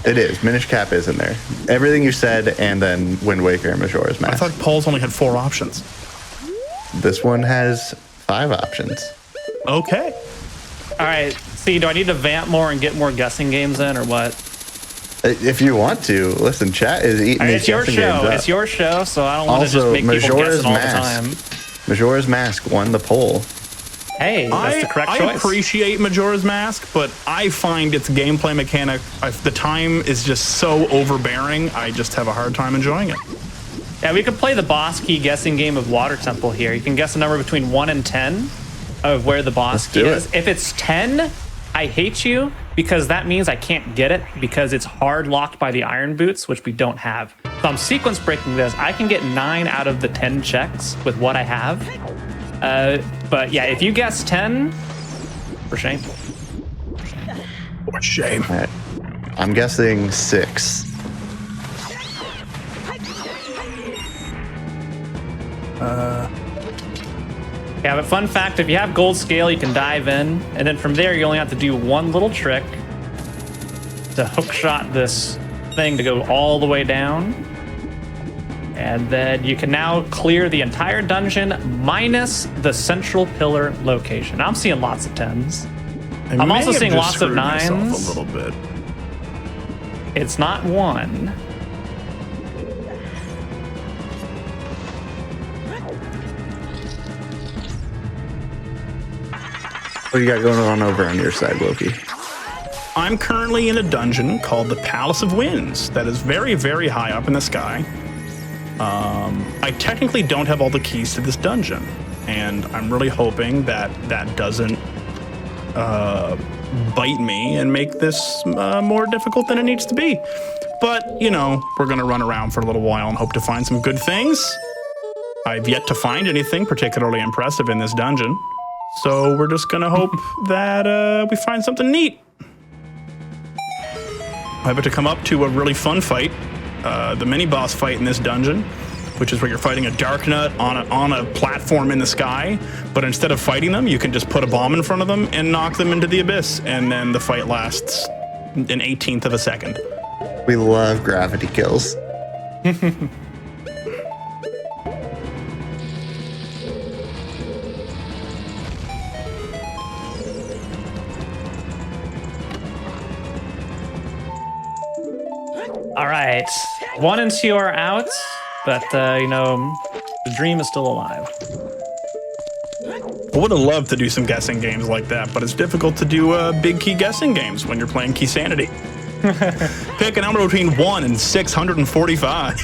It is. Minish Cap is in there. Everything you said, and then Wind Waker and Majora's I Mask. thought polls only had 4 options. This one has 5 options. Okay. All right. See, do I need to vamp more and get more guessing games in, or what? If you want to, listen, chat is eating these It's your guessing show. games up. It's your show, so I don't want to just Also, make people Majora's guessing all the Mask. time. Majora's Mask won the poll. Hey, that's the correct I choice. appreciate Majora's Mask, but I find its gameplay mechanic, the time is just so overbearing, I just have a hard time enjoying it. Yeah, we could play the boss key guessing game of Water Temple here. You can guess a number between 1 and 10 of where the boss Let's key do is. it. If it's 10, I hate you because that means I can't get it because it's hard locked by the iron boots, which we don't have. So I'm sequence breaking this. I can get 9 out of the 10 checks with what I have. But yeah, if you guess 10, for shame. What a shame. All right. I'm guessing 6. Yeah, but fun fact, if you have gold scale, you can dive in, and then from there you only have to do one little trick to hookshot this thing to go all the way down. And then you can now clear the entire dungeon minus the central pillar location. I'm seeing lots of 10s. I'm also seeing lots of myself nines. a little bit. It's not one. What do you got going on over on your side, Loki? I'm currently in a dungeon called the Palace of Winds that is very, very high up in the sky. I technically don't have all the keys to this dungeon, and I'm really hoping that that doesn't bite me and make this more difficult than it needs to be. But, you know, we're going to run around for a little while and hope to find some good things. I've yet to find anything particularly impressive in this dungeon, so we're just going to hope that we find something neat. I have to come up to a really fun fight, the mini-boss fight in this dungeon, which is where you're fighting a Dark Nut on a platform in the sky, but instead of fighting them, you can just put a bomb in front of them and knock them into the abyss, and then the fight lasts an 18th of a second. We love gravity kills. All right, 1 and 2 are out, but you know, the dream is still alive. I would have loved to do some guessing games like that, but it's difficult to do big key guessing games when you're playing Key Sanity. Pick a number between 1 and 645.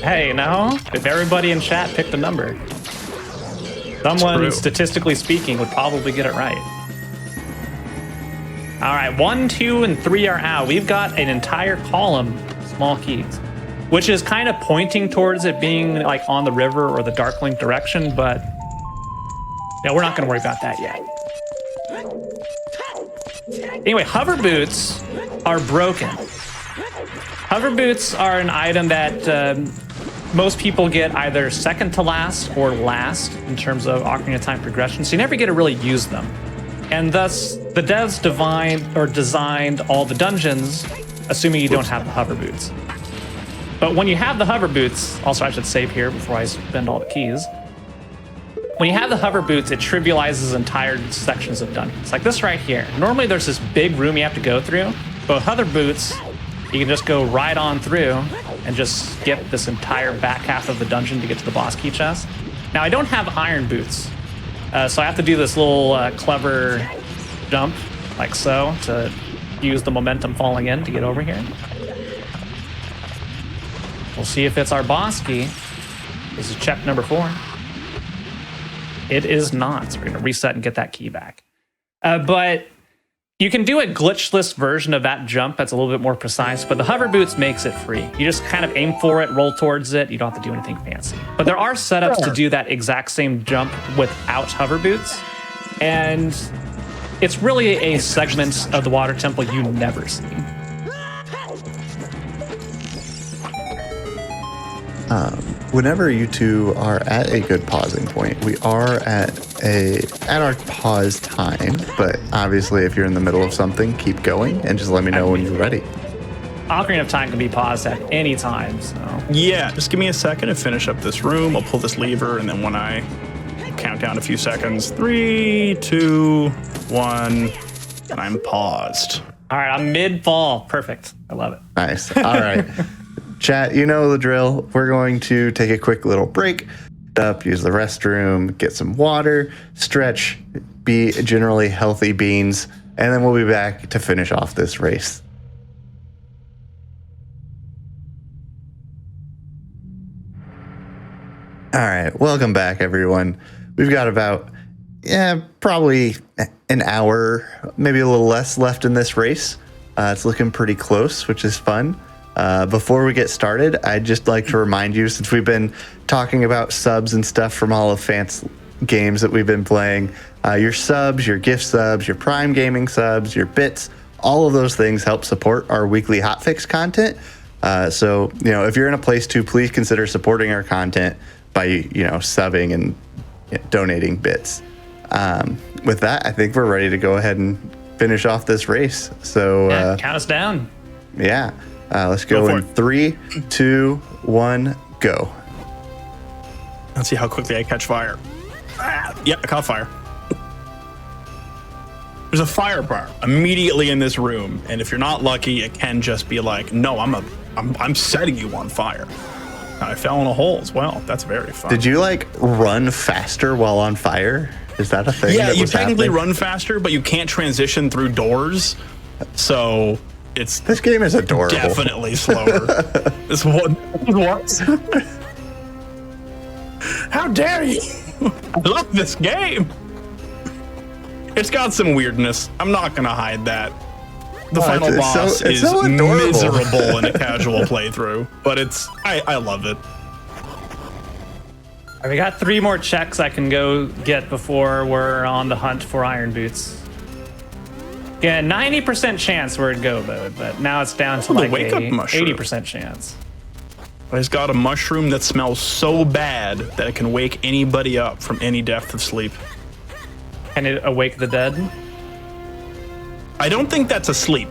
Hey, you know, if everybody in chat picked a number, someone, statistically speaking, would probably get it right. All right, 1, 2, and 3 are out. We've got an entire column, small keys, which is kind of pointing towards it being like on the river or the Darkling direction, but yeah, we're not going to worry about that yet. Anyway, hover boots are broken. Hover boots are an item that most people get either second to last or last in terms of Ocarina of Time progression, so you never get to really use them. And thus, the devs designed all the dungeons, assuming you don't have the hover boots. But when you have the hover boots, also I should save here before I spend all the keys. When you have the hover boots, it trivializes entire sections of dungeons. Like this right here. Normally there's this big room you have to go through, but with hover boots, you can just go right on through and just skip this entire back half of the dungeon to get to the boss key chest. Now I don't have iron boots, so I have to do this little clever jump, like so, to use the momentum falling in to get over here. We'll see if it's our boss key. This is check number 4. It is not, so we're gonna reset and get that key back. But you can do a glitchless version of that jump that's a little bit more precise, but the hover boots makes it free. You just kind of aim for it, roll towards it, you don't have to do anything fancy. But there are setups to do that exact same jump without hover boots, and it's really a segment of the water temple you never see. Whenever you two are at a good pausing point, we are at our pause time, but obviously if you're in the middle of something, keep going and just let me know when you're ready. Ocarina of Time can be paused at any time, so. Yeah, just give me a second to finish up this room. I'll pull this lever, and then when I count down a few seconds, 3, 2, 1, and I'm paused. All right, I'm mid-fall. Perfect. I love it. Nice. All right. Chat, you know the drill. We're going to take a quick little break, use the restroom, get some water, stretch, be generally healthy beans, and then we'll be back to finish off this race. All right, welcome back, everyone. We've got about, probably an hour, maybe a little less left in this race. It's looking pretty close, which is fun. Before we get started, I'd just like to remind you, since we've been talking about subs and stuff from all of Phant's games that we've been playing, your subs, your gift subs, your Prime Gaming subs, your bits, all of those things help support our weekly hotfix content. So, if you're in a place to, please consider supporting our content by, subbing and donating bits. With that, I think we're ready to go ahead and finish off this race. So, count us down. Yeah. Let's go in 3, 2, 1, go. Let's see how quickly I catch fire. Yep, I caught fire. There's a fire bar immediately in this room, and if you're not lucky, it can just be like, no, I'm setting you on fire. I fell in a hole as well. That's very fun. Did you like run faster while on fire? Is that a thing? Yeah, that you was technically happening? run faster, but you can't transition through doors. So it's This game is adorable. definitely slower. This one, what? How dare you? I love this game. It's got some weirdness. I'm not gonna hide that. The final it's boss so is adorable. miserable in a casual playthrough, but I love it. All right, we got 3 more checks I can go get before we're on the hunt for iron boots. Yeah, 90% chance we're in go mode, but now it's down to Oh, the like wake-up a mushroom. 80% chance. It's got a mushroom that smells so bad that it can wake anybody up from any depth of sleep. Can it awake the dead? I don't think that's asleep.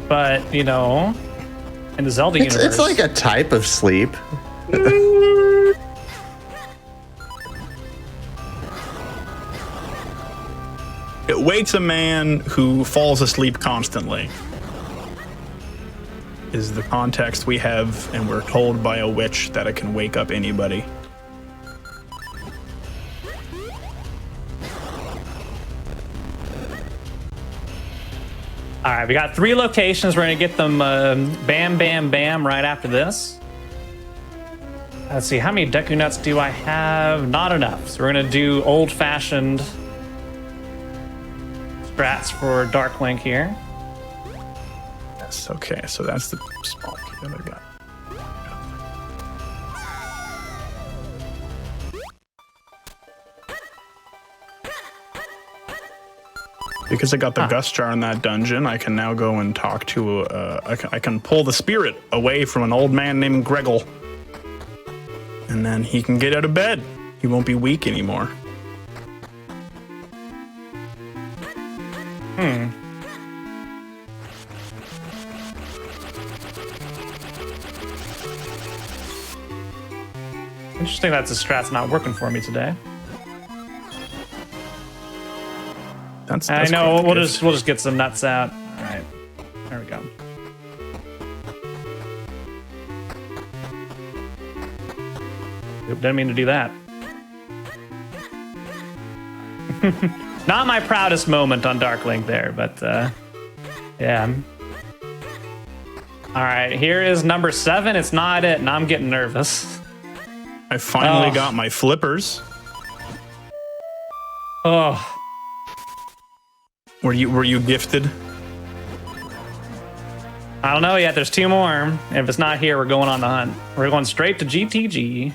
But, you know, in the Zelda universe. It's like a type of sleep. It wakes a man who falls asleep constantly. Is the context we have, and we're told by a witch that it can wake up anybody. All right, we got 3 locations. We're gonna get them bam, bam, bam right after this. Let's see, how many Deku Nuts do I have? Not enough. So we're gonna do old-fashioned strats for Dark Link here. Yes, okay, so that's the small key that I got. Because I got the Gust Jar in that dungeon, I can now go and talk to, I can pull the spirit away from an old man named Greggle. And then he can get out of bed. He won't be weak anymore. Interesting that's a strat's not working for me today. That's I know, quite we'll good. just get some nuts out. All right, there we go. Oop, didn't mean to do that. Not my proudest moment on Dark Link there, but yeah. All right, here is number 7. It's not it, and I'm getting nervous. I finally Oh. got my flippers. Oh, Were you gifted? I don't know yet. There's 2 more. If it's not here, we're going on the hunt. We're going straight to GTG.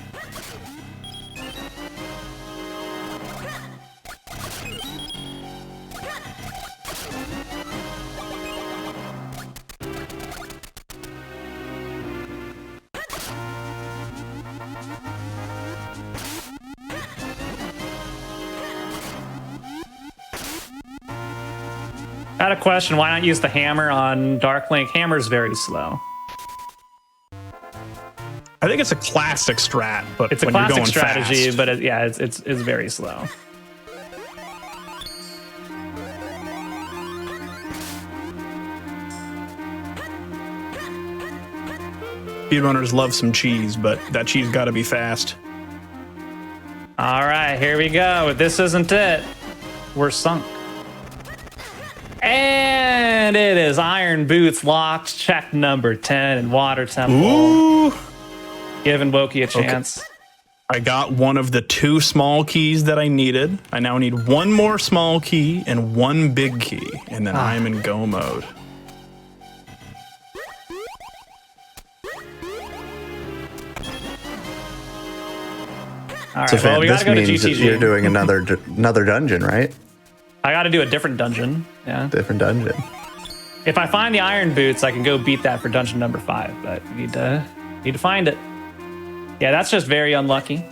Got a question. Why not use the hammer on Dark Link? Hammer's very slow. I think it's a classic strat, but It's a when you're classic going strategy, fast. but it's very slow. Speedrunners love some cheese, but that cheese got to be fast. All right, here we go. This isn't it. We're sunk. And it is Iron Boots locked. Check number 10 in Water Temple. Ooh! Giving Woki a chance. I got one of the 2 small keys that I needed. I now need 1 more small key and 1 big key, and then I am in go mode. All right, So, well, Phant, we this gotta go to means that GTG. you're doing another dungeon, right? I gotta do a different dungeon. Yeah. Different dungeon. If I find the Iron Boots, I can go beat that for dungeon number 5, but we need to find it. Yeah, that's just very unlucky.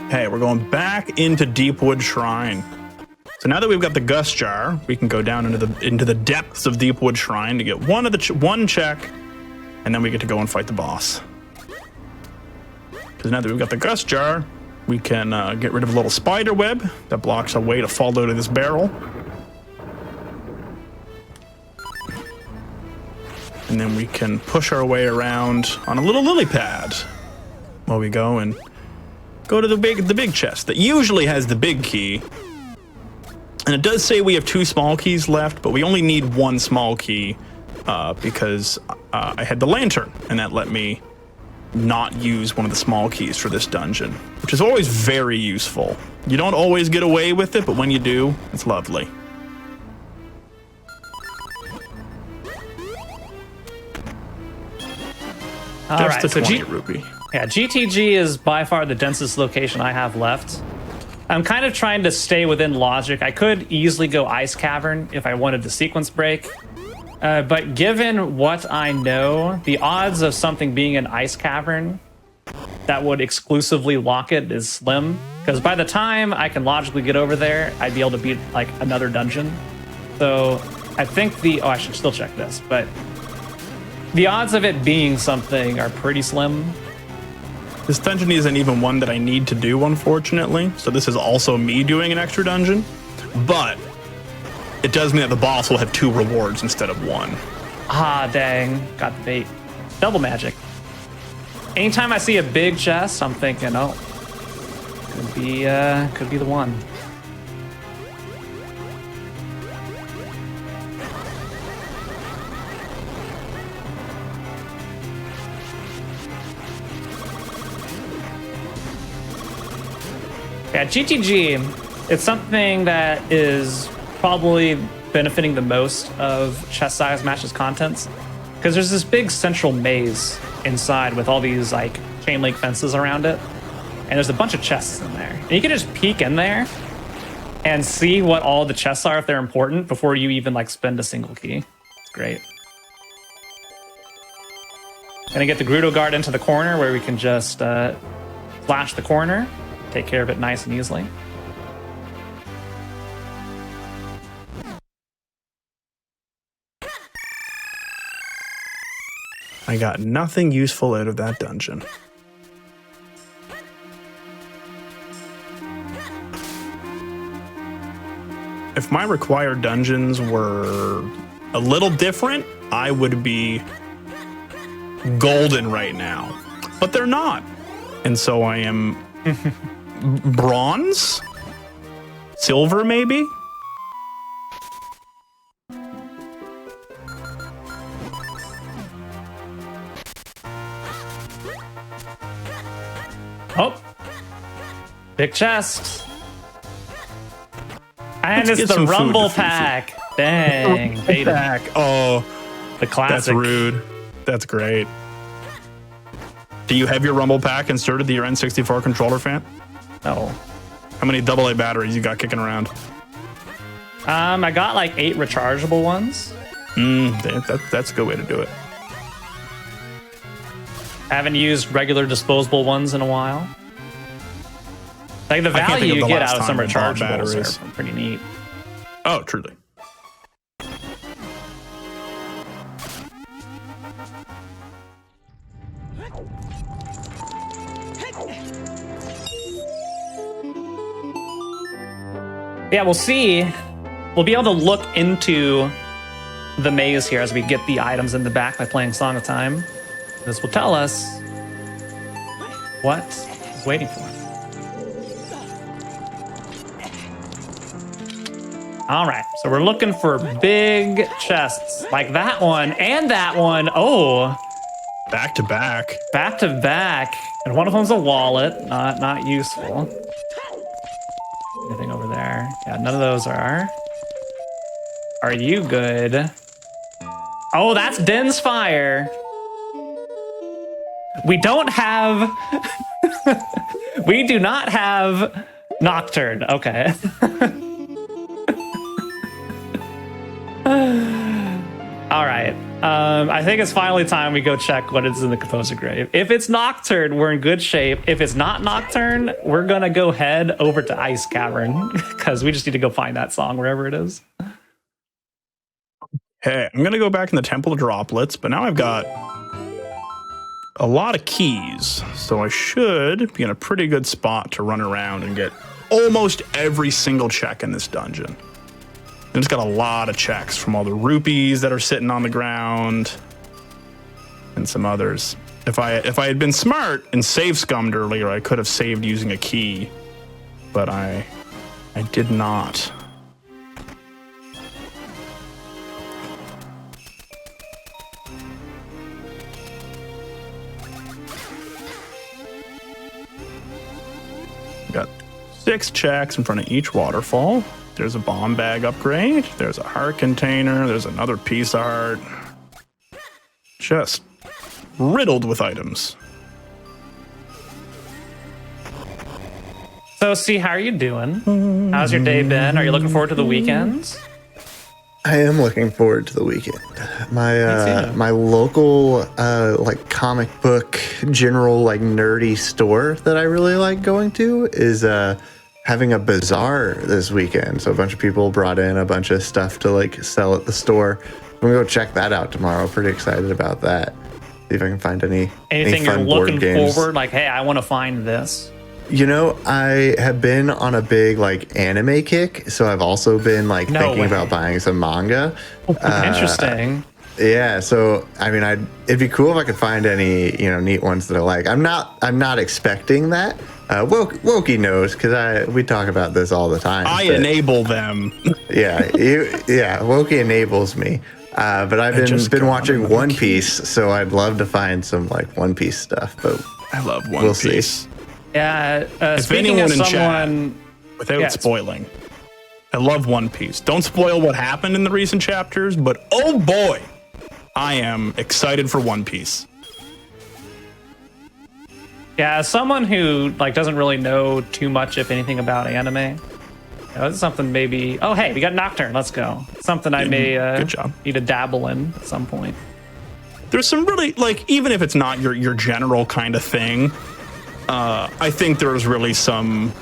Hey, we're going back into Deepwood Shrine. So now that we've got the Gust Jar, we can go down into the depths of Deepwood Shrine to get one check, and then we get to go and fight the boss. Because now that we've got the Gust Jar, we can get rid of a little spider web that blocks our way to fall out of this barrel. And then we can push our way around on a little lily pad while we go and go to the big chest that usually has the big key. And it does say we have 2 small keys left, but we only need 1 small key because I had the lantern, and that let me not use one of the small keys for this dungeon, which is always very useful. You don't always get away with it, but when you do, it's lovely. All right, Just a so 20 rupee. Yeah, GTG is by far the densest location I have left. I'm kind of trying to stay within logic. I could easily go Ice Cavern if I wanted to sequence break. But given what I know, the odds of something being an Ice Cavern that would exclusively lock it is slim. Because by the time I can logically get over there, I'd be able to beat like another dungeon. So I think I should still check this, but the odds of it being something are pretty slim. This dungeon isn't even one that I need to do, unfortunately. So this is also me doing an extra dungeon. But it does mean that the boss will have 2 rewards instead of 1. Ah, dang. Got the bait. Double magic. Anytime I see a big chest, I'm thinking, oh, could be the one. Yeah, GTG, it's something that is probably benefiting the most of chest size matches contents, because there's this big central maze inside with all these like chain link fences around it, and there's a bunch of chests in there. And you can just peek in there and see what all the chests are if they're important before you even like spend a single key. It's great. Gonna get the Grudo Guard into the corner where we can just flash the corner. Take care of it nice and easily. I got nothing useful out of that dungeon. If my required dungeons were a little different, I would be golden right now. But they're not. And so I am bronze? Silver, maybe? Oh, big chest. And Let's it's get the some food Rumble to Pack. Dang. baited. Back. Oh, The classic. that's rude. That's great. Do you have your Rumble Pack inserted to your N64 controller, Phant? No. How many AA batteries you got kicking around? I got like 8 rechargeable ones. That's a good way to do it. Haven't used regular disposable ones in a while. Like the I can't value think of you the get last out of some time I bought rechargeables batteries. are pretty neat. Oh, truly. Yeah, we'll see. We'll be able to look into the maze here as we get the items in the back by playing Song of Time. This will tell us what is waiting for us. All right, so we're looking for big chests like that one and that one. Oh, Back to back. back to back, and one of them's a wallet. Not useful. Anything over there? Yeah, none of those are. Are you good? Oh, that's Den's Fire. We don't have. We do not have Nocturne. Okay. All right. I think it's finally time we go check what is in the composer grave. If it's Nocturne, we're in good shape. If it's not Nocturne, we're gonna go head over to Ice Cavern because we just need to go find that song wherever it is. Hey, I'm gonna go back in the Temple of Droplets, but now I've got a lot of keys, so I should be in a pretty good spot to run around and get almost every single check in this dungeon. And it's got a lot of checks from all the rupees that are sitting on the ground and some others. If I had been smart and save scummed earlier, I could have saved using a key, but I did not. Got 6 checks in front of each waterfall. There's a bomb bag upgrade. There's a heart container. There's another piece of heart. Just riddled with items. So, see, how are you doing? How's your day been? Are you looking forward to the weekends? I am looking forward to the weekend. My local like comic book general like nerdy store that I really like going to is having a bazaar this weekend. So a bunch of people brought in a bunch of stuff to like sell at the store. I'm gonna go check that out tomorrow. Pretty excited about that. See if I can find anything you're fun looking board games. forward, like, hey, I want to find this. You know, I have been on a big like anime kick, so I've also been like thinking about buying some manga. Interesting. Yeah, so I mean, it'd be cool if I could find any neat ones that I like. I'm not expecting that. Wokey knows because we talk about this all the time. I enable them. Yeah, Wokey enables me. But I've been watching One Piece, so I'd love to find some like One Piece stuff. But I love One Piece. See. Yeah. If anyone in chat, without spoiling, I love One Piece. Don't spoil what happened in the recent chapters, but oh boy, I am excited for One Piece. Yeah, as someone who like doesn't really know too much, if anything, about anime, it's something maybe. Oh, hey, we got Nocturne. Let's go. Something I may good job. need to dabble in at some point. There's some really like, even if it's not your general kind of thing, I think there's really some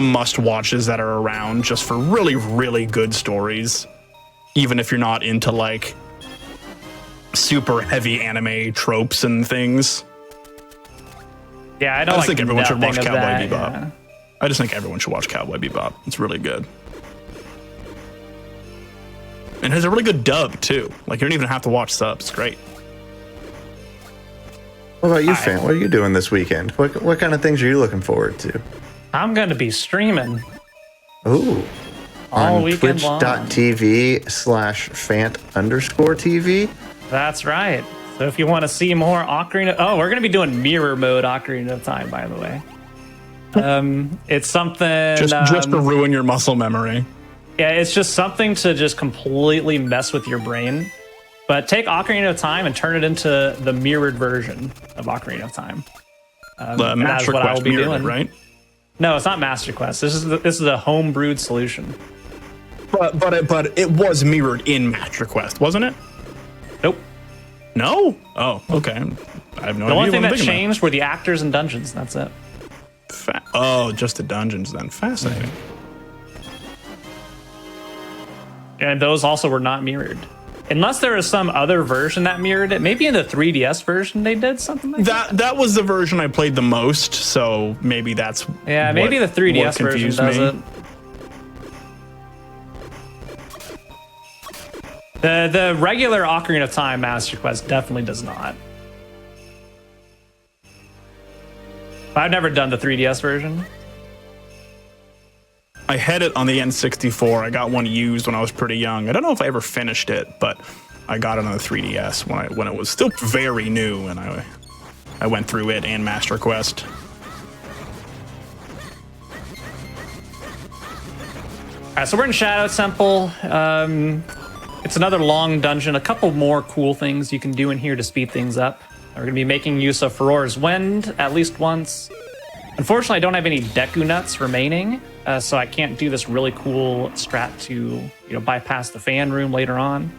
must watches that are around just for really, really good stories, even if you're not into like super heavy anime tropes and things. Yeah, I just like think everyone should watch Cowboy that, Bebop. Yeah. I just think everyone should watch Cowboy Bebop. It's really good. And it has a really good dub too. Like you don't even have to watch subs. It's great. What about you, Phant? What are you doing this weekend? What kind of things are you looking forward to? I'm going to be streaming. Ooh. All On weekend long. twitch.tv/Phant_TV. That's right. So if you want to see more Ocarina... Oh, we're going to be doing mirror mode Ocarina of Time, by the way. It's something... Just to ruin your muscle memory. Yeah, it's just something to just completely mess with your brain. But take Ocarina of Time and turn it into the mirrored version of Ocarina of Time. The Master Quest mirrored, right? No, it's not Master Quest. This is a home-brewed solution. But it was mirrored in Master Quest, wasn't it? Nope. No? Oh, okay. I have no idea. The only thing that changed were the actors and dungeons. That's it. Just the dungeons then. Fascinating. And those also were not mirrored. Unless there is some other version that mirrored it. Maybe in the 3DS version they did something like that. That was the version I played the most, so maybe that's maybe the 3DS version does it. The regular Ocarina of Time Master Quest definitely does not. I've never done the 3DS version. I had it on the N64. I got one used when I was pretty young. I don't know if I ever finished it, but I got it on the 3DS when it was still very new, and I went through it and Master Quest. All right, so we're in Shadow Temple. It's another long dungeon. A couple more cool things you can do in here to speed things up. We're going to be making use of Farore's Wind at least once. Unfortunately, I don't have any Deku Nuts remaining, so I can't do this really cool strat to bypass the fan room later on.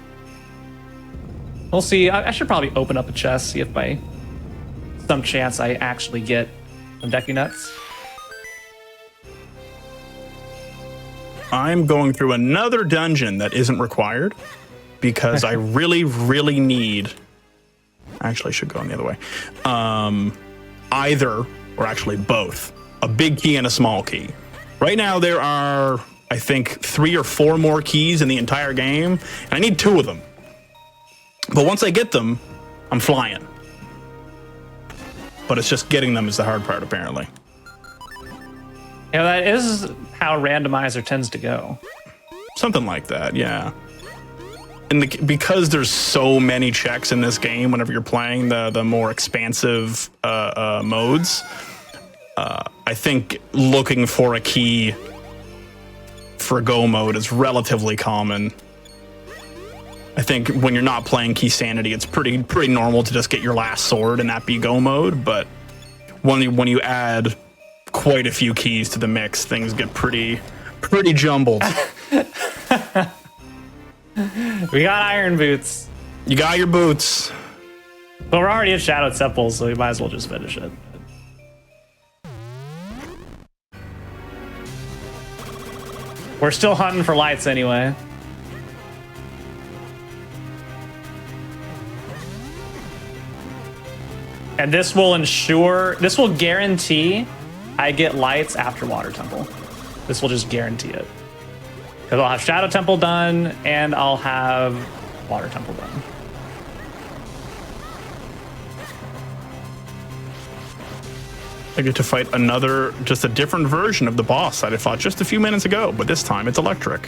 We'll see. I should probably open up a chest, see if by some chance I actually get some Deku Nuts. I'm going through another dungeon that isn't required because I really, really need... Actually, I should go on the other way. Either, or actually both, a big key and a small key. Right now, there are, I think, 3 or 4 more keys in the entire game, and I need 2 of them. But once I get them, I'm flying. But it's just getting them is the hard part, apparently. Yeah, that is how randomizer tends to go. Something like that, yeah. And because there's so many checks in this game, whenever you're playing the more expansive modes, I think looking for a key for go mode is relatively common. I think when you're not playing Key Sanity, it's pretty normal to just get your last sword and that be go mode. But when you add quite a few keys to the mix, things get pretty jumbled. We got iron boots. You got your boots. But we're already at Shadow Temple, so we might as well just finish it. We're still hunting for lights anyway. And this will guarantee I get lights after Water Temple. This will just guarantee it. Because I'll have Shadow Temple done, and I'll have Water Temple done. I get to fight just a different version of the boss that I fought just a few minutes ago, but this time it's electric.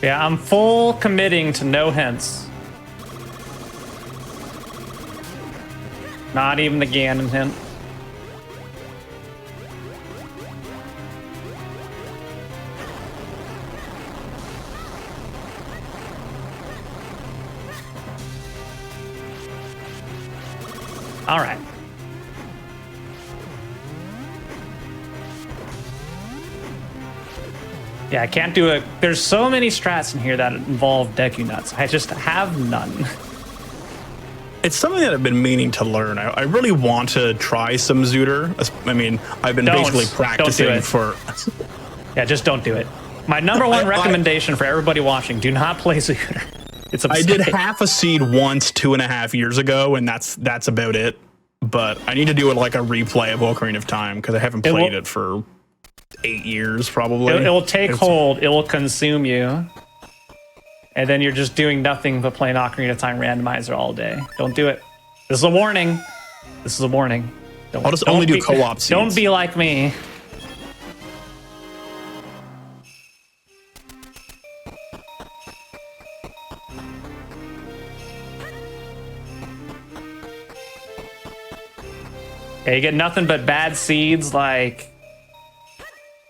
Yeah, I'm full committing to no hints. Not even the Ganon hint. All right. Yeah, I can't do it. There's so many strats in here that involve Deku Nuts. I just have none. It's something that I've been meaning to learn. I really want to try some ZOOTR. I mean, I've been basically practicing for... Yeah, just don't do it. My number one recommendation for everybody watching, do not play ZOOTR. It's a mistake. I did half a seed once 2.5 years ago, and that's about it. But I need to do it like a replay of Ocarina of Time, because I haven't played it for 8 years, probably. It will take hold. It will consume you. And then you're just doing nothing but playing Ocarina of Time randomizer all day. Don't do it. This is a warning. This is a warning. I'll just only do co-op seeds. Don't be like me. Yeah, you get nothing but bad seeds like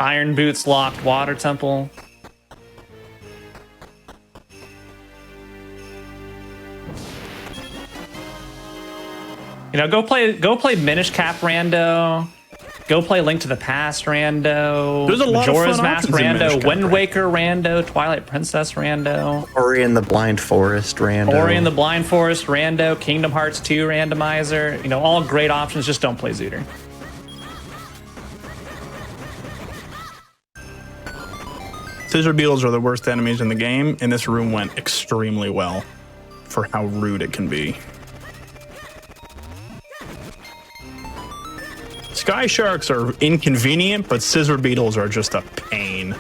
Iron Boots locked Water Temple. You know, go play Minish Cap Rando. Go play Link to the Past Rando. There's a lot Majora's of fun Mask options in Minish Rando, Cap Wind Waker Rando, Twilight Princess Rando, Ori and the Blind Forest Rando. Ori and the Blind Forest Rando, Kingdom Hearts 2 randomizer. You know, all great options. Just don't play ZOOTR. Scissor beetles are the worst enemies in the game, and this room went extremely well for how rude it can be. Sky sharks are inconvenient, but scissor beetles are just a pain.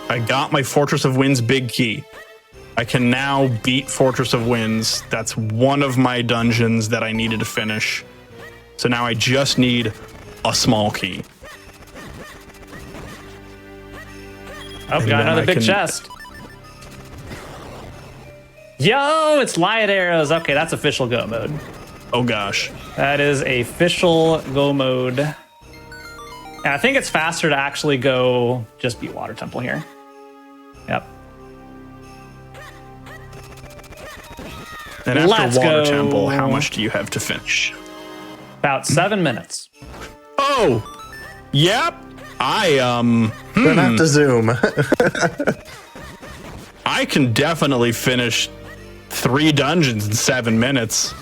I got my Fortress of Winds big key. I can now beat Fortress of Winds. That's one of my dungeons that I needed to finish. So now I just need a small key. Oh, we got another big chest. Yo, it's Light Arrows. Okay, that's official go mode. Oh gosh. That is official go mode. And I think it's faster to actually go just beat Water Temple here. Yep. And after Water Temple, how much do you have to finish? About 7 minutes. Oh, yep. I Don't have to zoom. I can definitely finish 3 dungeons in 7 minutes.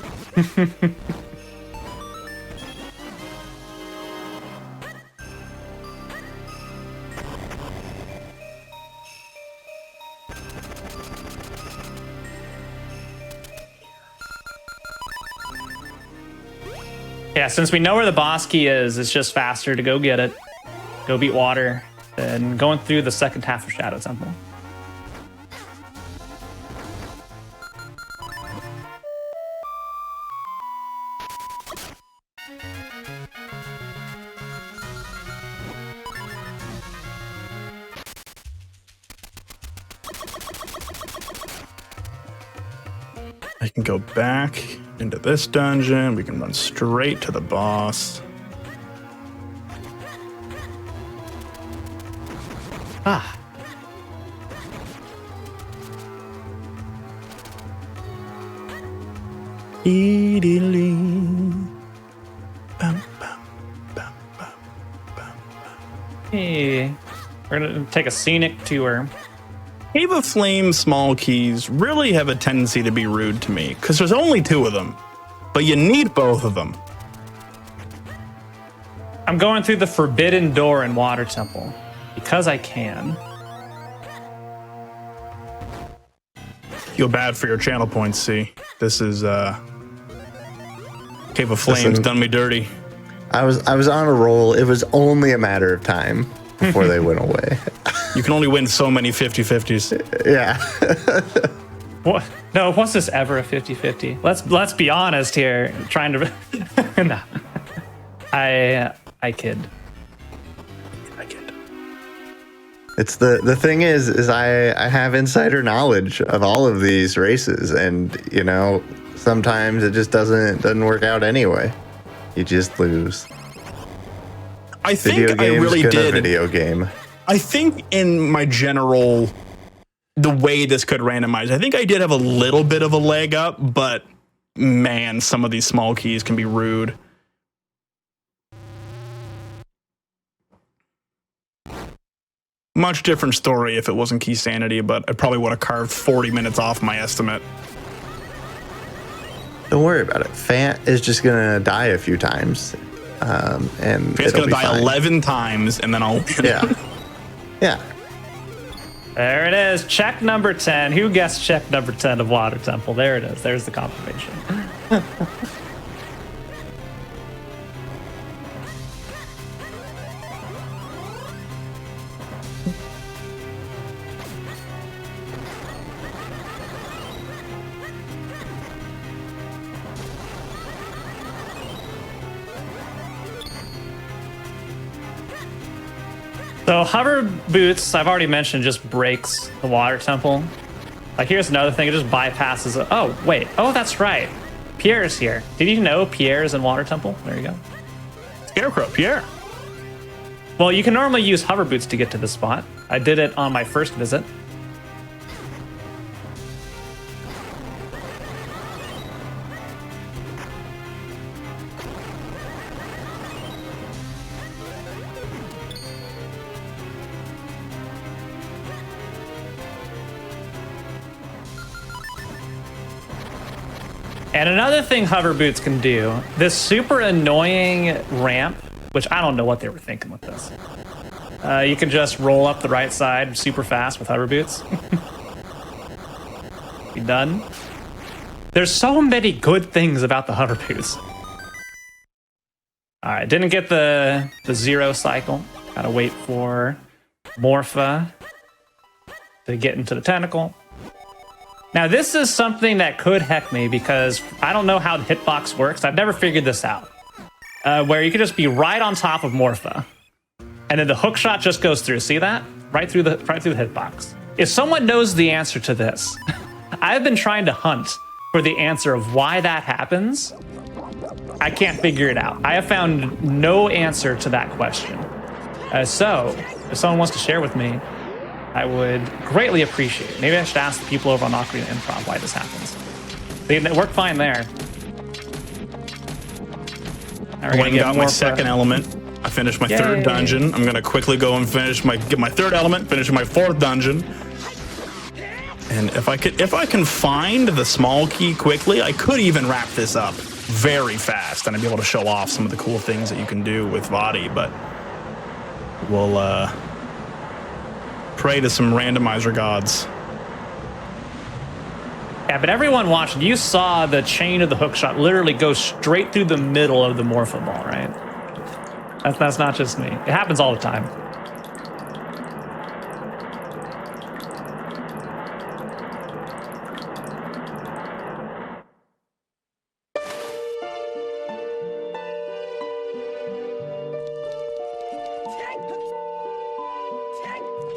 Yeah, since we know where the boss key is, it's just faster to go get it, go beat water, than going through the second half of Shadow Temple. I can go back into this dungeon. We can run straight to the boss. Ah. Hey, we're gonna take a scenic tour. Cave of Flame small keys really have a tendency to be rude to me because there's only 2 of them, but you need both of them. I'm going through the forbidden door in Water Temple because I can. Feel bad for your channel points, see. This is Cave of Flames Listen, done me dirty. I was on a roll. It was only a matter of time before they went away. You can only win so many 50-50s. Yeah. What? No, was this ever a 50-50? Let's be honest here. Trying to no. I kid. I kid. It's the thing is I have insider knowledge of all of these races, and you know, sometimes it just doesn't work out anyway. You just lose. I Video think I game's really gonna did. video game. I think in my general, the way this could randomize, I think I did have a little bit of a leg up, but man, some of these small keys can be rude. Much different story if it wasn't Key Sanity, but I probably would have carved 40 minutes off my estimate. Don't worry about it. Phant is just gonna die a few times, and It's it'll going to be die fine. 11 times, and then I'll... Yeah. Yeah. There it is. Check number 10. Who guessed check number 10 of Water Temple? There it is. There's the confirmation. So hover boots, I've already mentioned, just breaks the Water Temple. Like here's another thing, it just bypasses it. Oh, wait. Oh, that's right. Pierre's here. Did you know Pierre's in Water Temple? There you go. Scarecrow, Pierre. Well, you can normally use hover boots to get to this spot. I did it on my first visit. And another thing hover boots can do, this super annoying ramp, which I don't know what they were thinking with this. You can just roll up the right side super fast with hover boots. Be done. There's so many good things about the hover boots. All right, didn't get the 0 cycle. Gotta wait for Morpha to get into the tentacle. Now, this is something that could heck me because I don't know how the hitbox works. I've never figured this out. Where you could just be right on top of Morpha, and then the hook shot just goes through. See that? Right through the hitbox. If someone knows the answer to this, I've been trying to hunt for the answer of why that happens. I can't figure it out. I have found no answer to that question. So, if someone wants to share with me, I would greatly appreciate it. Maybe I should ask the people over on Ocarina Improv why this happens. They work fine there. Now I went and got my second element. I finished my third dungeon. I'm gonna quickly go and get my third element, finish my fourth dungeon. And if I can find the small key quickly, I could even wrap this up very fast, and I'd be able to show off some of the cool things that you can do with Vadi. But we'll pray to some randomizer gods. Yeah, but everyone watching, you saw the chain of the hookshot literally go straight through the middle of the Morpho Ball, right? That's not just me. It happens all the time.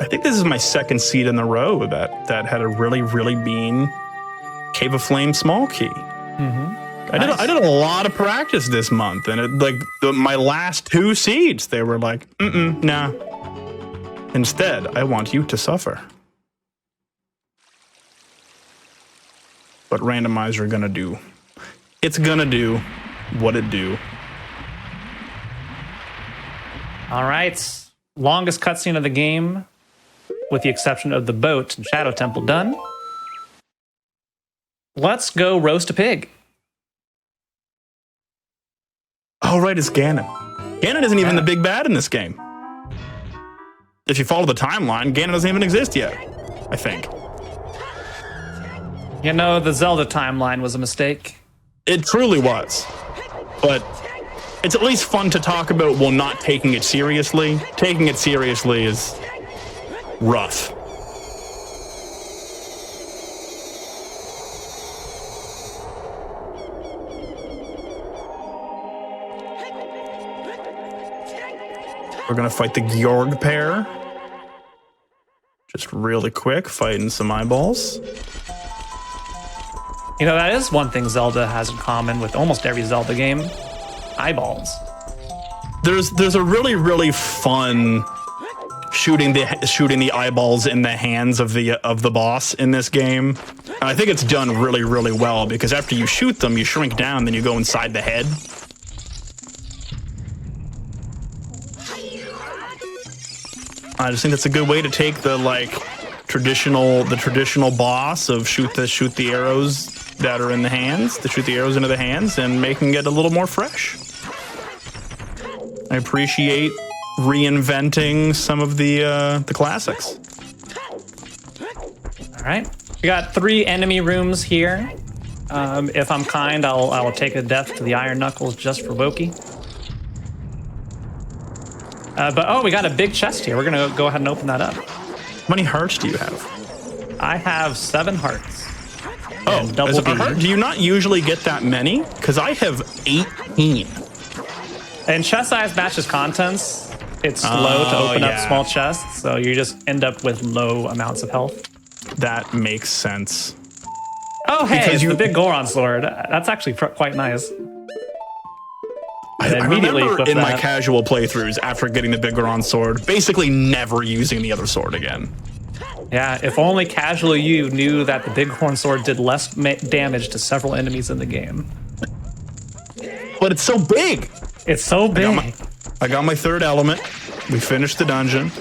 I think this is my second seed in a row that had a really mean Cave of Flame small key. Mm-hmm. I did a lot of practice this month, and my last two seeds, they were like, nah. Instead, I want you to suffer. But randomizer gonna do. It's gonna do what it do. All right, longest cutscene of the game, with the exception of the boat and Shadow Temple done. Let's go roast a pig. Oh, right, it's Ganon. Ganon isn't even the big bad in this game. If you follow the timeline, Ganon doesn't even exist yet, I think. You know, the Zelda timeline was a mistake. It truly was. But it's at least fun to talk about while not taking it seriously. Taking it seriously is rough. We're gonna fight the Georg pair. Just really quick, fighting some eyeballs. You know, that is one thing Zelda has in common with almost every Zelda game. Eyeballs. There's a really fun shooting the eyeballs in the hands of the boss in this game. And I think it's done really well, because after you shoot them, you shrink down, then you go inside the head. I just think that's a good way to take the traditional boss of shoot the arrows that are in the hands, to shoot the arrows into the hands, and making it a little more fresh. I appreciate reinventing some of the classics. All right, we got 3 enemy rooms here. If I'm kind, I'll take a death to the Iron Knuckles just for Wokey. But we got a big chest here. We're gonna go ahead and open that up. How many hearts do you have? I have 7 hearts. Oh, double B. Do you not usually get that many? Because I have 18. And chest size matches contents. It's slow to open up small chests, so you just end up with low amounts of health. That makes sense. Oh, hey, it's the big Goron sword. That's actually quite nice. I remember in my casual playthroughs, after getting the big Goron sword, basically never using the other sword again. Yeah, if only casually you knew that the bighorn sword did less damage to several enemies in the game. But it's so big. It's so big. I got my third element. We finished the dungeon.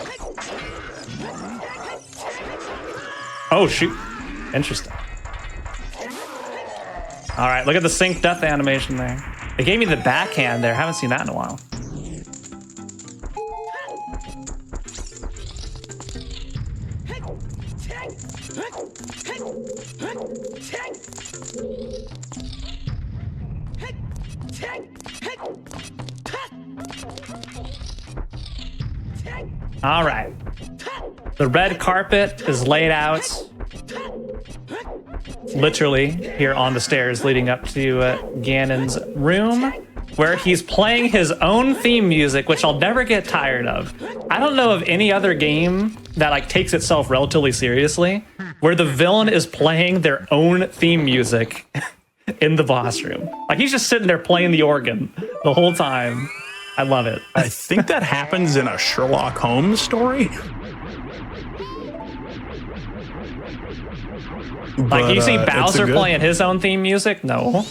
Oh, shoot. Interesting. All right, look at the sync death animation there. They gave me the backhand there. Haven't seen that in a while. All right. The red carpet is laid out literally here on the stairs leading up to Ganon's room, where he's playing his own theme music, which I'll never get tired of. I don't know of any other game that takes itself relatively seriously, where the villain is playing their own theme music in the boss room. He's just sitting there playing the organ the whole time. I love it. I think that happens in a Sherlock Holmes story. You see Bowser playing his own theme music? No.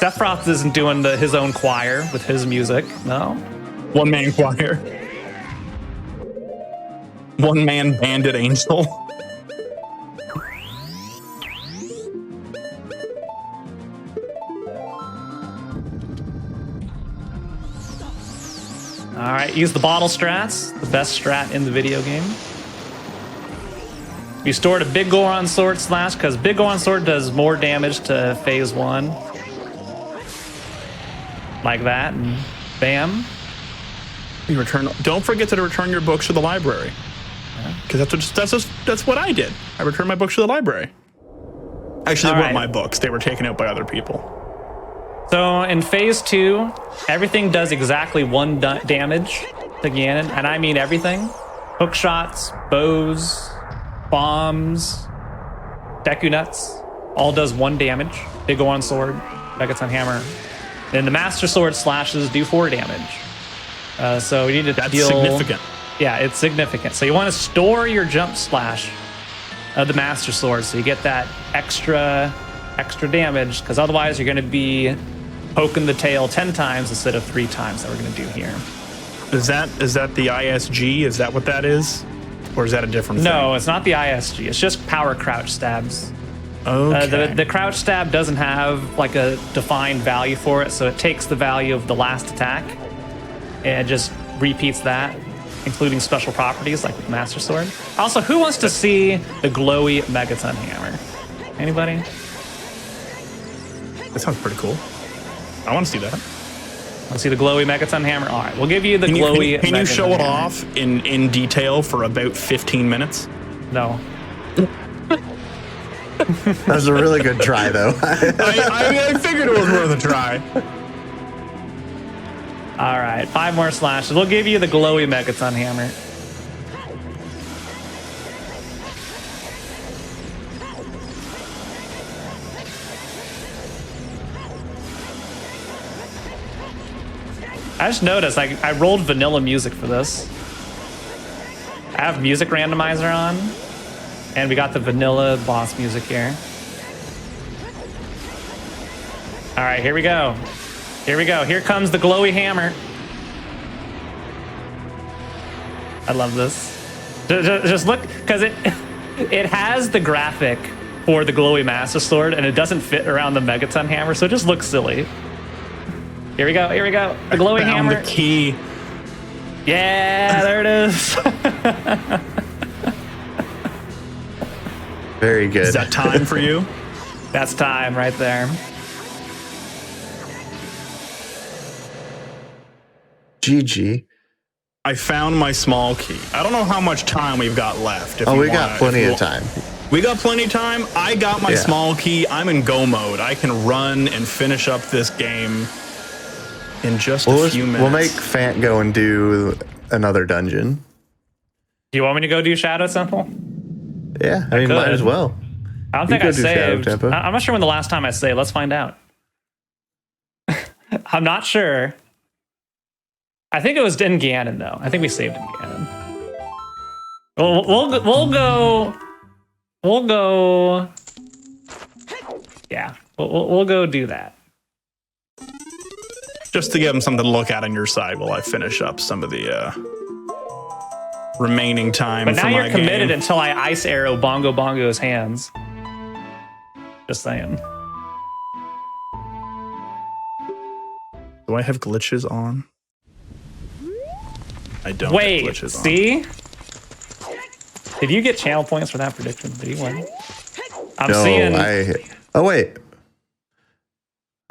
Sephiroth isn't doing his own choir with his music. No. One-man choir. One-man bandit angel. All right, use the bottle strats, the best strat in the video game. You stored a big Goron sword slash because big Goron sword does more damage to phase 1. Like that, and bam. You return. Don't forget to return your books to the library. Because that's what I did. I returned my books to the library. Actually, they weren't my books. They were taken out by other people. So in phase 2, everything does exactly 1 damage to Ganon, and I mean everything. Hook shots, bows, bombs, Deku Nuts, all does 1 damage. Big Goron sword, Megaton hammer. Then the Master Sword slashes do 4 damage. So you need to deal... That's significant. Yeah, it's significant. So you want to store your jump slash of the Master Sword so you get that extra damage, because otherwise you're going to be poking the tail 10 times instead of 3 times that we're going to do here. Is that the ISG? Is that what that is? Or is that a different thing? No, it's not the ISG. It's just power crouch stabs. Okay. The crouch stab doesn't have like a defined value for it, so it takes the value of the last attack and just repeats that, including special properties like with Master Sword. Also, who wants to see the glowy Megaton hammer? Anybody? That sounds pretty cool. I want to see that. Want to see the glowy Megaton hammer? All right, we'll give you the glowy Can you show Megaton it hammer. off in detail for about 15 minutes? No. That was a really good try, though. I figured it was worth a try. All right, 5 more slashes. We'll give you the glowy Megaton hammer. I just noticed I rolled vanilla music for this. I have music randomizer on, and we got the vanilla boss music here. All right, here we go. Here we go. Here comes the glowy hammer. I love this. Just look, because it has the graphic for the glowy Master Sword, and it doesn't fit around the Megaton hammer, so it just looks silly. Here we go. Here we go. The glowy hammer. The key. Yeah, there it is. Very good. Is that time for you? That's time right there. GG. I found my small key. I don't know how much time we've got left. We got plenty of time. We got plenty of time. I got my small key. I'm in go mode. I can run and finish up this game in just a few minutes. We'll make Phant go and do another dungeon. Do you want me to go do Shadow Temple? Yeah, I mean, might as well. I don't think I do Shadow saved. Temple. I'm not sure when the last time I saved. Let's find out. I'm not sure. I think it was in Ganon, though. I think we saved in Ganon. We'll go. Yeah, we'll go do that. Just to give them something to look at on your side while I finish up some of the remaining time. But now for you're my committed game. until I ice arrow Bongo's hands. Just saying. Do I have glitches on? I don't. Wait, have glitches see? Did you get channel points for that prediction? Did you win?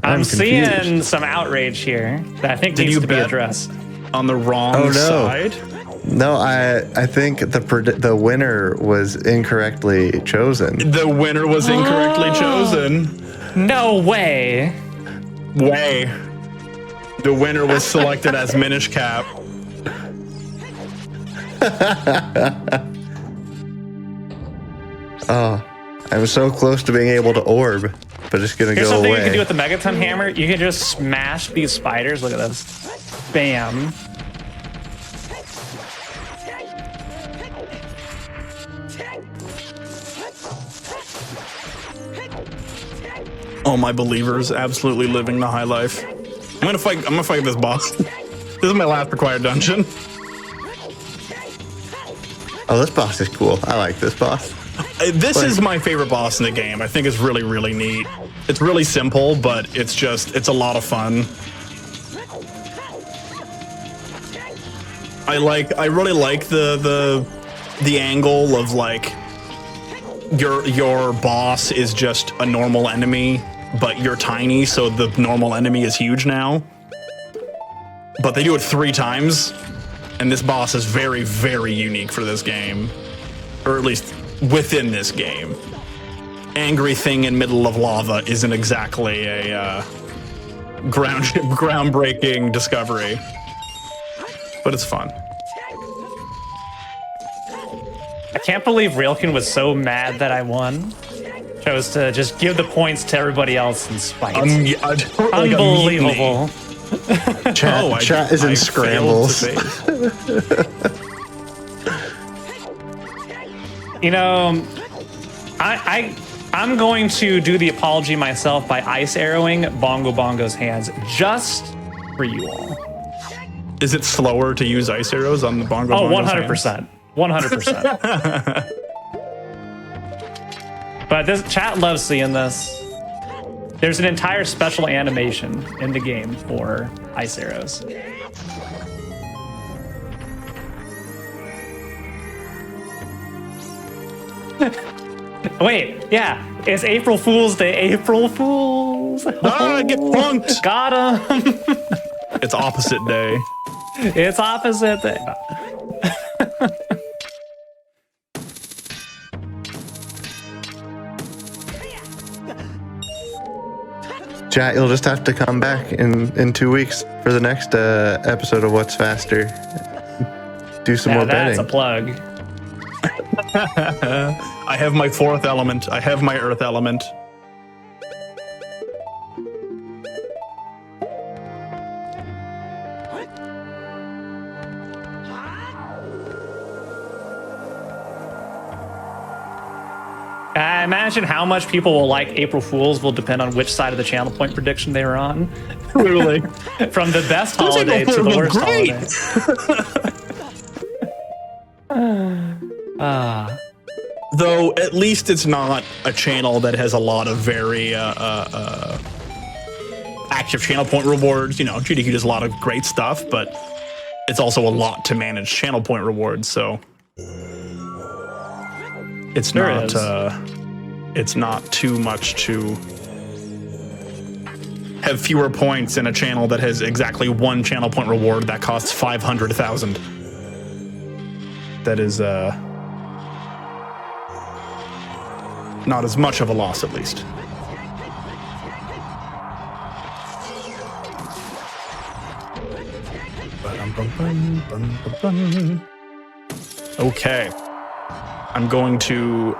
I'm seeing some outrage here that I think needs to be addressed. on the wrong side. No, I think the winner was incorrectly chosen. The winner was incorrectly chosen. No way. The winner was selected as Minish Cap. Oh, I'm so close to being able to orb, but it's gonna Here's go something away. you can do with the Megaton hammer. You can just smash these spiders. Look at this. Bam. All my believers absolutely living the high life. I'm gonna fight this boss. This is my last required dungeon. Oh, this boss is cool. I like this boss. This is my favorite boss in the game. I think it's really, really neat. It's really simple, but it's a lot of fun. I really like the angle of like your boss is just a normal enemy, but you're tiny, so the normal enemy is huge now. But they do it 3 times, and this boss is very, very unique for this game, or at least within this game. Angry thing in middle of lava isn't exactly a groundbreaking discovery, but it's fun. I can't believe Railkin was so mad that I won. Chose to just give the points to everybody else in spite. Unbelievable. Chat is in scrambles. You know, I'm going to do the apology myself by ice arrowing Bongo Bongo's hands just for you all. Is it slower to use ice arrows on the Bongo Bongo's 100%. 100%. But this chat loves seeing this. There's an entire special animation in the game for ice arrows. Wait, yeah, it's April Fool's Day. April Fools. Ah, get punked. Got him. It's opposite day. It's opposite day. Chat, you'll just have to come back in 2 weeks for the next episode of What's Faster. Do some more betting. That's a plug. I have my 4th element. I have my earth element. I imagine how much people will like April Fools will depend on which side of the channel point prediction they are on. Really? From the best holiday to the worst holiday. Though, at least it's not a channel that has a lot of very active channel point rewards. You know, GDQ does a lot of great stuff, but it's also a lot to manage channel point rewards, so it's it's not too much to have fewer points in a channel that has exactly 1 channel point reward that costs 500,000. That is not as much of a loss, at least. Okay. I'm going to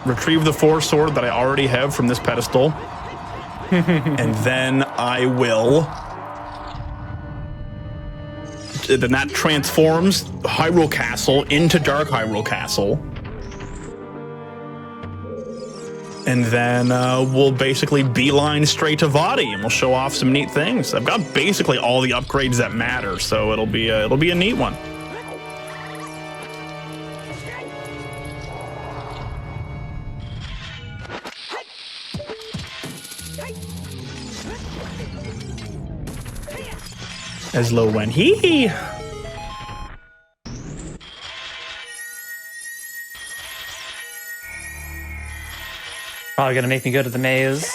retrieve the 4 sword that I already have from this pedestal. And then I will... Then that transforms Hyrule Castle into Dark Hyrule Castle. And then we'll basically beeline straight to Vadi, and we'll show off some neat things. I've got basically all the upgrades that matter, so it'll be a neat one. As low when he. Probably gonna make me go to the maze.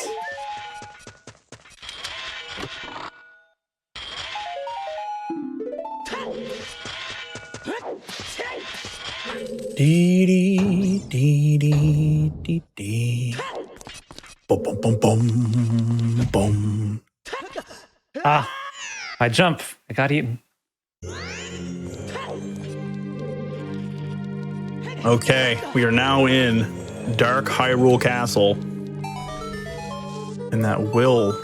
Dee dee dee dee dee dee. Boom boom boom boom boom. Ah, I jump. I got eaten. Okay, we are now in Dark Hyrule Castle. And that will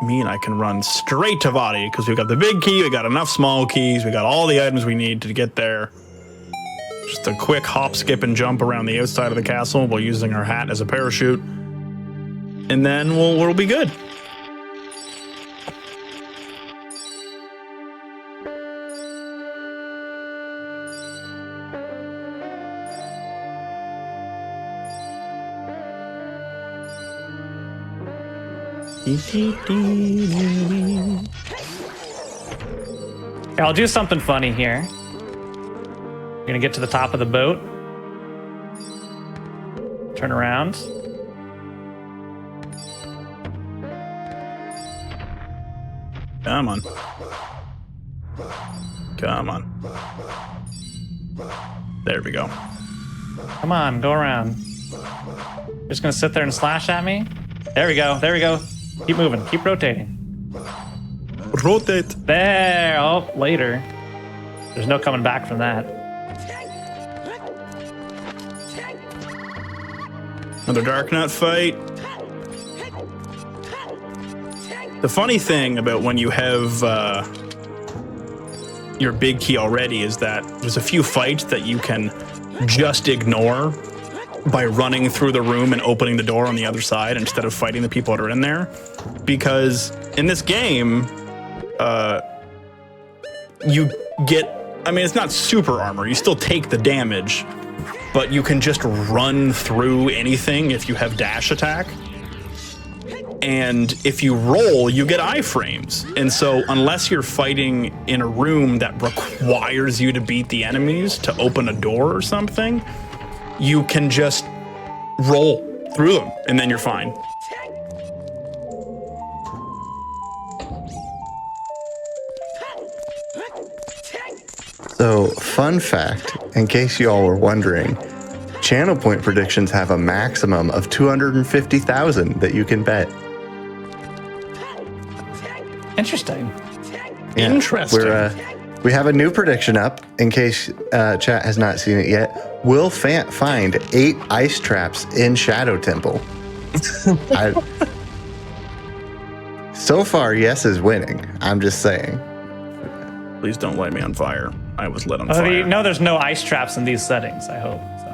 mean I can run straight to Vadi, because we've got the big key, we got enough small keys, we got all the items we need to get there. Just a quick hop, skip, and jump around the outside of the castle while using our hat as a parachute. and then we'll be good. Here, I'll do something funny here. We're gonna get to the top of the boat. Turn around. Come on. Come on. There we go. Come on, go around. Just gonna sit there and slash at me? There we go, there we go. Keep moving, keep rotating. Rotate. There, oh, later. There's no coming back from that. Another Dark Nut fight. The funny thing about when you have your big key already is that there's a few fights that you can just ignore by running through the room and opening the door on the other side instead of fighting the people that are in there. Because in this game, you get, I mean, it's not super armor. You still take the damage, but you can just run through anything if you have dash attack. And if you roll, you get iframes. And so unless you're fighting in a room that requires you to beat the enemies to open a door or something, you can just roll through them and then you're fine. So, fun fact, in case you all were wondering, channel point predictions have a maximum of 250,000 that you can bet. Interesting. Yeah, Interesting. We have a new prediction up, in case chat has not seen it yet. Will Phant find 8 ice traps in Shadow Temple? So far, yes is winning. I'm just saying. Please don't light me on fire. I was lit on fire. No, there's no ice traps in these settings, I hope. So.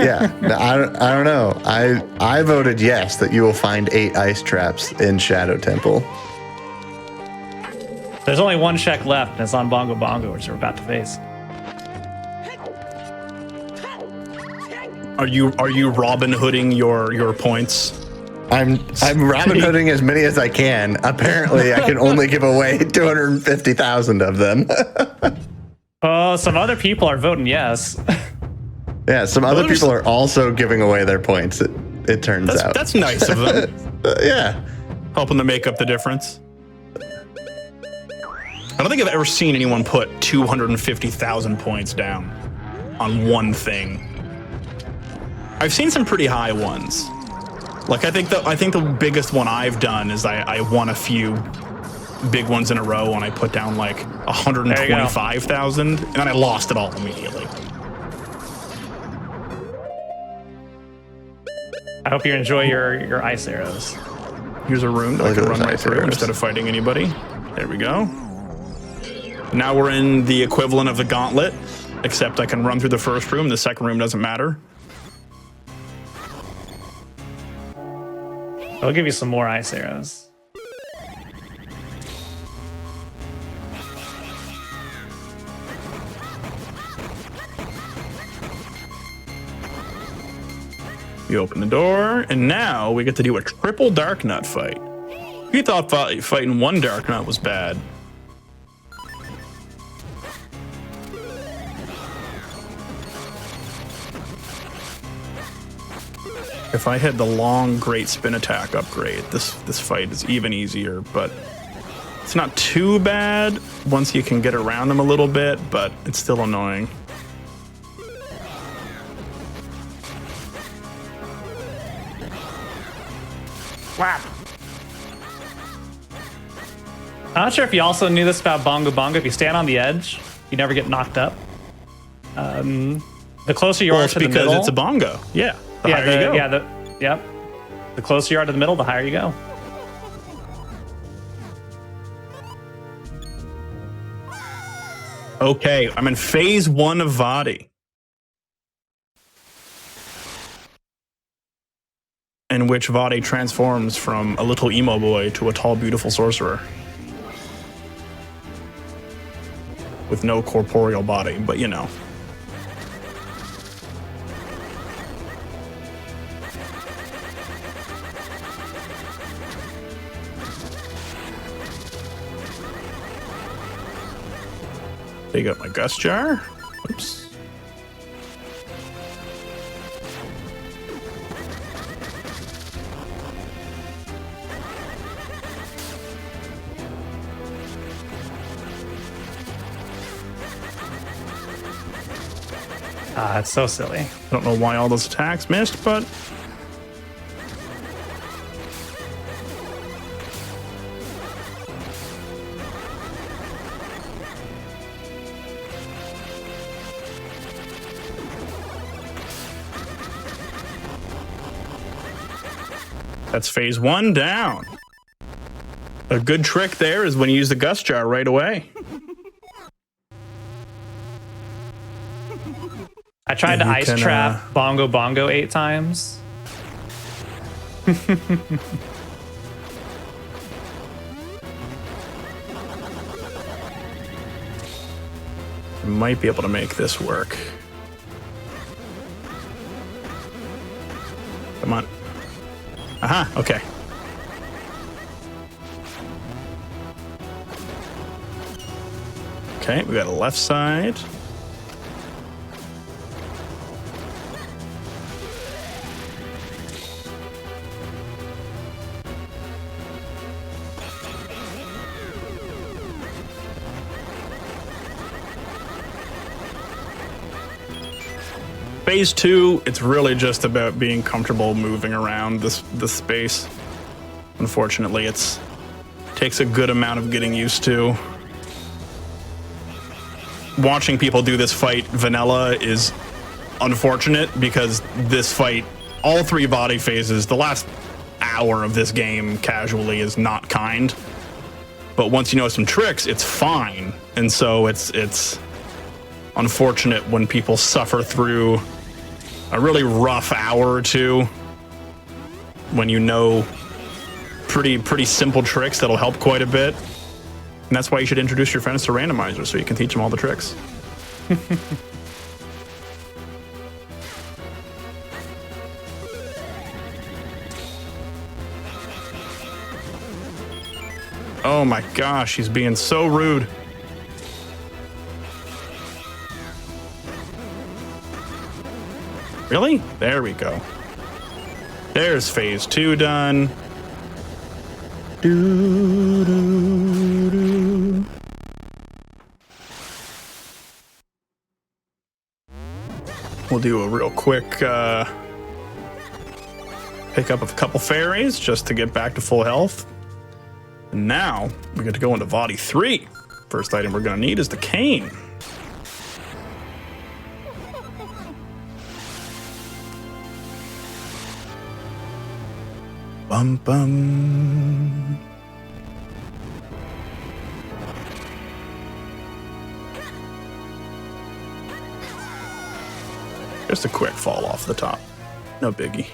Yeah, I don't know. I voted yes that you will find 8 ice traps in Shadow Temple. There's only one check left, and it's on Bongo Bongo, which we're about to face. Are you Robin Hooding your points? I'm Robin Hooding as many as I can. Apparently, I can only give away 250,000 of them. Oh, some other people are voting yes. Yeah, some other people are also giving away their points. It turns out That's nice of them. yeah. Helping to make up the difference. I don't think I've ever seen anyone put 250,000 points down on one thing. I've seen some pretty high ones. Like I think the biggest one I've done is I won a few big ones in a row and I put down like 125,000 and then I lost it all immediately. I hope you enjoy your ice arrows. Here's a room that I can run right through instead of fighting anybody. There we go. Now we're in the equivalent of the gauntlet, except I can run through the first room. The second room doesn't matter. I'll give you some more ice arrows. You open the door, and now we get to do a triple Dark Nut fight. You thought fighting one Dark Nut was bad. If I had the long Great Spin Attack upgrade, this fight is even easier, but it's not too bad once you can get around them a little bit, but it's still annoying. Whap. I'm not sure if you also knew this about Bongo Bongo. If you stand on the edge, you never get knocked up. The closer you are to the middle, because it's a bongo. Yeah. The higher you go. Yep. The closer you are to the middle, the higher you go. Okay, I'm in phase 1 of Vadi. in which Vade transforms from a little emo boy to a tall, beautiful sorcerer. With no corporeal body, but you know. Dig up my gust jar. Oops. Ah, it's so silly. I don't know why all those attacks missed, but that's phase 1 down. A good trick there is when you use the gust jar right away. I tried to ice trap Bongo Bongo 8 times. Might be able to make this work. Come on. Aha, okay. Okay, we got a left side. Phase 2, it's really just about being comfortable moving around this space. Unfortunately, it takes a good amount of getting used to. Watching people do this fight vanilla is unfortunate because this fight, all 3 body phases, the last hour of this game casually is not kind. But once you know some tricks, it's fine. And so it's unfortunate when people suffer through a really rough hour or two when you know pretty simple tricks that'll help quite a bit. And that's why you should introduce your friends to randomizers so you can teach them all the tricks. Oh my gosh, he's being so rude. Really? There we go. There's phase 2 done. We'll do a real quick pick up of a couple fairies just to get back to full health. And now we get to go into Vadi 3. First item we're going to need is the cane. Bum bum. Just a quick fall off the top. No biggie.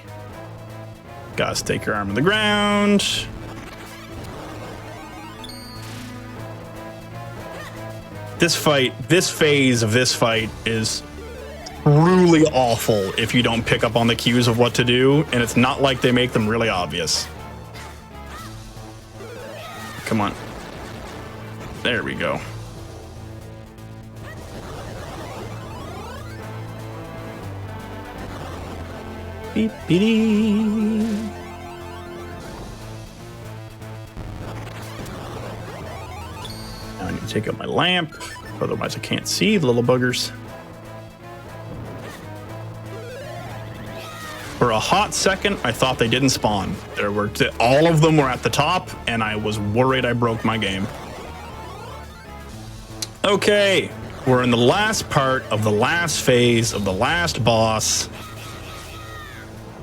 Gotta stake your arm in the ground. This phase of this fight is truly awful if you don't pick up on the cues of what to do, and it's not like they make them really obvious. Come on. There we go. Beep, beep. Now I need to take out my lamp, otherwise I can't see the little buggers. For a hot second, I thought they didn't spawn. All of them were at the top, and I was worried I broke my game. Okay, we're in the last part of the last phase of the last boss.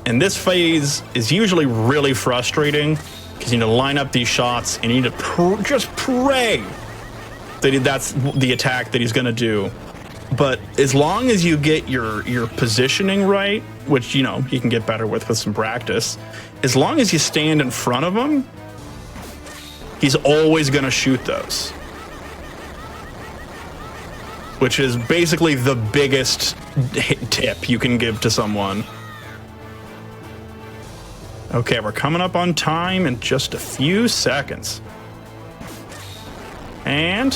And this phase is usually really frustrating because you need to line up these shots and you need to just pray that that's the attack that he's going to do. But as long as you get your positioning right, which, you know, you can get better with some practice, as long as you stand in front of him, he's always going to shoot those. Which is basically the biggest tip you can give to someone. Okay, we're coming up on time in just a few seconds. And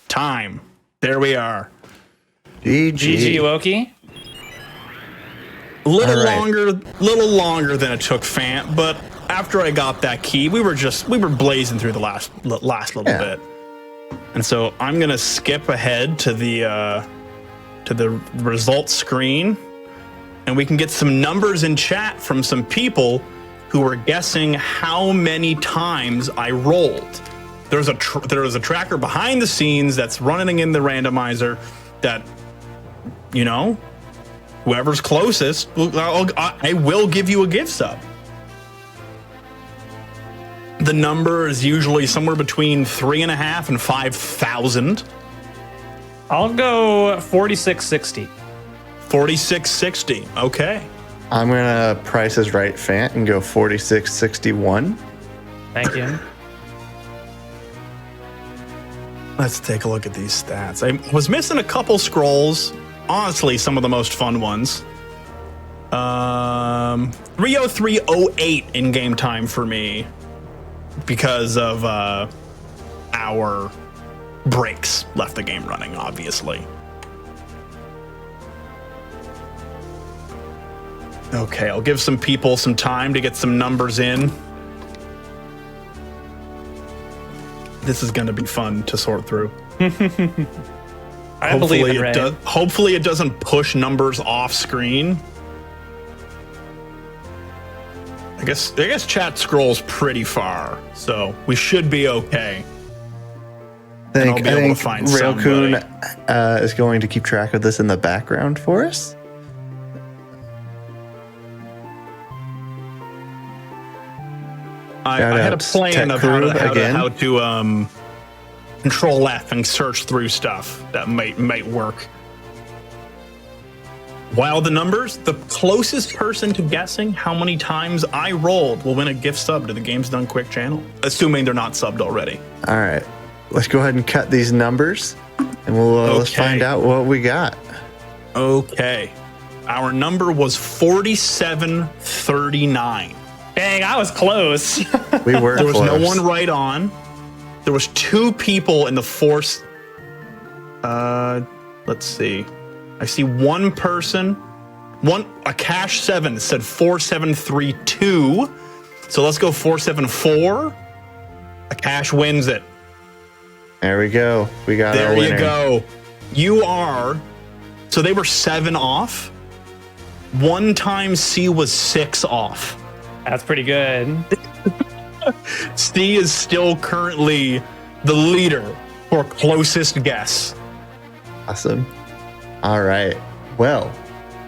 time. There we are. GG Wokey. Little longer than it took Phant, but after I got that key, we were blazing through the last little bit. And so I'm gonna skip ahead to the results screen, and we can get some numbers in chat from some people who were guessing how many times I rolled. There was a tracker behind the scenes that's running in the randomizer that, you know, whoever's closest, I will give you a gift sub. The number is usually somewhere between 3,500 and 5,000. I'll go 4660. 4660. Okay. I'm gonna Price is Right Phant and go 4661. Thank you. Let's take a look at these stats. I was missing a couple scrolls. Honestly, some of the most fun ones. 30308 in game time for me because of our breaks left the game running, obviously. Okay, I'll give some people some time to get some numbers in. This is going to be fun to sort through. I believe in Ray. Hopefully it doesn't push numbers off screen. I guess chat scrolls pretty far, so we should be okay. I think Railcoon is going to keep track of this in the background for us. I had a plan of how to Control F and search through stuff that might work. While the numbers, the closest person to guessing how many times I rolled will win a gift sub to the Games Done Quick channel, assuming they're not subbed already. All right, let's go ahead and cut these numbers, and let's find out what we got. Okay, our number was 4739. Dang, I was close. We were. There was no one right on. There was two people in the force. Let's see. I see one person, a cash 7 that said 4732. So let's go 474. A cash wins it. There we go. We got our winner. There you go. You are. So they were 7 off. 1 times C was 6 off. That's pretty good. C is still currently the leader for closest guess. Awesome. All right. Well,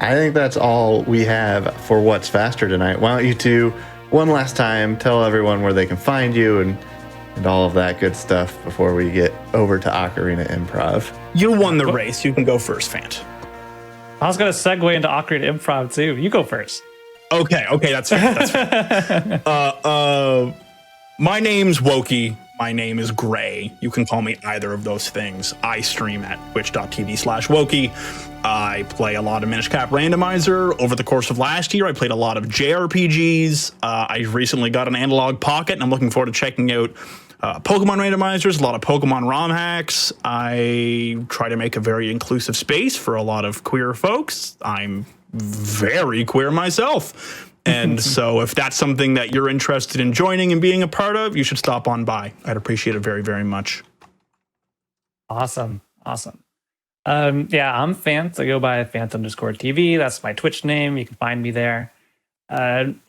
I think that's all we have for What's Faster tonight. Why don't you two, one last time, tell everyone where they can find you and all of that good stuff before we get over to Ocarina Improv. You won the race. You can go first, Phant. I was going to segue into Ocarina Improv too. You go first. Okay, that's fair. That's fair. My name's Wokey. My name is Gray. You can call me either of those things. I stream at twitch.tv/Wokey. I play a lot of Minish Cap Randomizer. Over the course of last year, I played a lot of JRPGs. I recently got an analog pocket, and I'm looking forward to checking out Pokemon randomizers, a lot of Pokemon ROM hacks. I try to make a very inclusive space for a lot of queer folks. I'm very queer myself. And so if that's something that you're interested in joining and being a part of, you should stop on by. I'd appreciate it very, very much. Awesome. Yeah, I'm Phant. I go by Phant_TV. That's my Twitch name. You can find me there. I'm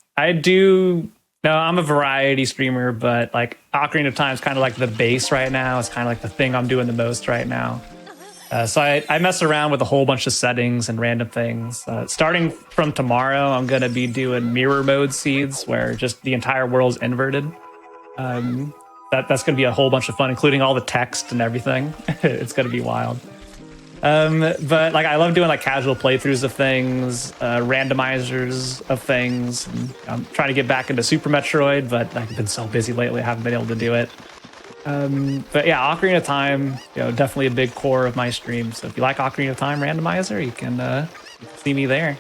a variety streamer, but like Ocarina of Time is kind of like the base right now. It's kind of like the thing I'm doing the most right now. So I mess around with a whole bunch of settings and random things. Starting from tomorrow, I'm going to be doing mirror mode seeds where just the entire world's inverted. That's going to be a whole bunch of fun, including all the text and everything. It's going to be wild. But like I love doing like casual playthroughs of things, randomizers of things. And I'm trying to get back into Super Metroid, but I've been so busy lately, I haven't been able to do it. But yeah, Ocarina of Time, definitely a big core of my stream. So if you like Ocarina of Time Randomizer, you can see me there.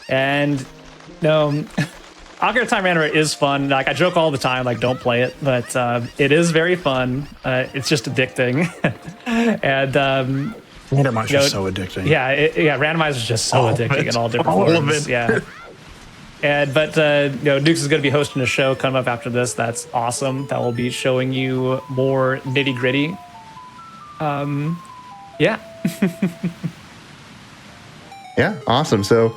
And Ocarina of Time Randomizer is fun. Like I joke all the time, like don't play it, but it is very fun. It's just addicting, and Randomizer is so addicting. Yeah, Randomizer is just so addicting in all different all forms. of it. Yeah. But Dukes is going to be hosting a show coming up after this. That's awesome. That will be showing you more nitty gritty. Yeah. Yeah, awesome. So,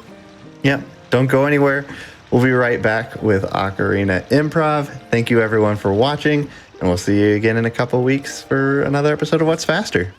yeah, don't go anywhere. We'll be right back with Ocarina Improv. Thank you, everyone, for watching, and we'll see you again in a couple weeks for another episode of What's Faster.